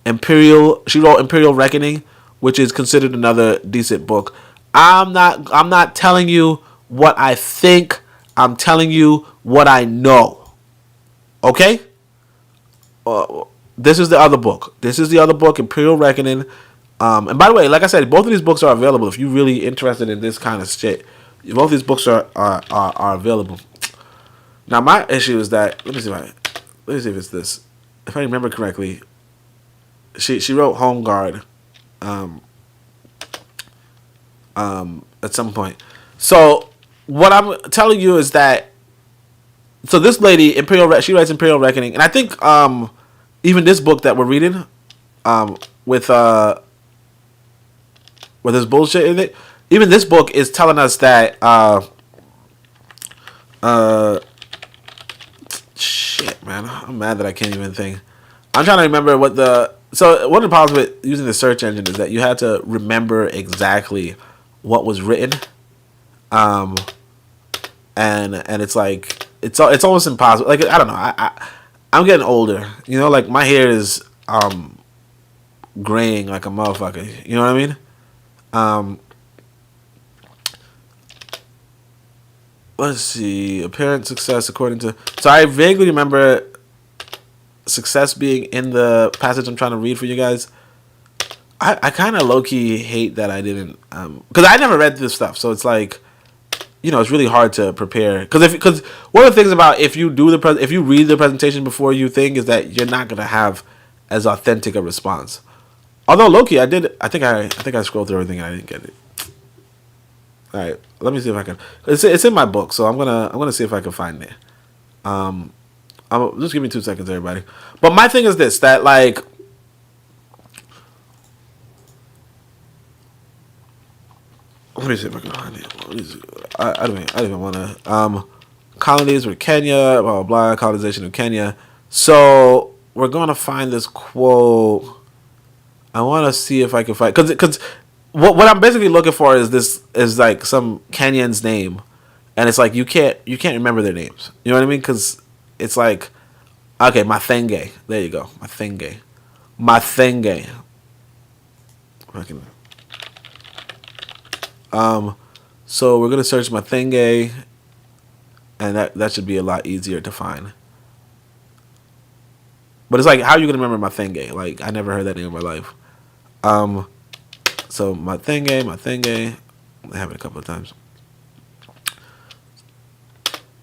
She wrote Imperial Reckoning, which is considered another decent book. I'm not telling you what I think, I'm telling you what I know. Okay? This is the other book. Imperial Reckoning. And by the way, like I said, both of these books are available if you're really interested in this kind of shit. Both of these books are available. Now, my issue is that let me see if it's this. If I remember correctly, she wrote Home Guard at some point. So what I'm telling you is that this lady she writes Imperial Reckoning, and I think even this book that we're reading with this bullshit in it, even this book is telling us that shit, man, I'm mad that I can't even think. I'm trying to remember one of the problems with using the search engine is that you had to remember exactly what was written, and it's like it's almost impossible. Like, I don't know, I'm getting older, like my hair is graying like a motherfucker. You know what I mean? Let's see. Apparent success according to... So I vaguely remember success being in the passage I'm trying to read for you guys. I kind of low-key hate that I didn't... Because I never read this stuff, so it's like... it's really hard to prepare. Because one of the things about if you read the presentation before you think is that you're not going to have as authentic a response. Although low-key, I think I scrolled through everything and I didn't get it. All right, let me see if I can. It's in my book, so I'm gonna see if I can find it. Just give me 2 seconds, everybody. But my thing is this: that like, let me see if I can find it. I don't even want to. Colonies with Kenya, blah blah blah. Colonization of Kenya. So we're gonna find this quote. I want to see if I can find because. What I'm basically looking for is like some Kenyan's name, and it's like you can't remember their names. You know what I mean? Because it's like, okay, Mathenge. There you go, Mathenge. So we're gonna search Mathenge, and that should be a lot easier to find. But it's like, how are you gonna remember Mathenge? Like, I never heard that name in my life. So Mathenge, I have it a couple of times.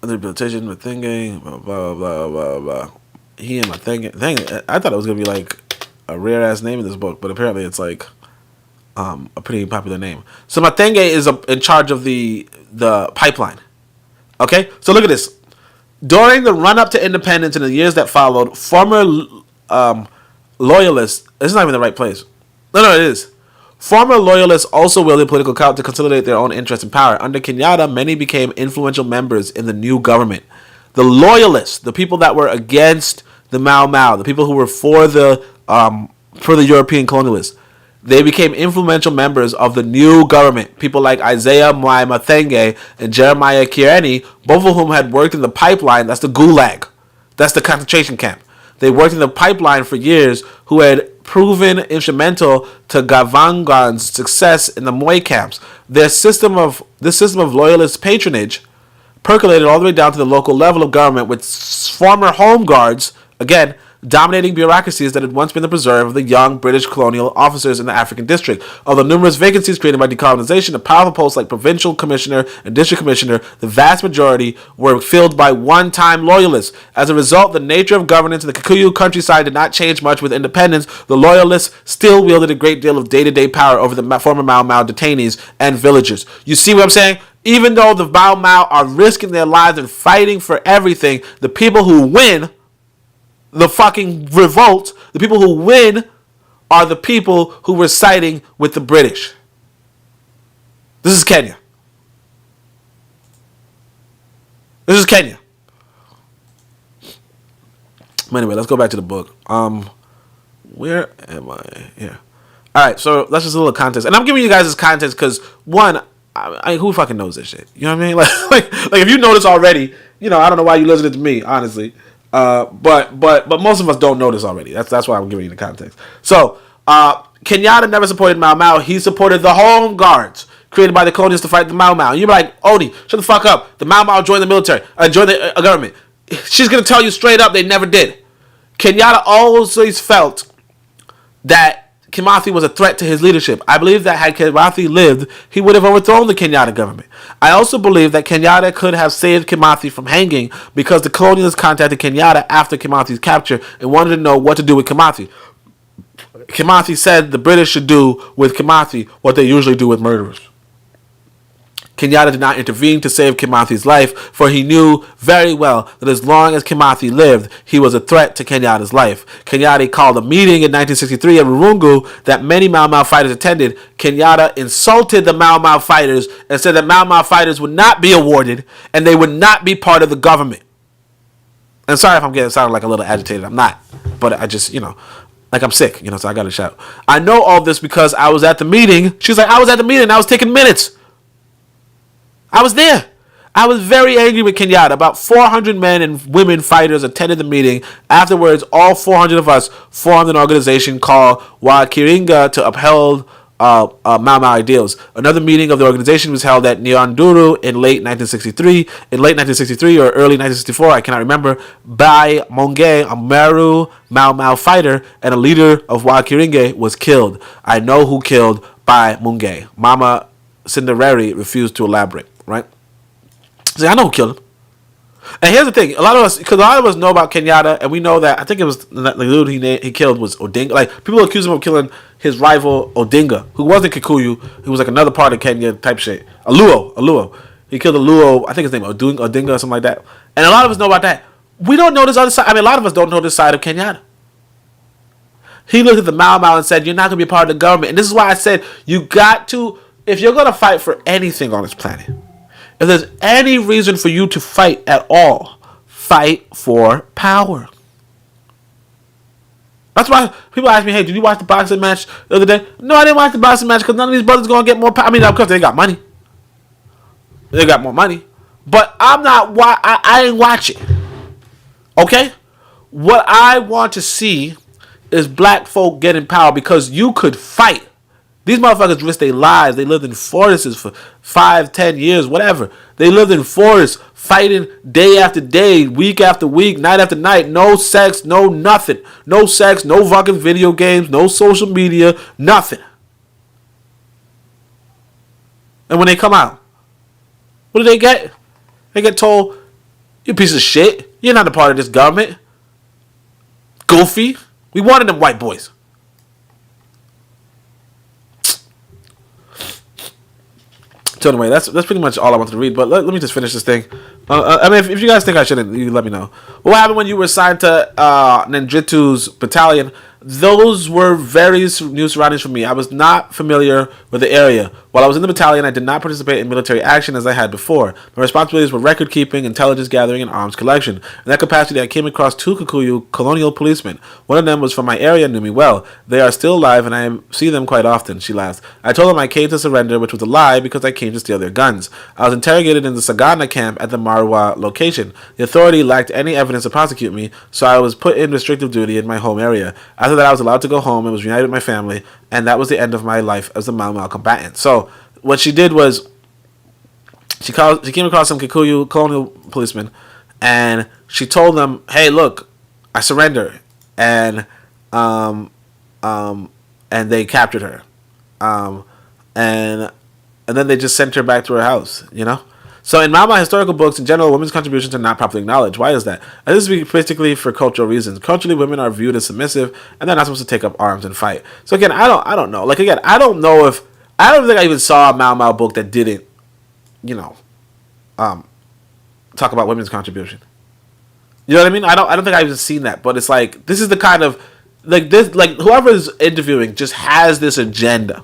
Rehabilitation, Mathenge, blah blah blah blah blah. He and Mathenge. I thought it was gonna be like a rare ass name in this book, but apparently it's like a pretty popular name. So Mathenge is in charge of the pipeline. Okay, so look at this. During the run up to independence and the years that followed, former loyalists. This is not even the right place. No, it is. Former loyalists also wielded political clout to consolidate their own interest and power. Under Kenyatta, many became influential members in the new government. The loyalists, the people that were against the Mau Mau, the people who were for the European colonialists, they became influential members of the new government. People like Isaiah Mwai Mathenge and Jeremiah Kieni, both of whom had worked in the pipeline. That's the Gulag. That's the concentration camp. They worked in the pipeline for years, who had proven instrumental to Gavangan's success in the Moi camps. This system of loyalist patronage percolated all the way down to the local level of government, with former home guards, again, dominating bureaucracies that had once been the preserve of the young British colonial officers in the African district. Although numerous vacancies created by decolonization, a powerful posts like provincial commissioner and district commissioner, the vast majority were filled by one-time loyalists. As a result, the nature of governance in the Kikuyu countryside did not change much with independence. The loyalists still wielded a great deal of day-to-day power over the former Mau Mau detainees and villagers. You see what I'm saying? Even though the Mau Mau are risking their lives and fighting for everything, the people who win the fucking revolt, the people who win are the people who were siding with the British. This is Kenya. This is Kenya. Anyway, let's go back to the book. Where am I? Here. All right, so that's just a little context. And I'm giving you guys this context because, one, who fucking knows this shit? You know what I mean? Like if you know this already, I don't know why you listening to me, honestly. But most of us don't know this already. That's why I'm giving you the context. So, Kenyatta never supported Mau Mau. He supported the home guards created by the colonists to fight the Mau Mau. You're like, Oni, shut the fuck up. The Mau Mau joined the military, joined the government. She's gonna tell you straight up they never did. Kenyatta always felt that Kimathi was a threat to his leadership. I believe that had Kimathi lived, he would have overthrown the Kenyatta government. I also believe that Kenyatta could have saved Kimathi from hanging because the colonialists contacted Kenyatta after Kimathi's capture and wanted to know what to do with Kimathi. Kimathi said the British should do with Kimathi what they usually do with murderers. Kenyatta did not intervene to save Kimathi's life, for he knew very well that as long as Kimathi lived, he was a threat to Kenyatta's life. Kenyatta called a meeting in 1963 at Rungu that many Mau Mau fighters attended. Kenyatta insulted the Mau Mau fighters and said that Mau Mau fighters would not be awarded and they would not be part of the government. And sorry if I'm sounding like a little agitated. I'm not. But I just, like I'm sick, so I got to shout. I know all this because I was at the meeting. She's like, I was at the meeting. I was taking minutes. I was there. I was very angry with Kenyatta. About 400 men and women fighters attended the meeting. Afterwards, all 400 of us formed an organization called Wakiringa to uphold Mau Mau ideals. Another meeting of the organization was held at Nyanduru in late 1963. In late 1963 or early 1964, I cannot remember, by Monge, a Meru Mau Mau fighter and a leader of Wakiringa was killed. I know who killed by Munge. Mama Cindereri refused to elaborate. Right? See, I know who killed him. And here's the thing: a lot of us know about Kenyatta, and we know that I think it was the dude he killed was Odinga. Like people accuse him of killing his rival Odinga, who wasn't Kikuyu, who was like another part of Kenya type shit. Aluo. He killed Aluo. I think his name Odinga or something like that. And a lot of us know about that. We don't know this other side. I mean, a lot of us don't know this side of Kenyatta. He looked at the Mau Mau and said, "You're not going to be a part of the government." And this is why I said you got to, if you're going to fight for anything on this planet. If there's any reason for you to fight at all, fight for power. That's why people ask me, hey, did you watch the boxing match the other day? No, I didn't watch the boxing match because none of these brothers going to get more power. I mean, of course, they got money. They got more money. But I ain't watching. Okay? What I want to see is black folk getting power because you could fight. These motherfuckers risked their lives. They lived in forests for 5-10 years, whatever. They lived in forests, fighting day after day, week after week, night after night. No sex, no nothing. No sex, no fucking video games, no social media, nothing. And when they come out, what do they get? They get told, you piece of shit. You're not a part of this government. Goofy. We wanted them white boys. So anyway, that's pretty much all I wanted to read. But let me just finish this thing. I mean, if you guys think I shouldn't, you let me know. What happened when you were assigned to Nendritu's battalion? those were very new surroundings for me. I was not familiar with the area. While I was in the battalion, I did not participate in military action as I had before. My responsibilities were record keeping, intelligence gathering, and arms collection. In that capacity, I came across 2 Kikuyu colonial policemen. One of them was from my area and knew me well. They are still alive, and I see them quite often, she laughed. I told them I came to surrender, which was a lie because I came to steal their guns. I was interrogated in the Sagana camp at the Marwa location. The authority lacked any evidence to prosecute me, so I was put in restrictive duty in my home area. After that, I was allowed to go home and was reunited with my family, and that was the end of my life as a Mau Mau combatant. So what she did was she came across some Kikuyu colonial policemen, and she told them, "Hey, look, I surrender," and they captured her, and then they just sent her back to her house. So in Mau Mau historical books in general, women's contributions are not properly acknowledged. Why is that? And this is basically for cultural reasons. Culturally, women are viewed as submissive, and they're not supposed to take up arms and fight. So again, I don't know. I don't think I even saw a Mau Mau book that didn't, talk about women's contribution. You know what I mean? I don't think I've even seen that. But it's like, this is the kind of, whoever is interviewing just has this agenda.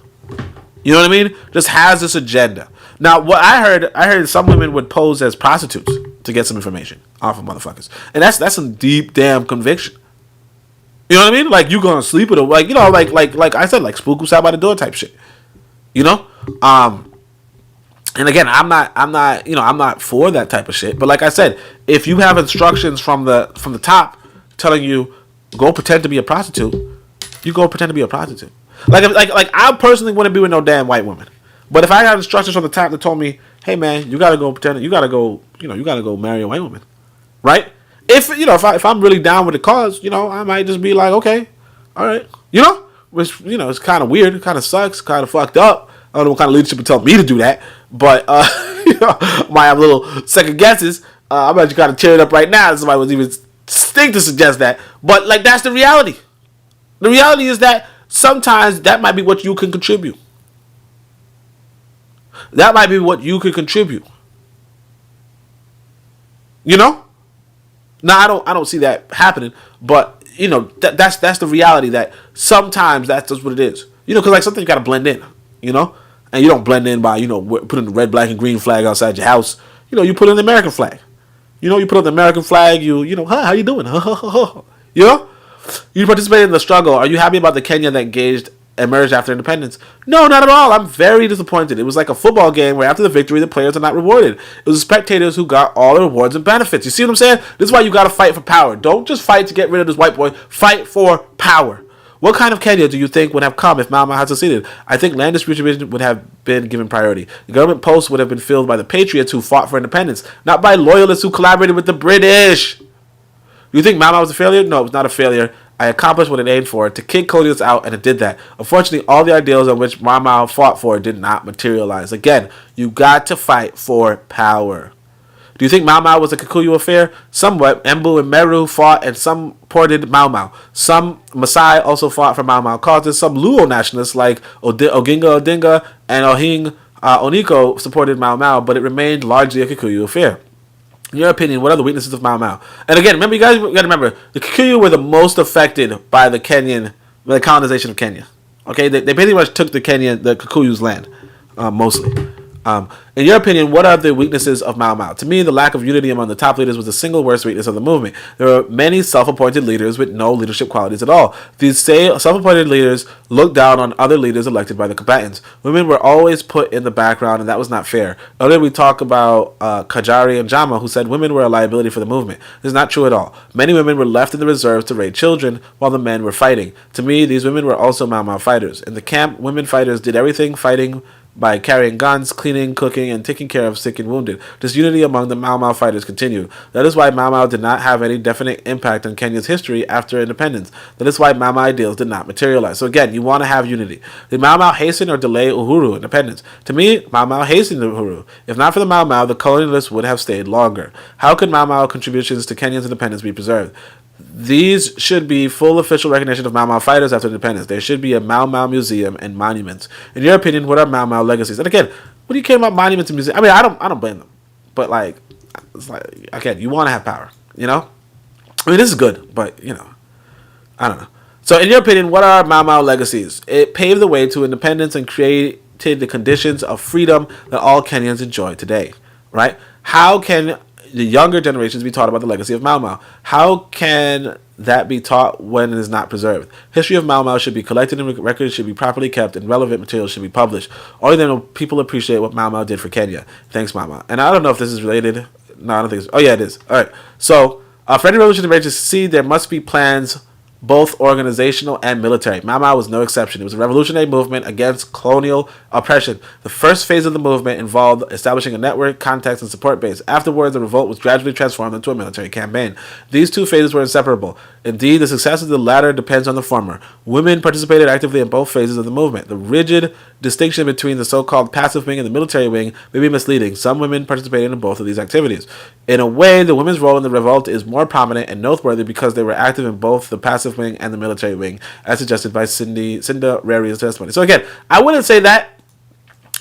You know what I mean? Just has this agenda. Now, what I heard some women would pose as prostitutes to get some information off of motherfuckers, and that's some deep damn conviction. You know what I mean? Like, you gonna sleep with them, like I said, like spook who's out by the door type shit. And again, I'm not for that type of shit. But like I said, if you have instructions from the top telling you go pretend to be a prostitute, you go pretend to be a prostitute. Like I personally wouldn't be with no damn white woman. But if I had instructions from the top that told me, hey man, you gotta go pretend, you gotta go marry a white woman, right? If I'm really down with the cause, I might just be like, okay, all right, which it's kind of weird, it kind of sucks, kind of fucked up. I don't know what kind of leadership would tell me to do that, but might have little second guesses. I bet you kind of tear it up right now. Somebody was even stink to suggest that, but like that's the reality. The reality is that sometimes that might be what you can contribute. That might be what you could contribute. Now I don't see that happening, but that's the reality, that sometimes that's just what it is. Because like something you gotta blend in, and you don't blend in by putting the red, black, and green flag outside your house. You put in the American flag. You put up the American flag. How you doing? You participated in the struggle. Are you happy about the Kenya that emerged after independence? No, not at all. I'm very disappointed. It was like a football game where after the victory, the players are not rewarded. It was the spectators who got all the rewards and benefits. You see what I'm saying? This is why you got to fight for power. Don't just fight to get rid of this white boy. Fight for power. What kind of Kenya do you think would have come if Mau Mau had succeeded? I think land distribution would have been given priority. The government posts would have been filled by the patriots who fought for independence, not by loyalists who collaborated with the British. Do you think Mau Mau was a failure? No, it was not a failure. I accomplished what it aimed for, to kick colonialists out, and it did that. Unfortunately, all the ideals on which Mau Mau fought for did not materialize. Again, you got to fight for power. Do you think Mau Mau was a Kikuyu affair? Somewhat. Embu and Meru fought, and some supported Mau Mau. Some Maasai also fought for Mau Mau causes. Some Luo nationalists like Oginga Odinga and Ohing Oniko supported Mau Mau, but it remained largely a Kikuyu affair. In your opinion, what are the weaknesses of Mau Mau? And again, remember, you guys got to remember, the Kikuyu were the most affected by the colonization of Kenya. Okay, they pretty much took the Kikuyu's land, mostly. In your opinion, what are the weaknesses of Mau Mau? To me, the lack of unity among the top leaders was the single worst weakness of the movement. There were many self-appointed leaders with no leadership qualities at all. These self-appointed leaders looked down on other leaders elected by the combatants. Women were always put in the background, and that was not fair. Earlier, we talked about Kajari and Jama, who said women were a liability for the movement. This is not true at all. Many women were left in the reserves to raise children, while the men were fighting. To me, these women were also Mau Mau fighters. In the camp, women fighters did everything, fighting by carrying guns, cleaning, cooking, and taking care of sick and wounded. This unity among the Mau Mau fighters continued. That is why Mau Mau did not have any definite impact on Kenya's history after independence. That is why Mau Mau ideals did not materialize. So again, you want to have unity. Did Mau Mau hasten or delay Uhuru independence? To me, Mau Mau hastened Uhuru. If not for the Mau Mau, the colonialists would have stayed longer. How could Mau Mau contributions to Kenya's independence be preserved? These should be full official recognition of Mau Mau fighters after independence. There should be a Mau Mau museum and monuments. In your opinion, what are Mau Mau legacies? And again, what do you care about monuments and museums? I mean, I don't blame them. But it's again, you want to have power, I mean, this is good, but I don't know. So, in your opinion, what are Mau Mau legacies? It paved the way to independence and created the conditions of freedom that all Kenyans enjoy today, right? How can the younger generations be taught about the legacy of Mau Mau? How can that be taught when it is not preserved? History of Mau Mau should be collected and records should be properly kept and relevant materials should be published. Only then will people appreciate what Mau Mau did for Kenya. Thanks, Mau Mau. And I don't know if this is related. No, I don't think so. Oh, yeah, it is. All right. So, for any revolution to succeed, there must be plans, both organizational and military. Mau Mau was no exception. It was a revolutionary movement against colonial oppression. The first phase of the movement involved establishing a network, context, and support base. Afterwards, the revolt was gradually transformed into a military campaign. These two phases were inseparable. Indeed, the success of the latter depends on the former. Women participated actively in both phases of the movement. The rigid distinction between the so-called passive wing and the military wing may be misleading. Some women participated in both of these activities. In a way, the women's role in the revolt is more prominent and noteworthy because they were active in both the passive wing and the military wing, as suggested by Cinda Rari's testimony. So again, I wouldn't say that.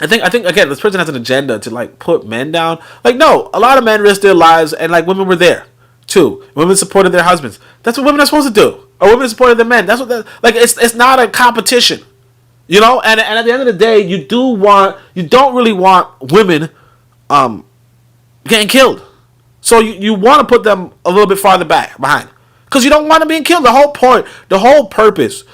I think again, this person has an agenda to like put men down. Like, no, a lot of men risked their lives, and like women were there too. Women supported their husbands. That's what women are supposed to do. Or women supported their men. That's what like. It's not a competition, you know. And at the end of the day, you don't really want women getting killed. So you want to put them a little bit farther behind. Because you don't want them being killed. The whole purpose.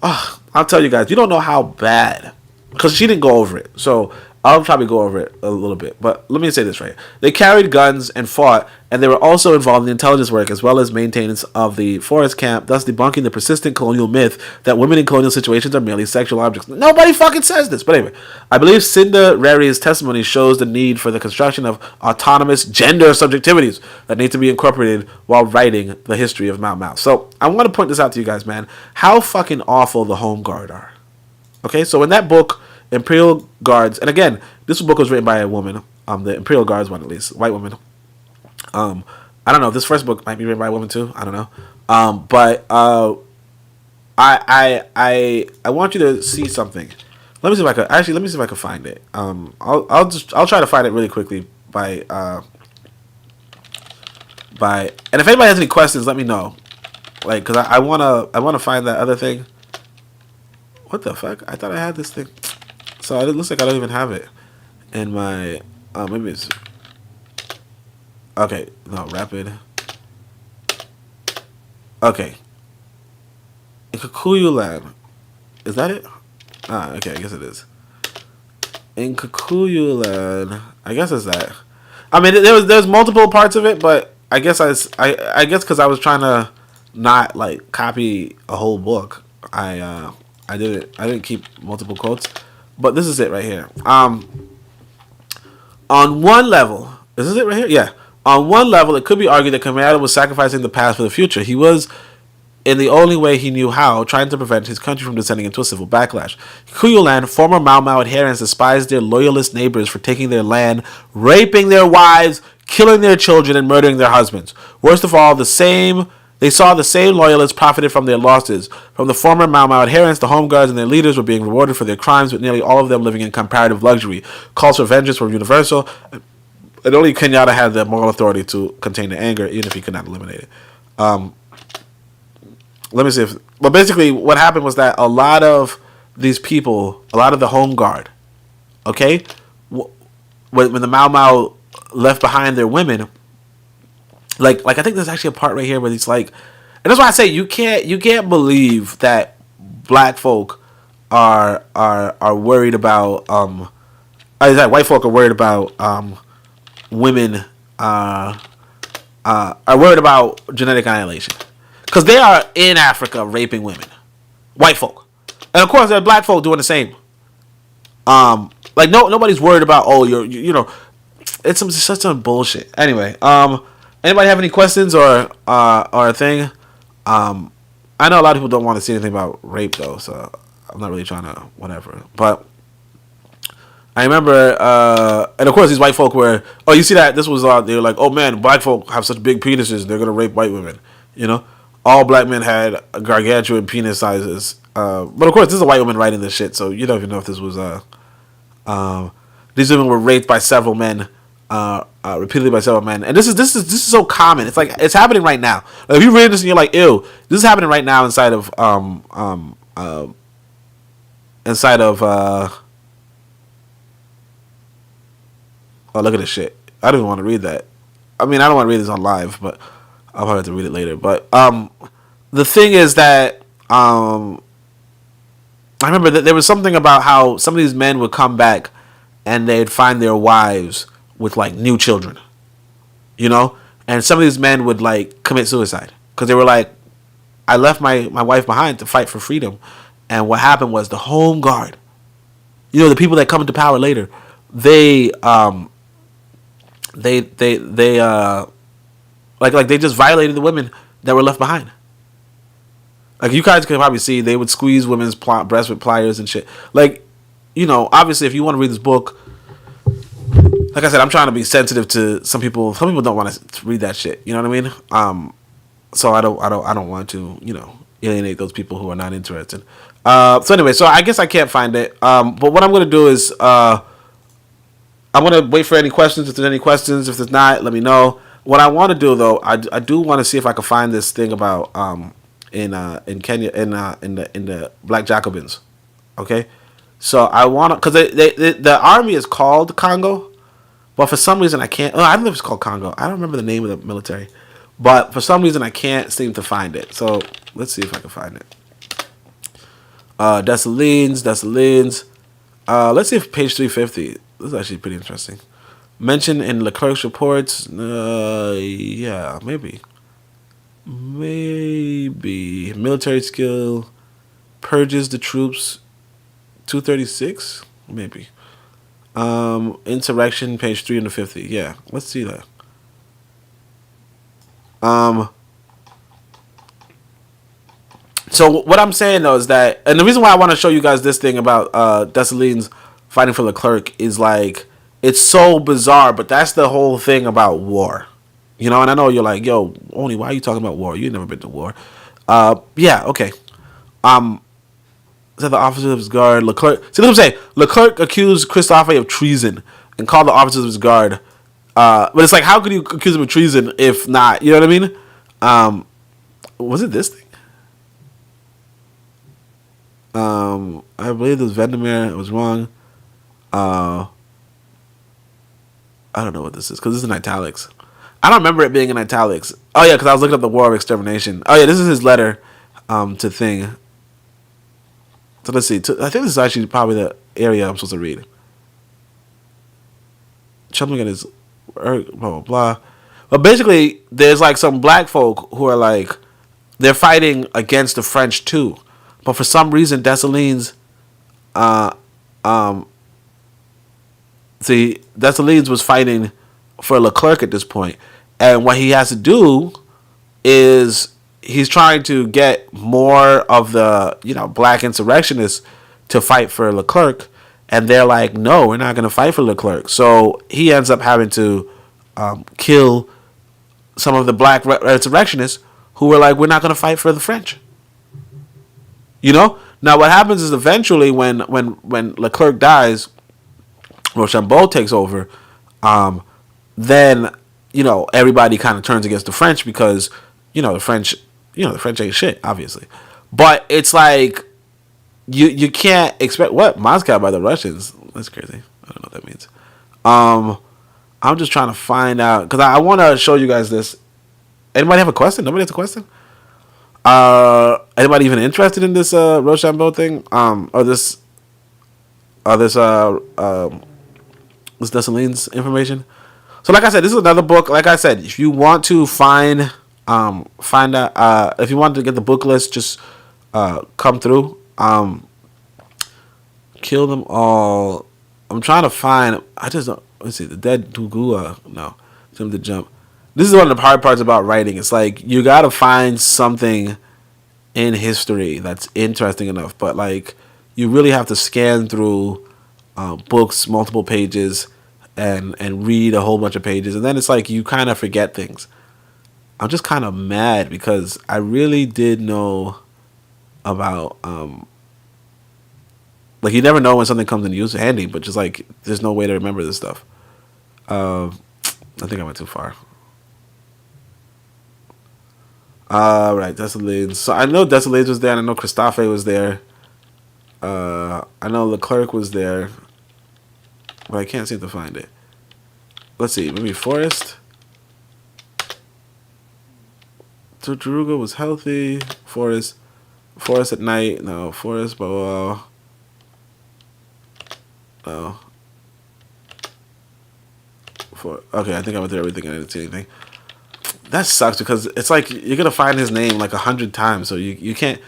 I'll tell you guys, you don't know how bad. Because she didn't go over it. So I'll probably go over it a little bit. But let me say this right here. They carried guns and fought. And they were also involved in intelligence work as well as maintenance of the forest camp. Thus debunking the persistent colonial myth that women in colonial situations are merely sexual objects. Nobody fucking says this. But anyway, I believe Cinda Rari's testimony shows the need for the construction of autonomous gender subjectivities that need to be incorporated while writing the history of Mau Mau. So I want to point this out to you guys, man. How fucking awful the Home Guard are. Okay, so in that book, Imperial Guards, and again, this book was written by a woman, the Imperial Guards one at least, white woman. I don't know. This first book might be written by a woman too. I don't know. But I want you to see something. Let me see if I can find it. I'll try to find it really quickly by and if anybody has any questions, let me know. Like, cause I wanna find that other thing. What the fuck? I thought I had this thing. So it looks like I don't even have it in my. Maybe it's. Okay, no, rapid. Okay. In Kikuyu land. Is that it? Okay, I guess it is. In Kikuyu land, I guess it's that. I mean, there's multiple parts of it, but I guess I guess because I was trying to not like copy a whole book, I didn't keep multiple quotes, but this is it right here. On one level, is this it right here? Yeah. On one level, it could be argued that Kenyatta was sacrificing the past for the future. He was, in the only way he knew how, trying to prevent his country from descending into a civil backlash. Kikuyu land, former Mau Mau adherents despised their loyalist neighbors for taking their land, raping their wives, killing their children, and murdering their husbands. Worst of all, they saw the same loyalists profited from their losses. From the former Mau Mau adherents, the home guards and their leaders were being rewarded for their crimes, with nearly all of them living in comparative luxury. Calls for vengeance were universal, and only Kenyatta had the moral authority to contain the anger, even if he could not eliminate it. Let me see if... But basically, what happened was that a lot of these people, a lot of the home guard, okay, when the Mau Mau left behind their women, like I think there's actually a part right here where it's like... And that's why I say you can't believe that black folk are worried about... that white folk are worried about... women are worried about genetic annihilation. Because they are in Africa raping women. White folk. And of course, there are black folk doing the same. Nobody's worried about, you know, it's such some bullshit. Anyway, anybody have any questions or a thing? I know a lot of people don't want to see anything about rape, though, so I'm not really trying to whatever. But I remember, and of course, these white folk were, you see that? This was, they were like, oh man, black folk have such big penises, they're going to rape white women, you know? All black men had gargantuan penis sizes. But of course, this is a white woman writing this shit, so you don't even know if this was... these women were raped by several men repeatedly by several men. And this is so common. It's like it's happening right now. Like, if you read this and you're like, ew, this is happening right now inside of oh, look at this shit. I don't even want to read that. I mean, I don't want to read this on live, but I'll probably have to read it later. But the thing is that I remember that there was something about how some of these men would come back and they'd find their wives with like new children, you know, and some of these men would like commit suicide because they were like, I left my wife behind to fight for freedom, and what happened was the home guard, you know, the people that come into power later, they like they just violated the women that were left behind. Like, you guys can probably see, they would squeeze women's breasts with pliers and shit. Like, you know, obviously, if you want to read this book, like I said, I'm trying to be sensitive to some people. Some people don't want to read that shit. You know what I mean? So I don't want to, you know, alienate those people who are not interested. So anyway, so I guess I can't find it. But what I'm gonna do is, I'm gonna wait for any questions. If there's any questions, if there's not, let me know. What I want to do though, I do want to see if I can find this thing about in Kenya in the Black Jacobins. Okay, so I want to, because the army is called Congo, but for some reason I can't. Oh, I don't know if it's called Congo. I don't remember the name of the military, but for some reason I can't seem to find it. So let's see if I can find it. Dessalines. Let's see if page 350. This is actually pretty interesting. Mentioned in Leclerc's reports. Yeah, maybe. Military skill purges the troops. 236, maybe. Insurrection, page 350. Yeah, let's see that. So what I'm saying though is that, and the reason why I want to show you guys this thing about Dessalines fighting for Leclerc is like, it's so bizarre, but that's the whole thing about war. You know, and I know you're like, yo, Oni, why are you talking about war? You've never been to war. Yeah, okay. Said the officers of his guard, Leclerc. See what I'm saying? Leclerc accused Christophe of treason and called the officers of his guard. But it's like, how could you accuse him of treason if not? You know what I mean? Was it this thing? I believe it was Vendemir. It was wrong. I don't know what this is because this is in italics. I don't remember it being in italics. Oh yeah, because I was looking up the War of Extermination. Oh yeah, this is his letter to thing. So let's see. I think this is actually probably the area I'm supposed to read. Something in his blah blah blah. But basically, there's like some black folk who are like, they're fighting against the French too, but for some reason Dessalines, Dessalines was fighting for Leclerc at this point, and what he has to do is he's trying to get more of the, you know, black insurrectionists to fight for Leclerc, and they're like, no, we're not going to fight for Leclerc. So he ends up having to kill some of the black insurrectionists who were like, we're not going to fight for the French. You know? Now what happens is eventually when Leclerc dies, Rochambeau takes over, then, you know, everybody kind of turns against the French because, you know, the French ain't shit, obviously. But it's like, you can't expect, what? Moscow by the Russians? That's crazy. I don't know what that means. I'm just trying to find out, because I want to show you guys this. Anybody have a question? Nobody has a question? Anybody even interested in this Rochambeau thing? Or this Dessalines information? So like I said, this is another book. Like I said, if you want to find out, if you want to get the book list, just come through. Kill them all. I'm trying to find. I just don't. Let's see. The Dead Dugua. No, Jump the Jump. This is one of the hard parts about writing. It's like you gotta find something in history that's interesting enough, but like you really have to scan through books, multiple pages, and read a whole bunch of pages, and then it's like you kind of forget things. I'm just kind of mad because I really did know about like, you never know when something comes in use handy, but just like there's no way to remember this stuff. I think I went too far. Right, Dessalines. So I know Dessalines was there, and I know Christophe was there. I know Leclerc was there, but I can't seem to find it. Let's see, maybe Forrest. So Daruga was healthy. Forrest at night. No, Forrest, blah. Oh. Okay, I think I went through everything and I didn't see anything. That sucks because it's like you're gonna find his name like 100 times, so you can't.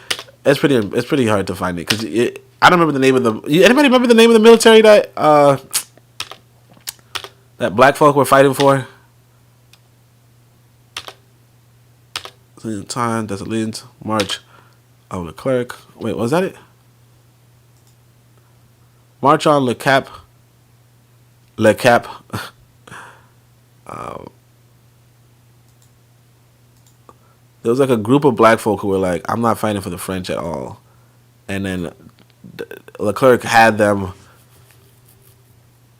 It's pretty hard to find it because I don't remember the name of the. Anybody remember the name of the military that that black folk were fighting for? Time, Dessalines, March. Oh, Leclerc. Wait, was that it? March on Le Cap. Le Cap. There was like a group of black folk who were like, I'm not fighting for the French at all. And then Leclerc had them,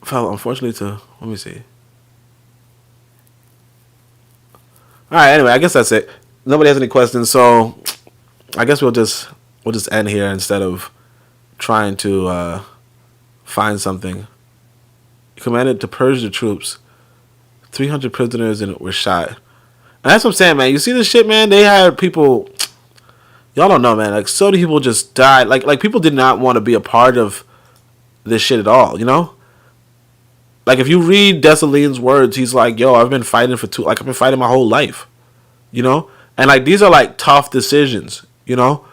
fell unfortunately to, let me see. Alright, anyway, I guess that's it. Nobody has any questions, so I guess we'll just end here instead of trying to find something. He commanded to purge the troops. 300 prisoners were shot. And that's what I'm saying, man. You see this shit, man? They had people. Y'all don't know, man. Like, so many people just died. Like people did not want to be a part of this shit at all, you know? Like, if you read Dessalines' words, he's like, yo, I've been fighting I've been fighting my whole life, you know? And, like, these are, like, tough decisions, you know?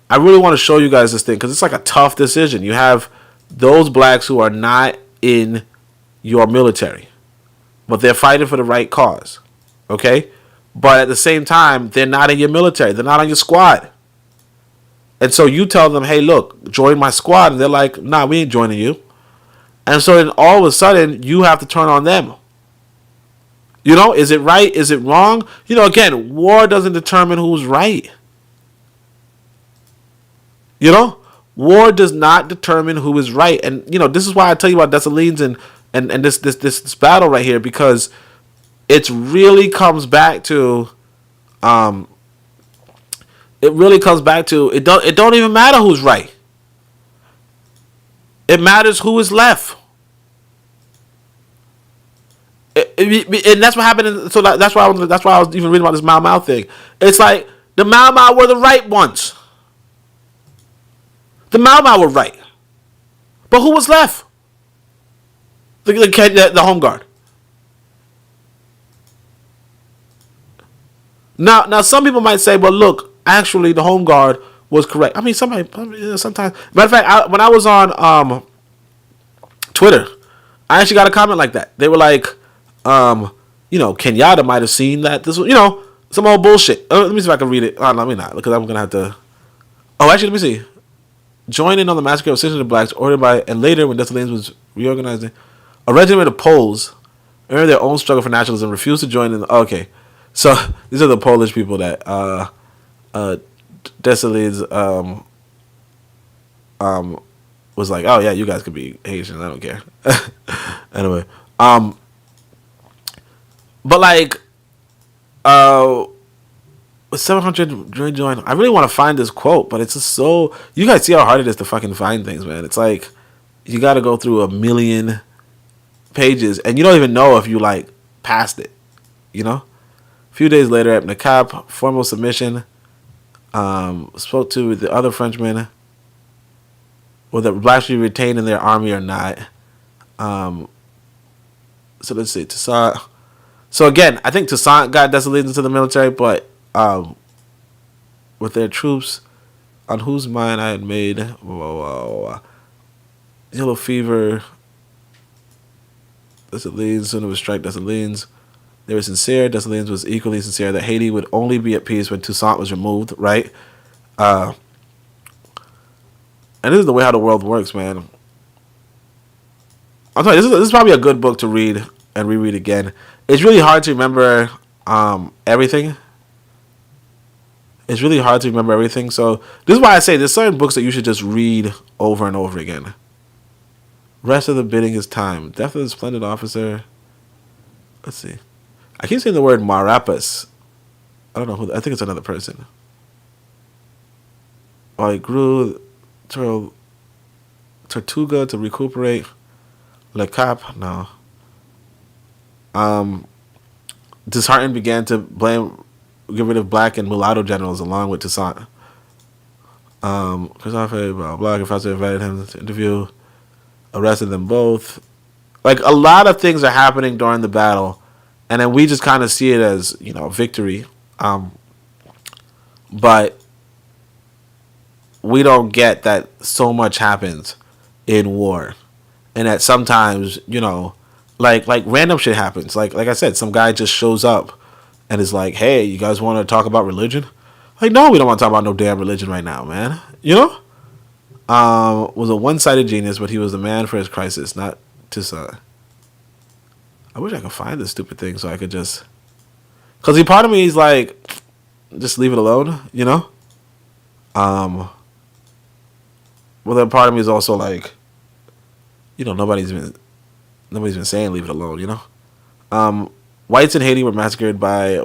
I really want to show you guys this thing because it's, like, a tough decision. You have those blacks who are not in your military, but they're fighting for the right cause, okay? But at the same time, they're not in your military. They're not on your squad. And so you tell them, hey, look, join my squad. And they're like, nah, we ain't joining you. And so then all of a sudden, you have to turn on them. You know, is it right? Is it wrong? You know, again, war doesn't determine who's right. You know, war does not determine who is right. And, you know, this is why I tell you about Dessalines and this battle right here, because it really comes back to, it don't even matter who's right. It matters who is left. And that's what happened. So that's why I was even reading about this Mau Mau thing. It's like the Mau Mau were the right ones. The Mau Mau were right, but who was left? The home guard. Now, some people might say, "Well, look, actually, the home guard was correct." I mean, sometimes. Matter of fact, when I was on Twitter, I actually got a comment like that. They were like, you know, Kenyatta might have seen that this was, you know, some old bullshit. Let me see if I can read it. Let me not, because I'm gonna have to. Oh, actually, let me see. Join in on the massacre of 600 blacks ordered by, and later when Dessalines was reorganizing, a regiment of Poles earned their own struggle for nationalism, refused to join in. Okay, so these are the Polish people that Dessalines was like, oh yeah, you guys could be Haitians, I don't care. Anyway, but like 700 join. I really want to find this quote, but it's just so, you guys see how hard it is to fucking find things, man. It's like you got to go through a million pages and you don't even know if you like passed it, you know. A few days later at Nakab, formal submission, spoke to the other Frenchmen, whether blacks should be retained in their army or not. So let's see, Toussaint. So again, I think Toussaint got Dessalines into the military, but with their troops, on whose mind I had made yellow fever, Dessalines, soon it would strike Dessalines. They were sincere. Dessalines was equally sincere that Haiti would only be at peace when Toussaint was removed, right? And this is the way how the world works, man. I'm telling you, this is probably a good book to read and reread again. It's really hard to remember everything. It's really hard to remember everything. So this is why I say there's certain books that you should just read over and over again. Rest of the bidding is time. Death of the splendid officer. Let's see. I keep saying the word Marapas. I don't know who. I think it's another person. I grew Tortuga to recuperate. Le Cap, no. Disheartened began to get rid of black and mulatto generals along with Toussaint. Christophe, blah, blah, Professor invited him to interview, arrested them both. Like, a lot of things are happening during the battle, and then we just kind of see it as, victory. But we don't get that so much happens in war. And that sometimes, like random shit happens. Like I said, some guy just shows up and is like, hey, you guys want to talk about religion? Like, no, we don't want to talk about no damn religion right now, man. Was a one-sided genius, but he was the man for his crisis, not Toussaint. I wish I could find this stupid thing so I could just... Because part of me is like, just leave it alone, Well, then part of me is also like, nobody's been saying leave it alone, Whites in Haiti were massacred by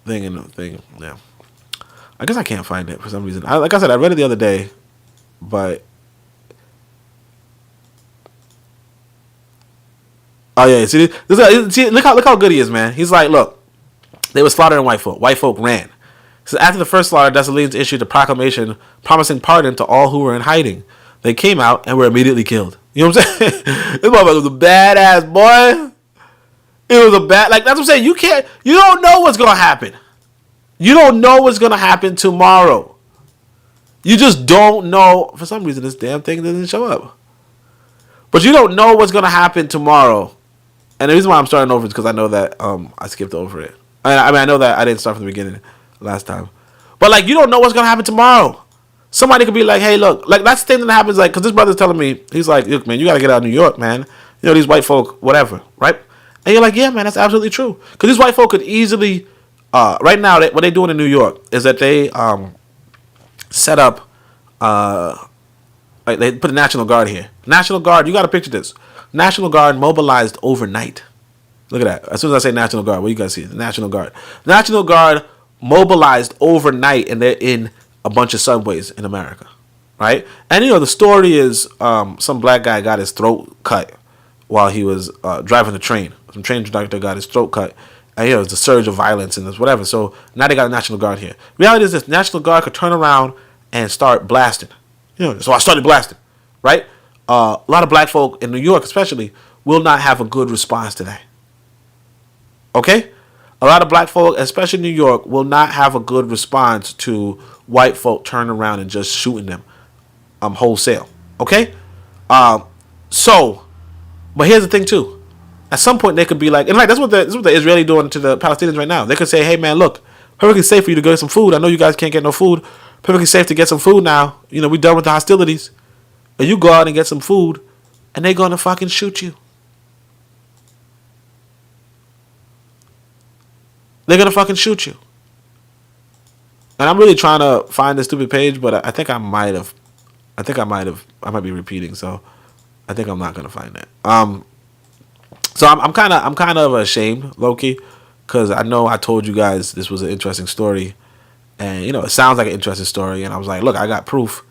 thing. Yeah. I guess I can't find it for some reason. Like I said, I read it the other day, but... Oh yeah, see, look how good he is, man. He's like, look, they were slaughtering white folk. White folk ran. So after the first slaughter, Dessalines issued a proclamation promising pardon to all who were in hiding. They came out and were immediately killed. You know what I'm saying? This motherfucker was a badass boy. It was that's what I'm saying. You don't know what's gonna happen. You don't know what's gonna happen tomorrow. You just don't know. For some reason, this damn thing doesn't show up. But you don't know what's gonna happen tomorrow. And the reason why I'm starting over is because I know that I skipped over it. I know that I didn't start from the beginning last time. But you don't know what's gonna happen tomorrow. Somebody could be like, hey, look, that's the thing that happens, because this brother's telling me, he's like, look, man, you gotta get out of New York, man. These white folk, whatever, right? And you're like, yeah, man, that's absolutely true. Because these white folk could easily, right now, what they're doing in New York is that they set up, they put a National Guard here. National Guard, you gotta picture this. National Guard mobilized overnight. Look at that. As soon as I say National Guard, what you guys see? The National Guard. National Guard mobilized overnight, and they're in a bunch of subways in America, right? And the story is some black guy got his throat cut while he was driving the train. Some train conductor got his throat cut, and it was a surge of violence and this whatever. So now they got a National Guard here. Reality is this: National Guard could turn around and start blasting. So I started blasting, right? A lot of black folk in New York, especially, will not have a good response today. Okay? A lot of black folk, especially in New York, will not have a good response to white folk turning around and just shooting them wholesale. Okay? But here's the thing too. At some point they could be like, and that's what the Israeli doing to the Palestinians right now. They could say, hey man, look, perfectly safe for you to go get some food. I know you guys can't get no food. Perfectly safe to get some food now. We done with the hostilities. And you go out and get some food, and they're gonna fucking shoot you. They're gonna fucking shoot you. And I'm really trying to find this stupid page, but I think I might be repeating, so I think I'm not gonna find it. So I'm kind of ashamed, low-key, because I know I told you guys this was an interesting story, and it sounds like an interesting story, and I was like, look, I got proof,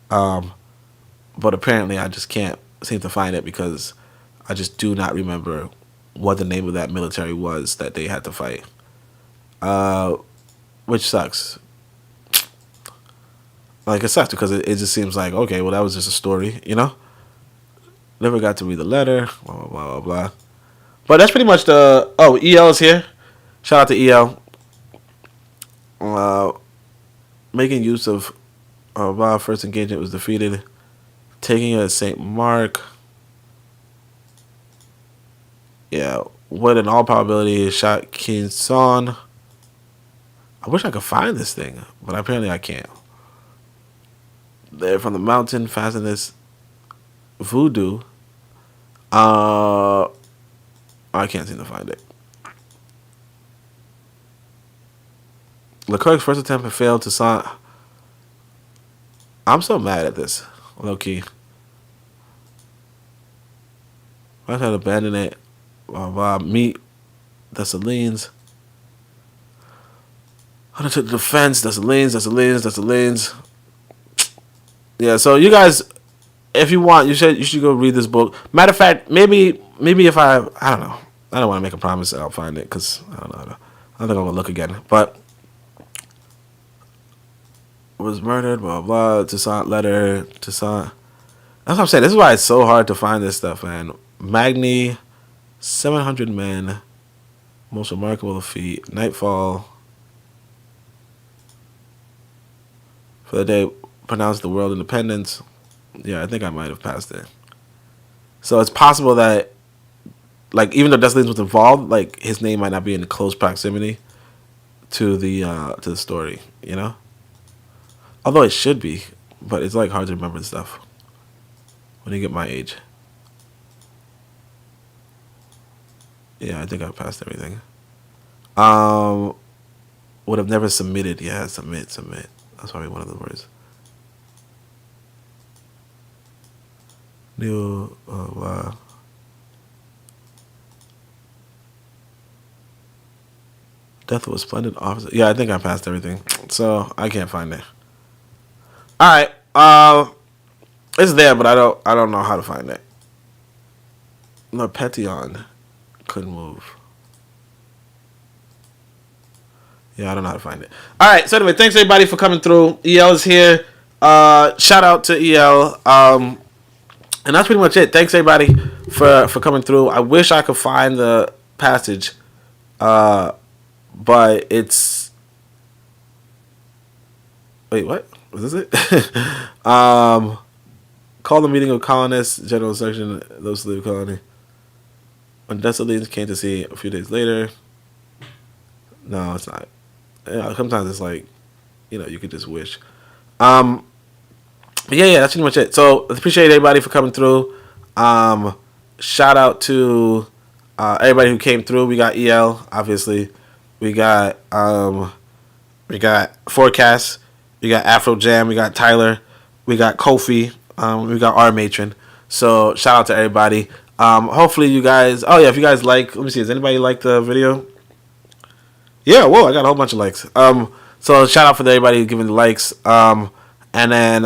but apparently I just can't seem to find it because I just do not remember what the name of that military was that they had to fight. Which sucks. It sucks because it just seems like, okay, well, that was just a story, Never got to read the letter, blah, blah, blah, blah, blah. But that's pretty much EL is here. Shout out to EL. Making use of first engagement was defeated. Taking it at St. Mark. Yeah, what in all probability shot King Son. I wish I could find this thing, but apparently I can't. They're from the mountain, fasten this voodoo. I can't seem to find it. Leclerc's first attempt had failed to sign. I'm so mad at this, low key. I had to abandon it. Meet Dessalines. Undertook the defense. Dessalines. Yeah, so you guys, if you want, you should go read this book. Matter of fact, maybe if I don't know. I don't want to make a promise that I'll find it because I don't know. I don't think I'm gonna look again. But was murdered. Blah blah. Toussaint letter. Toussaint. That's what I'm saying. This is why it's so hard to find this stuff, man. Magni, 700 men. Most remarkable feat. Nightfall. For the day pronounced the world independence. Yeah, I think I might have passed it. So it's possible that, like, even though Dessalines was involved, like, his name might not be in close proximity to the story, you know? Although it should be, but it's, like, hard to remember stuff when you get my age. Yeah, I think I passed everything. Would have never submitted. Yeah, submit. That's probably one of the words. New, wow. Death of a splendid officer. Yeah, I think I passed everything, so I can't find it. All right, it's there, but I don't know how to find it. No, Petion couldn't move. Yeah, I don't know how to find it. All right, so anyway, thanks everybody for coming through. EL is here. Shout out to EL. And that's pretty much it. Thanks everybody for coming through. I wish I could find the passage, but it's. Wait, what? Was this it? Call the meeting of colonists, general section, those who leave colony. When Dessalines came to see a few days later. No, it's not. Sometimes it's like, you could just wish. But yeah, that's pretty much it. So appreciate everybody for coming through. Shout out to everybody who came through. We got EL, obviously. We got Forecast. We got Afro Jam. We got Tyler. We got Kofi. We got our matron. So shout out to everybody. Hopefully you guys. Oh yeah, if you guys like, let me see. Does anybody like the video? Yeah, whoa, I got a whole bunch of likes. So shout out for everybody giving the likes. And then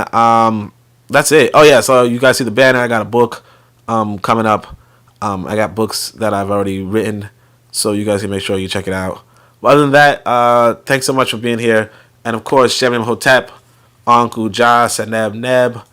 that's it. Oh yeah, so you guys see the banner. I got a book coming up. I got books that I've already written, so you guys can make sure you check it out. But other than that, thanks so much for being here. And of course, Shemim Hotep, Uncle Ja, Seneb Neb,